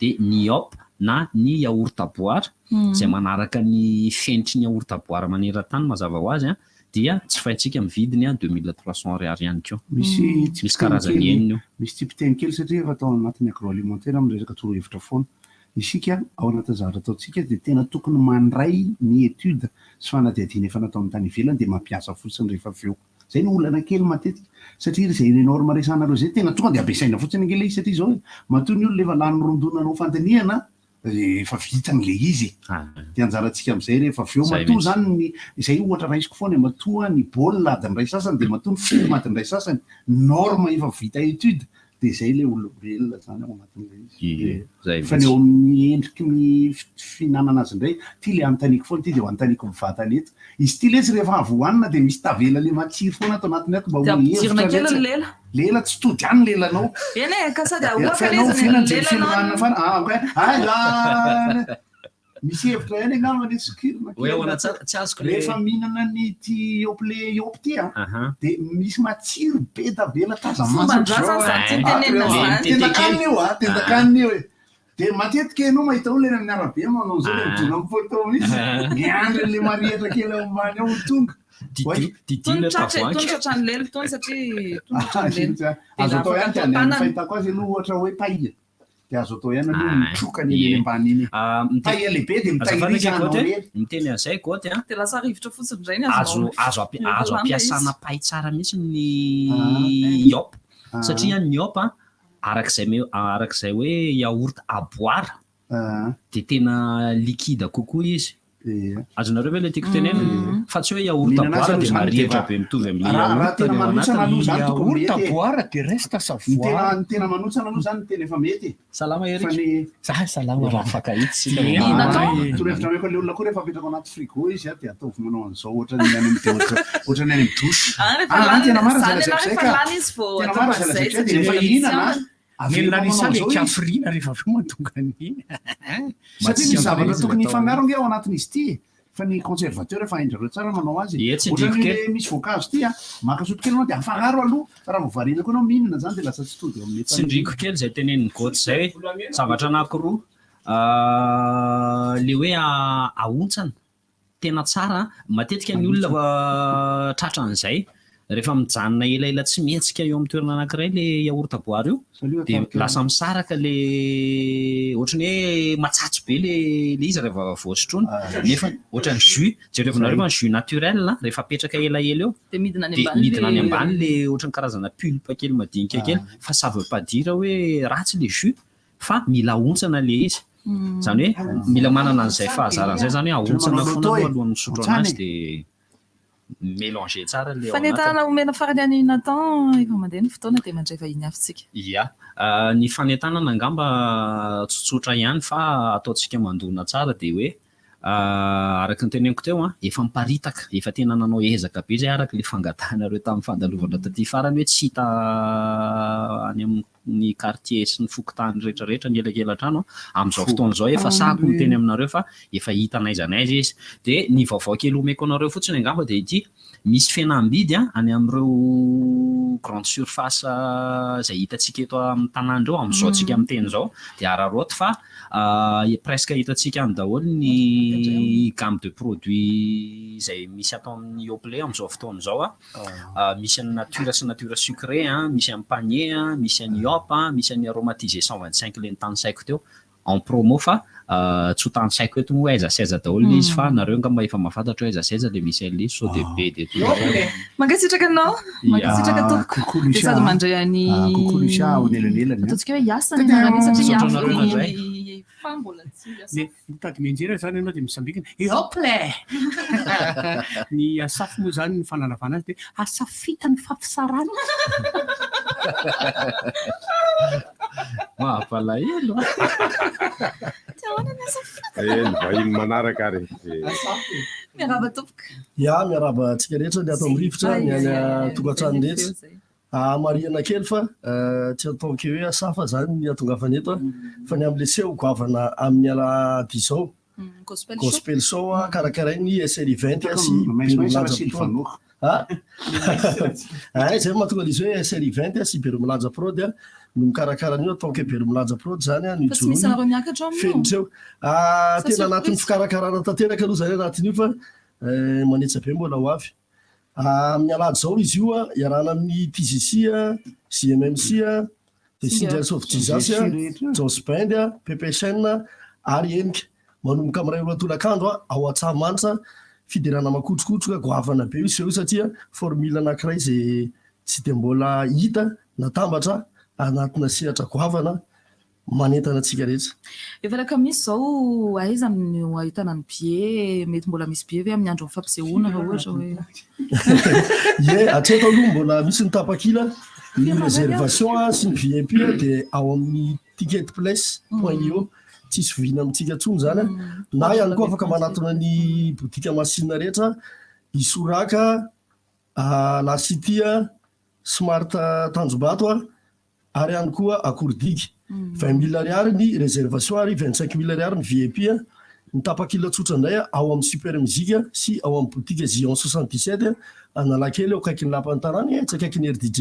dia ny op na ny yaourt à boire zay manaraka ny fenitry ny yaourt à boire maneran-tany mazava ho azy dia tsy fahintsika amin'ny vidiny 2300 ariary ihany koa misy karazany eniny io misy tsipiteny kely satria efa atao anatin'ny agroalimentaire amin'ny resaka torohevitra foana isika ao anatin'ny zavatra ataontsika dia tena tokony mandray ny étude sy fanadihadiana efa natao amin'ny tany ivelany dia mampiasa fotsiny rehefa avy eo zay ny olana kely matetika satria zay norme resanareo zay tena tonga dia ampiasaina fotsiny angela izy satria zao matoa ny olona efa lany rondonanao fandiniana efa vitany le izy de anjarantsika am'izay rehefa avy eo matoa zany izay ohatra raisiko foana matoa ny baolina adin'ray sasany de matoa ny film adin'ray sasany norme efa vita étude de zay le olombelona zany ao anatin'le izy fa ny eo amin'ny endriky ny fihinanana azy indray ty le antaniko foana ty de ho antaniko mivatany eto izy ty lesy rehefa avy hoanina de misy tavela le matsiro foana ato anatiny ato mba ho lela tsy tody any lelanao misy hevitra ihany angambany sokirinarehefa mihinana ny ty yople yop ty a de misy matsiro be tavela tazamasatendakany io a tendakaniny io e de matetika enao mahita olo eny amin'ny arabe manao zao le mijona amin'ny photo misy miandry le marihatra kely ao ambany ao tonga azo atao ihany ty fahitako azy aloha ohatra hoe paia de azo atao ihany aloha mitrokany eny ambany iny paia lehibe de miteny an'izay goty a de lasa rivotra fotsiny indray ny azo ampiasana pay tsara mihitsy ny yop satria ny yop a arak'izay hoe yaourt à boire de tena liquide kokoa izy azonareo ve le tiako tenena fa tsy hoe yaourt à boire de marihitra be mitovy amin'ny yaourt à boire de reste savoir ny tena manotsana aloha zany ny tena efa mety salama ery salama afaka hitsy torevitra meko le olona koa rehefa apetraka anaty frigo izy a de ataovy manao an'izao ohatra ny any amin'ny douche tena marina de rehefa ihinana Nell'anisa le chiaffrina rehefa avy mahatonga an'iny satria misy zavatra tokony hifangaro nge ao anatin'izy ty fa ny conservateur efa haindrareo tsara manao azy ohatrany misy voankazo ty a makasoto kely anao de afangaro aloha raha vovarina koa anao mihinana zany de lasa tsy tody eo amin'ny tsindriko kely zay teneniny goty zay zavatra anankiroa le hoe ahontsana tena tsara matetika ny olona tratra an'izay rehefa mijanona elaela tsy mihetsika eo amin'ny toerana anankiray le yaourt à boire io de lasa misaraka le ohatrany hoe matsatsy be le izy rehefa voasotrona nefa ohatrany jus jerevanareo fa ny jus naturel rehefa apetraka elaela eo de midina any ambany le ohatrany karazana pulpe kely madinika kely fa ça veut pas dire hoe ratsy le jus fa mila ahontsana le izy zany hoe mila manana an'izay fahazaran'izay zany hoe ahontsana foana alohan'ny misotro anazy de mélanger tsara le fanetana omena farany any Nathan efa mandeha ny fotoana de mandray vahiny avitsika ia ny fanetanana angamba tsotsotra ihany fa ataontsika mandona tsara de hoe araka ny teneniko teo efa miparitaka efa tena nanao ezaka be zay araka le fangatanareo tamin'ny fandalovana taty farany hoe tsy hita any amin'ny quartier sy ny fokotany rehetrarehetra ny elakelatrano amin'izao fotoana zao efa sako ny teny aminareo fa efa hita n'aiza n'aiza izy de ny vaovao kely omeko anareo fotsiny angamba de ity misy fihenam-bidy any amin'ireo grande surface zay hitantsika eto amin'ny tanàndreo amin'izao tsika amin'ny teny zao de araroty fa presque hitantsika any daholo ny gamme de produits zay misy atao amin'ny yoplait amin'izao fotoana zao misy any nature sy nature sucré misy any panier misy any yop misy any aromatisé 125 le nytany saiko teo en promo fa tsy ho tany saiko eto moa aiza saiza daholo le izy fa nareo ngamba efa mahafantatra hoe aiza saiza le misy an'le so de be de tout mangasitraka anao mangasitraka tompoko de sady mandray any ataontsika hoe iasa ny anarany satria fa mbola tsy ny mitady mianjera zany ianao de misambikana eople ny asafy moa zany ny fanalavana azy de asafita ny fampisarana mahampalahelo vahiny manaraka ary miaraba tompoka miaraba antsika rehetra ny ato amin'ny rivotra ny any tokantrano rehetra mariana kely fa tsy ataoke hoe asafa zany ny atongafany eto fa ny am'le seho goavana amin'ny ala bizao gospel show karakaray ny série 20 sy zay mahatonga an'izy hoe série 20 sy Bero Milanja Prod no mikarakara an'io ataoke Bero Milanja Prod zany ny fenitseo tena anatin'ny fikarakarana tanteraka aloha zany anatin'io fa manetsa be mbola ho avy amin'ny alady zao izy io iarana amin'ny TGC JMMC de Singers of Jesus Joss Band PPSN ary enika manomboka amin'ray roa tolakandro ao Antsahamanitra fiderana makotrokotroka goavana be izy io satria formule anankiray zay tsy de mbola hita natambatra anatina sehatra goavana manentana antsika rehetra. Efa laka misy zao aiza no ahitana ny bie mety mbola misy bie ve amin'ny andro fampisehoana raha ohatra hoe ye atreto aloha mbola misy ny tapakila ny réservation sy ny VIP dia ao amin'ny ticket place.io tsisy vina amintsika tsony zany na ihany koa afaka manatona ny botika masina rehetra isoraka lasitia smart tanjobato ary ihany koa akordiky 20 000 ariary ny réservation ary 25 000 ariary ny VIP ny tapakila tsotra indray ao amin'ny super musique sy ao amin'ny botika Zion 77 analakely eo akaiky ny lapan'ny tanàna tsy akaiky ny RDJ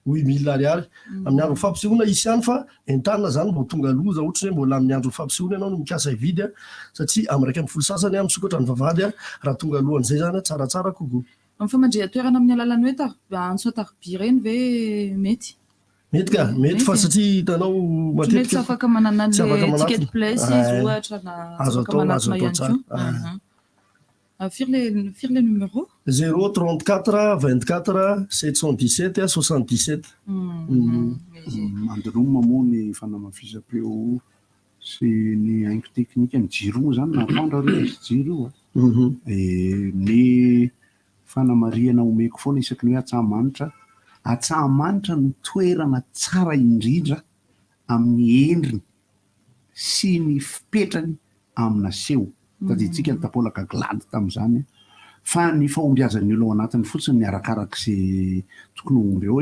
8 000 ariary amin'ny andro fampisehoana isy ihany fa entanina zany mbo tonga loza ohatra hoe mbola amin'ny andro fampisehoana ianao no mikasa vidy satria amin'ny raiky amin'ny folo sasany misokatra ny vavady raha tonga lohan'izay zany tsaratsara kokoa. Amin'ny famandrea toerana amin'ny alalan'ny hoe antso tarbi reny ve mety? Mety ka mety fa satria hitanao matetika tsy afaka manana le ticket place izy ohatra na afaka manatona ihany koa. Firy le numéro 034 24 717 77. Androma moa ny fanamafisam-peo sy ny haingo teknika ny jiro zany napandra reo jiro ny fanamariana omeko foana isaky ny hoe atsahamanitra ny toerana tsara indrindra amin'ny endriny sy ny fipetrany amina seho taditsika ny tapolaka glady tamin'izany fa ny fahombiazan'ny olo ao anatiny fotsiny ny arakarak'izay tokony omby eo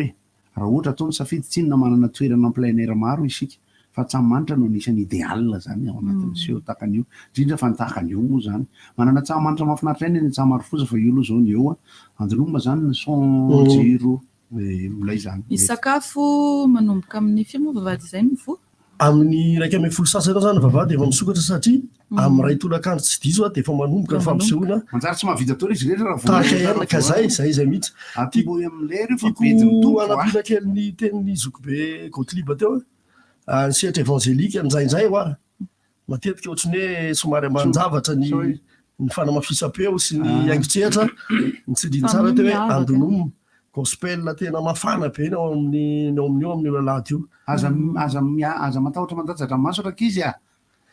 raha ohatra ataony safidy tsinona manana toerana plein air maro isika fa tsahamanitra no anisany idéal zany ao anatin'ny seho takan'io indrindra fa nitakan'io moa zany manana tsahamanitra mahafinaritra eny ny tsahamaro fosa fa io aloha zao ny eo andromba zany ny son jiro milay zany. Ny sakafo manomboka amin'ny firy moa vavady izay no fo? Amin'ny raiky amin'ny folo sasany zany vavady efa misokatra satria amin'ny ray tolakandro tsy diso dia efa manomboka ny fampisehoana manjary tsy mahavita tory izy rehetra tahaka ianaka zay mihitsy atibo amin'ny lery fa bediny anapina kely ny tenin'ny zokobe Gottlieb teo ny sehatra évangélique njainjay hoa matetika ohatrany hoe somary manjavatra ny fanamafisam-peo sy ny haingotsehatra ny tsidiny tsara teo hoe andonomo gospel tena mafana be ao amin'ny lalady io aza matahotra mandajatra maso raka izy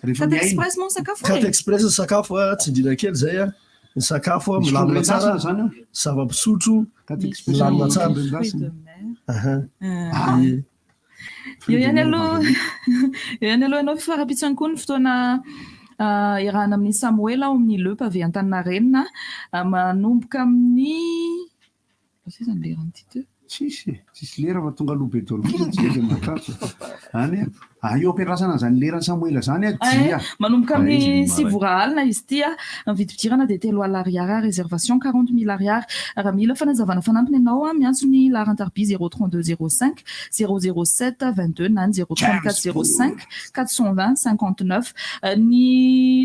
Carte Express sakafo tsindrina kely zay ny sakafo milamina tsara zava-pisotro milamina tsara eo ihany aloha ianao fifarapitsany koa ny fotoana irahana amin'ny Samuel ao amin'ny Le Pavé Antaninarenina manomboka amin'ny zany leran'ity teo tsisy lera fa tonga aloha be dolo fotsy mahatratra any eo ampiarasana zany leran'ny Samuel zany manomboka amin'ny 6 alina izy ity vidividirana dia 3 ariary réservation 40 000 ariary raha mila fanazavana fanampiny ianao miantso ny laharan-tarbi 032 05 007 22 na 034 05 420 59 ny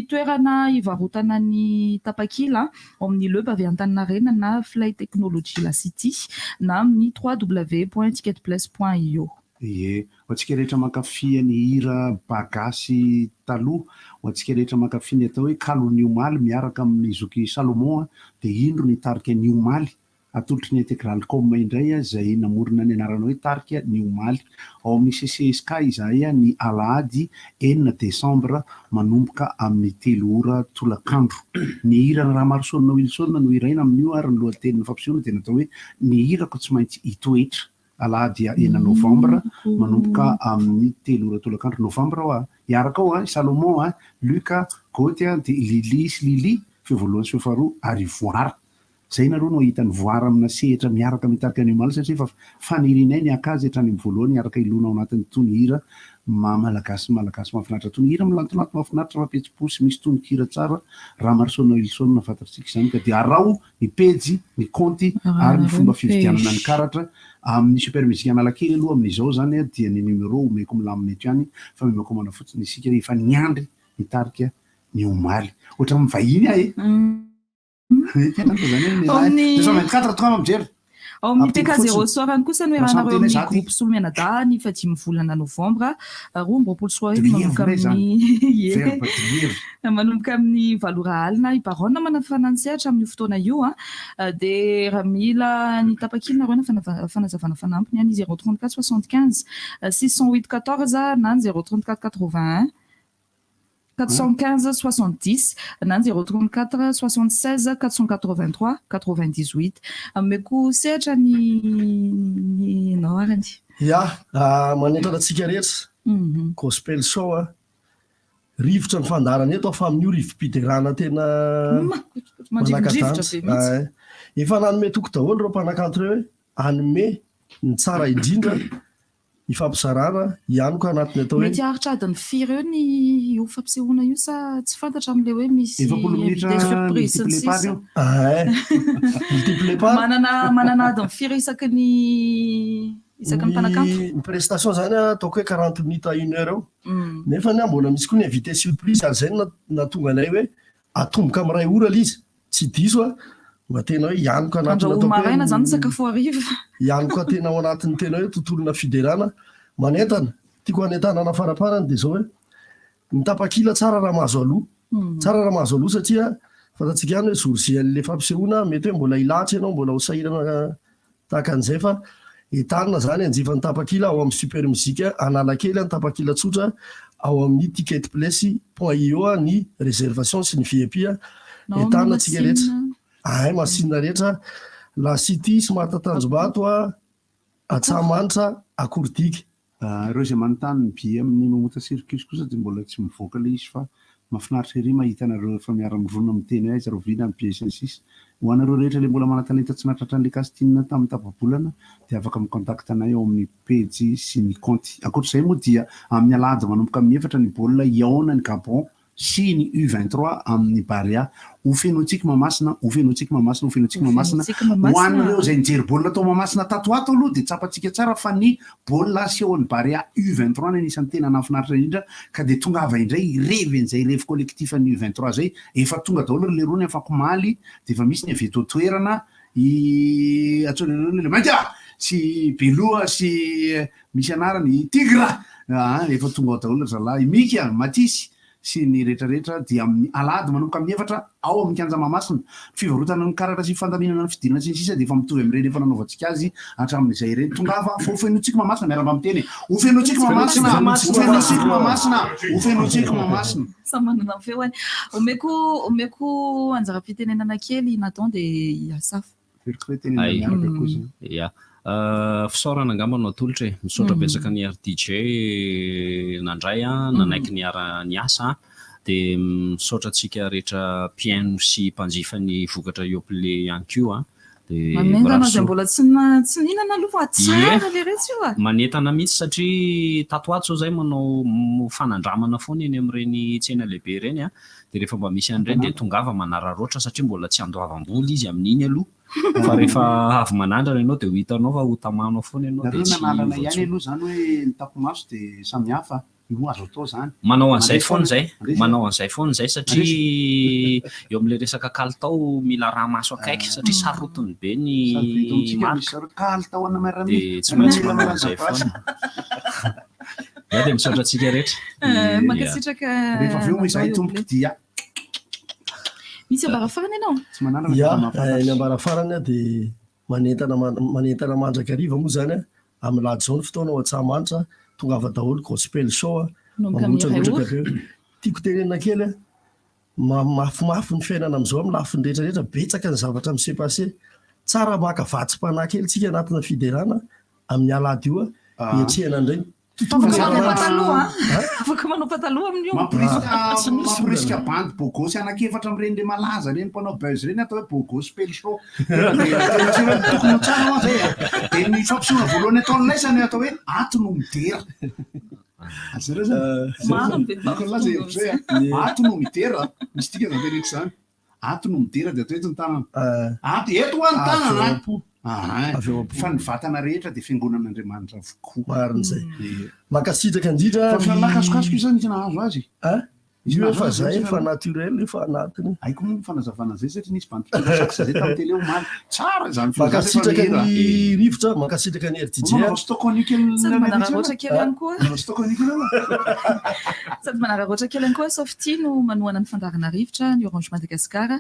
toerana ivarotana ny tapakila ao amin'ny Le Pavé Antaninarenina na Fly Technology La City na amin'ny www.ticketplace.io. Ho antsika rehetra mankafy ny hira bagasy taloha, ho antsika rehetra mankafy ny atao hoe kalo niomaly miaraka amin'ny zoky Salomon dia indro ny tarika niomaly atolotry ny integralcom indray izay namorona ny anarana hoe tarika niomaly ao amin'ny CCSK izay ny alahady 9 décembre manomboka amin'ny 3 ora tolakandro. Ny hira raha Marson Wilson no iraina amin'io ary ny lohatenin'ny fampisehoana dia natao hoe ny hirako tsy maintsy hitoetra alahady 9 novembre manomboka amin'ny 3 ora tolakandro novembre iaraka ao Salomon Luca Gotia dia Lili sy Lili fevoalohany sy fefaroa ary voara zay nareo no hitany voara amina sehatra miaraka mitarika ny omaly satria fa fanirinay ny akazy hatrany amin'ny voalohany iaraka ilona ao anatin'ny tony hira malagasy mahafinaritra tony hira milantonato mahafinaritra mapetsi-posy misy tony hira tsara raha Marson Wilson fantatritsika izany ka dia arao ny pejy ny compte ary ny fomba fividianana ny karatra amin'ny supermusique analakely aloha amin'izao zany dia ny numéro omeko milamina eto ihany fa mimeko mana fotsiny isika efa niandry nitarika ny omaly ohatra mivahiny 24 mijery ao amin'ny PK0 soarany kosa ny hoe rahanareo amin'ny groupe Solomena ny fa 10 volana novambra 2023 manomboka amin'ny 7 alina ibarona manafana ny sehatra amin'ny fotoana io dia raha mila ny tapakely nareo fanazavana fanampiny any 034 75 608 14 na 034 81 415 70 na 034 76 483 98 ameko sehatra ny nao arany manentrana antsika rehetra gospel show rivotra ny fandarana eto fa amin'io rivo-pidirana tena manakatanja efa nanome toko daholo reo mpanakanto reo hoe anome ny tsara indrindra ifampizarana ihany ko anatiny atao hoe mety aritra adiny firy eo ny io fampisehoana io sa tsy fantatra amin'ilay hoe misy surprise ny sisa manana adiny firy isaky ny mpanakanto ny prestation zany ataoko hoe 40 minutes à 1 heure eo nefa ny mbola misy koa ny invité surprise ary zay natonga anay hoe atomboka amin'ny ray ora izy tsy diso mba tena hoe ianiko anatiny zany sakafo ariva ianiko tena ao anatin'ny tena hoe tontolona fiderana manentana tiako anentanana faraparany dia zao hoe mitapakila tsara raha mahazo aloha satria fantatsika ihany hoe zourzian'le fampisehoana mety hoe mbola ilatra ianao mbola ho sahirana tahaka an'izay fa etanina zany anjifan'ny tapakila ao amin'ny super musique analakely ny tapakila tsotra ao amin'ny ticket place.io ny réservation sy ny VIP etanina tsika rehetra masinina rehetra la city Smart Tanjombato Antsahamanitra Akorodika reo zay manontany ny bi amin'ny mamota circus kosa dia mbola tsy mivoaka le izy fa mahafinaritra ery mahita anareo efa miara-mivorona miteny aiza rovina amin'ny PS6 ho anareo rehetra le mbola mana-talenta tsy natratra an'le casting tamin'ny tapabolana dia afaka micontact anay ao amin'ny page sy ny compte ankoatr'izay moa dia amin'ny alanja manomboka amin'ny 4 ny baolina iaona ny Gabon sy ny U23 amin'ny Baria ofenontsika Mamasina ho an'ireo zay nijery baolina tao Mamasina tatoato aloha dia tsapatsika tsara fa ny baolina aseho ny Baria U23 ny anisan'ny tena nafinaritra indrindra ka dia tonga ava indray reven'izay revo collectif ny U23 zay efa tonga daholo le rony afako maly dia efa misy ny aveto toerana atsonan'ireo mainty sy Beloa sy misy anarany Tigra efa tonga daholo zalahy Mika Matisy sy ny rehetrarehetra dia amin'ny alady manomboka amin'ny 4 ao amin'ny Kanja Mamasina fivarotana ny karatra sy fandaminana ny fidirana sy ny sisa dia efa mitovy amin'ireny efa nanaovantsika azy hatramin'izay ireny tongava fa ofenontsika Mamasina miaramba miteny ofenontsika Mamasina samanana feo any omeko anjara fitenenana kely Nathan dia Asafo fisaorana angambana atolotra misaotra betsaka ny RDJ nandray nanaiky ny asa dia misaotra antsika rehetra piano sy mpanjifa ny vokatra Yoplait ihany koa mamendana zay mbola tsy nihinana aloha tsara le rehetra io manentana mihitsy satria tatoato zao zay manao fanandramana foana eny amin'ireny tsena lehibe ireny dia rehefa mba misy an'ireny dia tongava manararoatra satria mbola tsy andoavam-boly izy amin'iny aloha fa rehefa avy manandrana ianao dia ho hitanao fa ho tamanao foana ianao dia tsy nanalana ihany aloha zany hoe ny tapomaso dia samihafa io azo atao zany manao an'izay foana zay satria eo amin'ilay resaka kalitao mila raha maso akaiky satria sarotiny be ny kalitao ana marami dia tsy maintsy manao an'izay foana dia misaotra antsika rehetra makasitraka rehefa avy eo moa izay tomboky dia misy ambarafarany ianao tsy manana ny ambarafarany dia manentana mandrakariva moa zany amin'ny lady zao ny fotoana ao Antsahamanitra tongava daholo gospel show mamotramotraka tiako tenena kely mafimafy ny fiainana amin'izao amin'ny lafiny rehetrarehetra betsaka ny zavatra misepasse tsara maka vatsy-panahy kely tsika anatina fiderana amin'ny alady io etsehana indray afaka manao pataloha amin'io mampirisika bandy bogosy anakefatra amin'ireny le malaza reny mpanao buzz reny atao hoe gospel show tokony tsara zay dia ny fampisehoana voalohany ataon'ny laisany atao hoe ato no midera ato no midera misy tika zany rehetra zany ato no midera dia atao eto ny tanana ato eto ho any tanana fa ny vatana rehetra dia fiangonan'Andriamanitra avokoa marin'izay makasitraka indrindra fa fianakasokasoko io zany tena azo azy io efa zay efa naturel efa anatiny aiko moa fanazavana zay satria nisy bantisak zay tamin'ny tele omaly tsara zany mankasitraka ny rivotra mankasitraka ny RTG sady manararoatra kely ihany koa sady manararoatra kely ihany koa Softy no manohana ny fandarana rivotra ny Orange Madagascar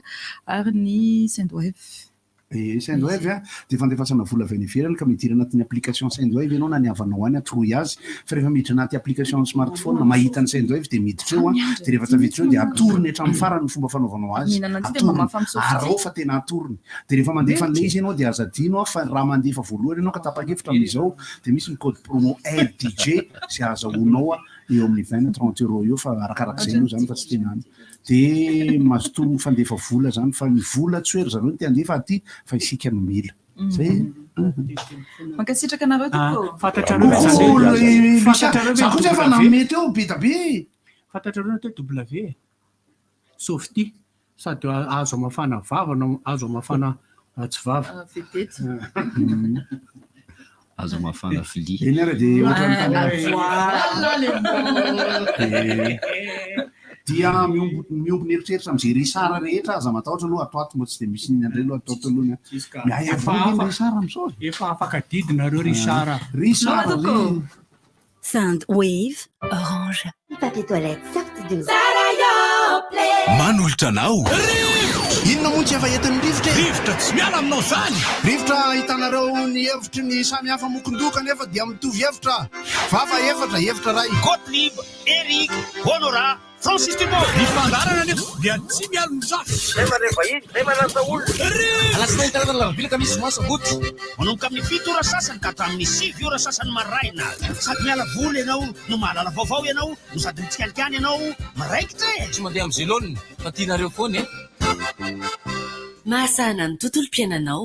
ary ny Sendwave Sendwave dia fandefasana vola avy any ivelany ka midira anatin'ny application Sendwave ianao na niavanao any atroy azy fa rehefa miditra anaty application smartphone mahita ny Sendwave dia miditra eo dia rehefa taviditra eo dia atorony hatramin'ny farany ny fomba fanaovanao azy arofa tena atorony dia rehefa mandefa an'ilay izy ianao dia azadino fa raha mandefa voalohany ianao ka tapa-kevitra amin'izao dia misy ny code promo LDJ sy azahoanao eo amin'ny 20-30 euro eo fa arakarak'izay io zany fa tsy tena any dia mazotoa fandefa vola zany fa ny vola tsoery zareo no te handefa aty fa isika no mila zay mankasitraka anareo toko fantatrareo efa namety eo bitabe fantatrareo teo W Softy sady azo amafana vavana azo amafana tsy vava azo mafana fili eny ara dia dia miombo neritreritra amin'izay risara rehetra aza matahotra aloha atoato mba tsy dia misy indray aloha atoato aloha risara amin'izao efa afaka didinareo risara Sendwave Orange papier toilette sorte de manolotra anao inona moa tsy efa entin'ny rivotra tsy miala aminao zany rivotra hitanareo ny hevitry ny samy hafa mokondoka nefa dia mitovy hevitra vava hevitra ray Gottlieb, Eric, Honora, Francis Thibault mifandarana nefa dia tsy miala mizafy nefa rehefa iny zay manasa olona alasina hitanana lavabilaka misy masaboty manomboka amin'ny 7 ora sasany ka hatramin'ny 7 ora sasany maraina sady miala voly ianao no mahalala vaovao ianao no sady mitsikalikany ianao maraikitra tsy mandeha amin'ny zelonina fa tianareo foana mahasahana ny tontolom-piainanao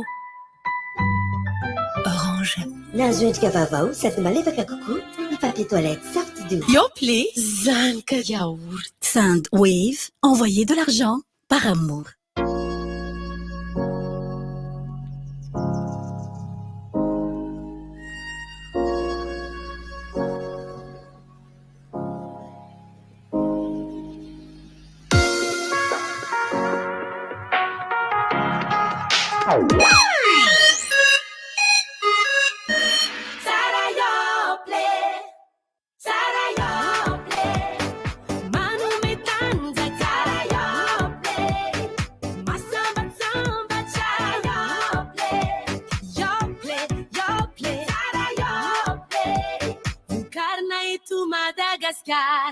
Orange nahazo endrika vaovao sady malefaka kokoa ny papier toilette sorte de Yoplait Zanka Yaourt. Sendwave, envoyez de l'argent par amour.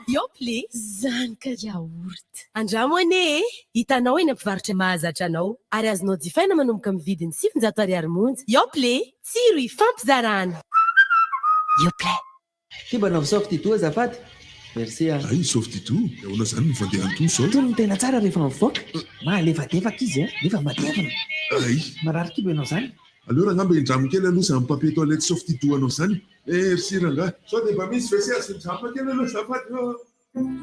Yoplait Zanka Yaourt. Andramo ane hitanao eny ampivarotra mahazatra anao ary azonao jifaina manomboka amin'ny vidiny 700 ariary monja. Yoplait tsiro ifampizarana. Yoplait Kiba na Softy toa azafady. Merci. Ay Softy toa. Eona zany ny fandehan'ny toa sao. Toa ny tena tsara rehefa mivoaka. Malefadefaka izy nefa matevina. Ay. Marary kiba ianao zany. Alors ngamba indramo kely aloha zany papier toilette Softy toa anao zany. Merci ranga. Sao dia mba misy WC asindramo kely aloha azafady.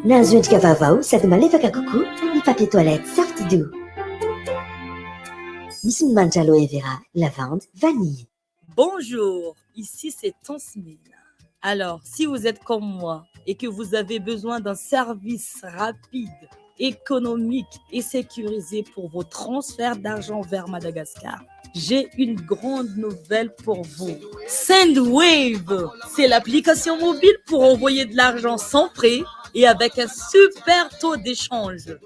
nahazo endrika vaovao sady malefaka kokoa ny papier toilette sorte d'eau. Misy ny manitra aloe vera, lavande, vanille. Bonjour, ici c'est Tansmina. Alors, si vous êtes comme moi et que vous avez besoin d'un service rapide, économique et sécurisé pour vos transferts d'argent vers Madagascar, j'ai une grande nouvelle pour vous. Sendwave, c'est l'application mobile pour envoyer de l'argent sans frais et avec un super taux d'échange.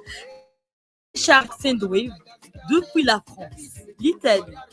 Charge Sendwave depuis la France, l'Italie,